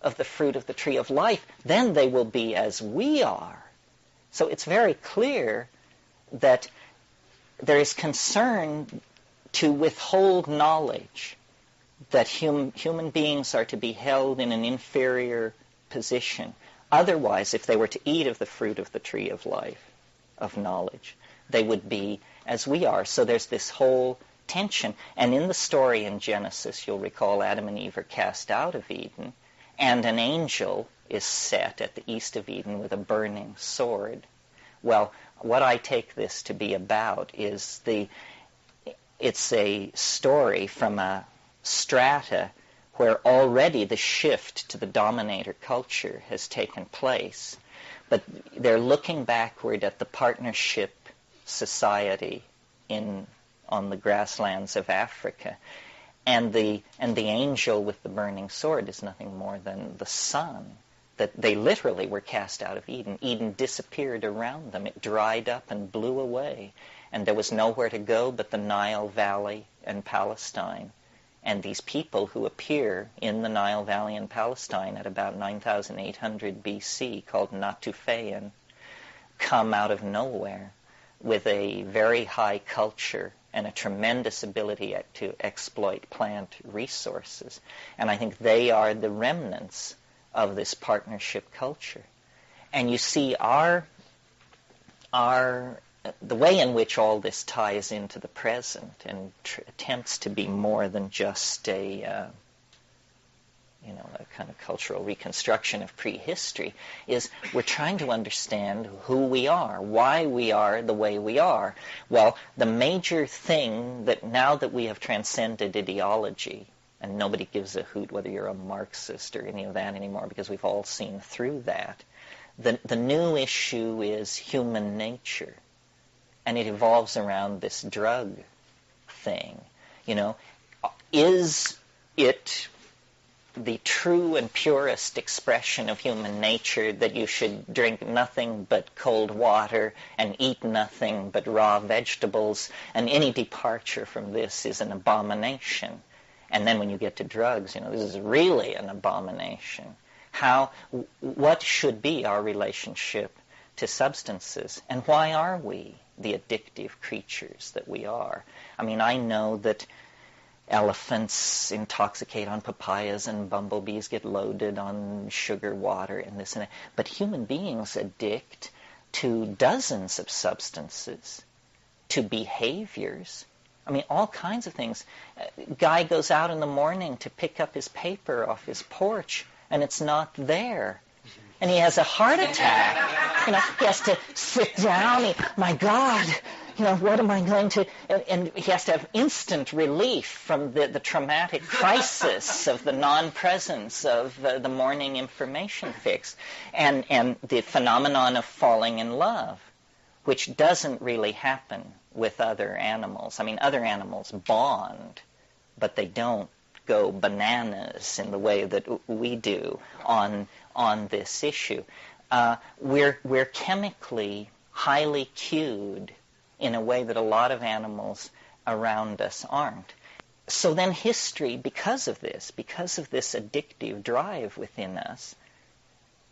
of the fruit of the tree of life? Then they will be as we are. So it's very clear that there is concern to withhold knowledge, that human beings are to be held in an inferior position. Otherwise, if they were to eat of the fruit of the tree of life, of knowledge, they would be as we are. So there's this whole tension. And in the story in Genesis, you'll recall Adam and Eve are cast out of Eden, and an angel is set at the east of Eden with a burning sword. Well, what I take this to be about is it's a story from a strata where already the shift to the dominator culture has taken place. But they're looking backward at the partnership society in on the grasslands of Africa. And the angel with the burning sword is nothing more than the sun. That they literally were cast out of Eden. Eden disappeared around them. It dried up and blew away. And there was nowhere to go but the Nile Valley and Palestine. And these people who appear in the Nile Valley and Palestine at about 9,800 BC, called Natufian, come out of nowhere with a very high culture and a tremendous ability to exploit plant resources. And I think they are the remnants of this partnership culture. And you see the way in which all this ties into the present and attempts to be more than just a kind of cultural reconstruction of prehistory is we're trying to understand who we are, why we are the way we are. Well, the major thing that now that we have transcended ideology, and nobody gives a hoot whether you're a Marxist or any of that anymore because we've all seen through that, the new issue is human nature. And it evolves around this drug thing. Is it the true and purest expression of human nature that you should drink nothing but cold water and eat nothing but raw vegetables, and any departure from this is an abomination? And then when you get to drugs, this is really an abomination. What should be our relationship to substances, and why are we the addictive creatures that we are? I mean, I know that elephants intoxicate on papayas and bumblebees get loaded on sugar water and this and that, but human beings addict to dozens of substances, to behaviors. I mean, all kinds of things. A guy goes out in the morning to pick up his paper off his porch, and it's not there. And he has a heart attack. He has to sit down. My God, what am I going to... And he has to have instant relief from the traumatic crisis of the non-presence of the morning information fix. And the phenomenon of falling in love, which doesn't really happen with other animals. I mean, other animals bond, but they don't go bananas in the way that we do on this issue. We're chemically highly cued in a way that a lot of animals around us aren't. So then history, because of this addictive drive within us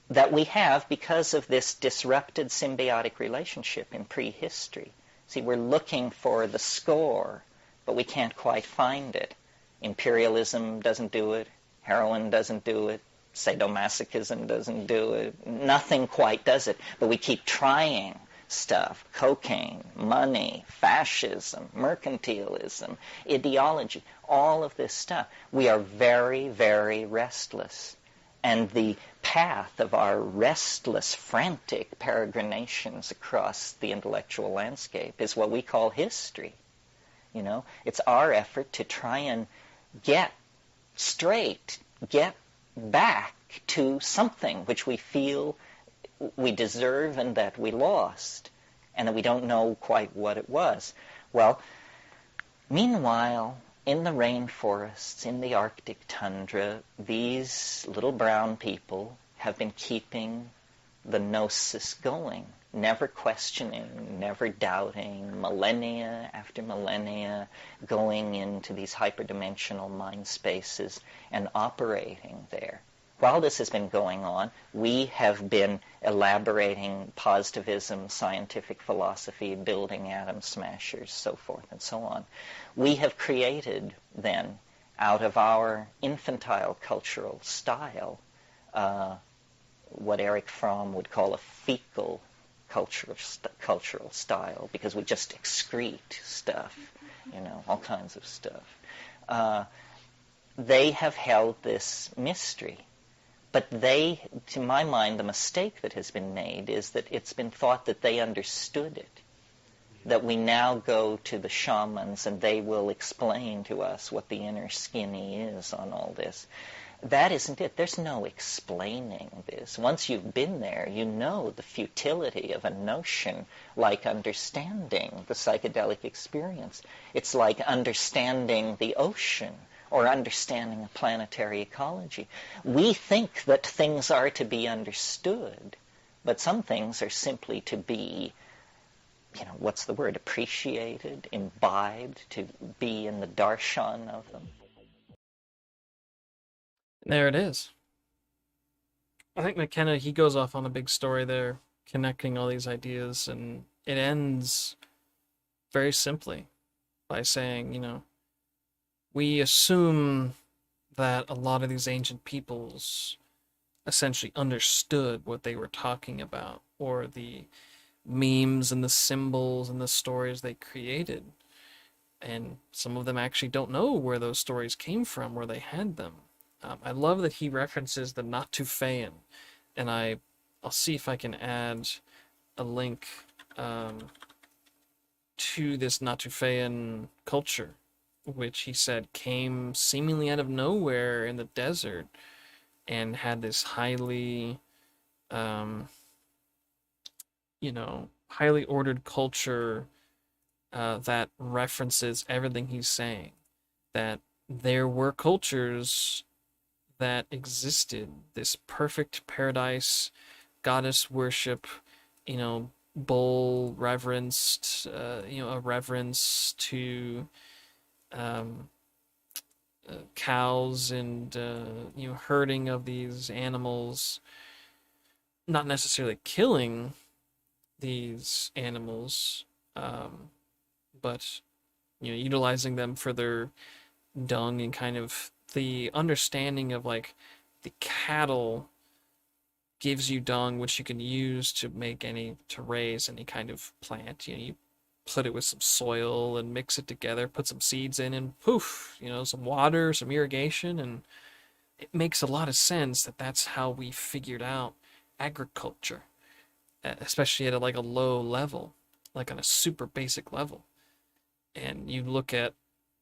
that we have, because of this disrupted symbiotic relationship in prehistory. See, we're looking for the score, but we can't quite find it. Imperialism doesn't do it. Heroin doesn't do it. Sadomasochism doesn't do it. Nothing quite does it. But we keep trying stuff. Cocaine, money, fascism, mercantilism, ideology, all of this stuff. We are very, very restless. And the path of our restless, frantic peregrinations across the intellectual landscape is what we call history. It's our effort to try and get straight, get back to something which we feel we deserve and that we lost, and that we don't know quite what it was. Well, meanwhile, in the rainforests, in the Arctic tundra, these little brown people have been keeping the gnosis going, never questioning, never doubting, millennia after millennia, going into these hyperdimensional mind spaces and operating there. While this has been going on, we have been elaborating positivism, scientific philosophy, building atom smashers, so forth and so on. We have created, then, out of our infantile cultural style, what Erich Fromm would call a fecal cultural style, because we just excrete stuff, all kinds of stuff. They have held this mystery. But to my mind, the mistake that has been made is that it's been thought that they understood it, that we now go to the shamans and they will explain to us what the inner skinny is on all this. That isn't it. There's no explaining this. Once you've been there, you know the futility of a notion like understanding the psychedelic experience. It's like understanding the ocean or understanding a planetary ecology. We think that things are to be understood, but some things are simply to be, what's the word, appreciated, imbibed, to be in the darshan of them. There it is. I think McKenna, he goes off on a big story there, connecting all these ideas, and it ends very simply by saying, we assume that a lot of these ancient peoples essentially understood what they were talking about, or the memes and the symbols and the stories they created. And some of them actually don't know where those stories came from, where they had them. I love that he references the Natufian, and I'll see if I can add a link um, to this Natufian culture, which he said came seemingly out of nowhere in the desert and had this um, highly ordered culture that references everything he's saying. That there were cultures that existed, this perfect paradise, goddess worship, bull reverenced, a reverence to um, cows and herding of these animals, not necessarily killing these animals, um, but utilizing them for their dung, and kind of the understanding of like the cattle gives you dung which you can use to raise any kind of plant. You put it with some soil and mix it together, put some seeds in, and poof, some water, some irrigation, and it makes a lot of sense that that's how we figured out agriculture, especially at like a low level, like on a super basic level. And you look at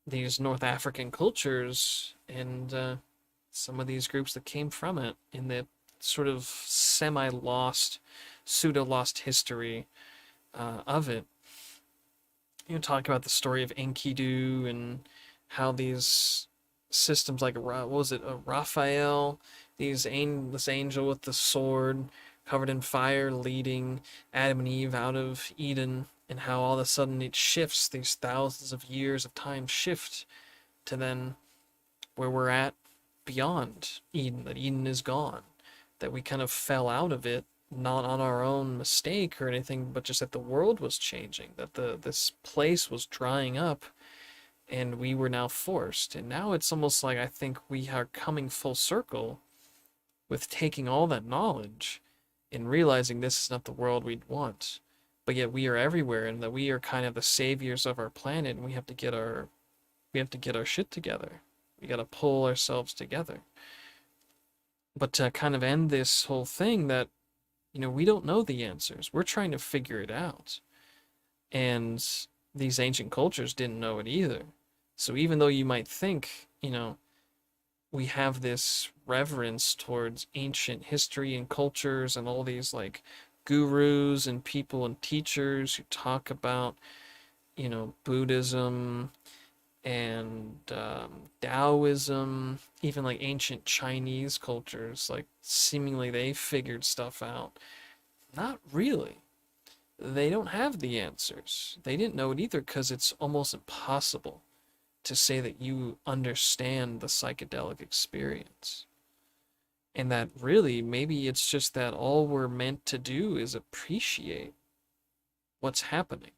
these North African cultures and some of these groups that came from it in the sort of semi-lost, pseudo-lost history of it. Talk about the story of Enkidu and how these systems, like what was it, Raphael, this angel with the sword covered in fire, leading Adam and Eve out of Eden, and how all of a sudden it shifts, these thousands of years of time shift to then where we're at beyond Eden, that Eden is gone, that we kind of fell out of it, not on our own mistake or anything, but just that the world was changing, that this place was drying up, and we were now forced. And now it's almost like I think we are coming full circle with taking all that knowledge and realizing this is not the world we'd want. But yet we are everywhere, and that we are kind of the saviors of our planet, and we have to get our shit together. We got to pull ourselves together. But to kind of end this whole thing, that we don't know the answers. We're trying to figure it out. And these ancient cultures didn't know it either. So even though you might think, we have this reverence towards ancient history and cultures and all these like gurus and people and teachers who talk about, Buddhism and Taoism, even like ancient Chinese cultures, like seemingly they figured stuff out. Not really. They don't have the answers. They didn't know it either, because it's almost impossible to say that you understand the psychedelic experience. And that really, maybe it's just that all we're meant to do is appreciate what's happening.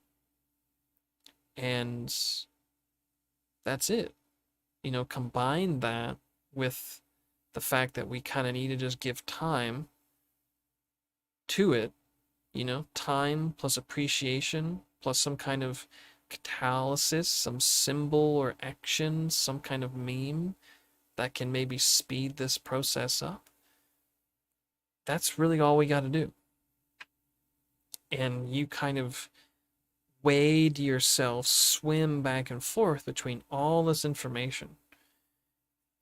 And that's it. Combine that with the fact that we kind of need to just give time to it, time plus appreciation plus some kind of catalysis, some symbol or action, some kind of meme that can maybe speed this process up. That's really all we got to do. And you kind of wade yourself, swim back and forth between all this information.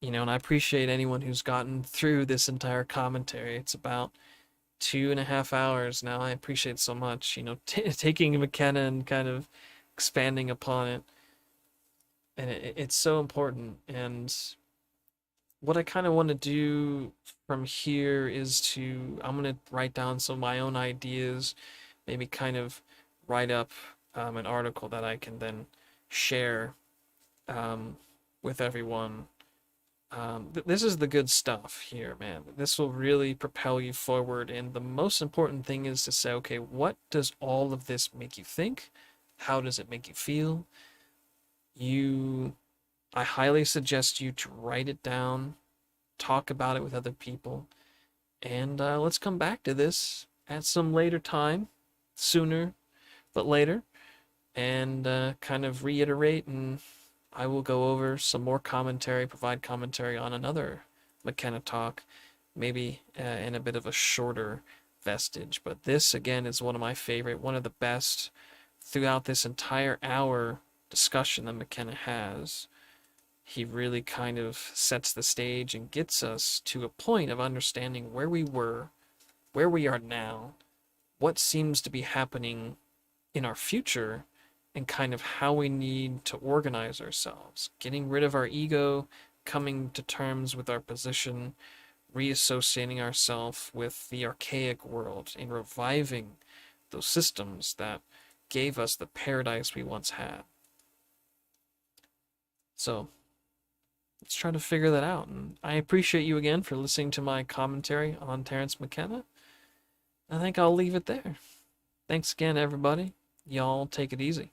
And I appreciate anyone who's gotten through this entire commentary. It's about 2.5 hours now. I appreciate so much, taking McKenna and kind of expanding upon it. And it's so important. And what I kind of want to do from here is I'm going to write down some of my own ideas, maybe kind of write up an article that I can then share um, with everyone. This is the good stuff here, man. This will really propel you forward. And the most important thing is to say, okay, what does all of this make you think? How does it make you feel? I highly suggest you to write it down, talk about it with other people, and let's come back to this at some later time, sooner but later, and kind of reiterate, and I will go over some more commentary, provide commentary on another McKenna talk, maybe in a bit of a shorter vestige. But this, again, is one of my favorite, one of the best throughout this entire hour discussion that McKenna has. He really kind of sets the stage and gets us to a point of understanding where we were, where we are now, what seems to be happening in our future, and kind of how we need to organize ourselves, getting rid of our ego, coming to terms with our position, reassociating ourselves with the archaic world, and reviving those systems that gave us the paradise we once had. So, let's try to figure that out. And I appreciate you again for listening to my commentary on Terence McKenna. I think I'll leave it there. Thanks again, everybody. Y'all take it easy.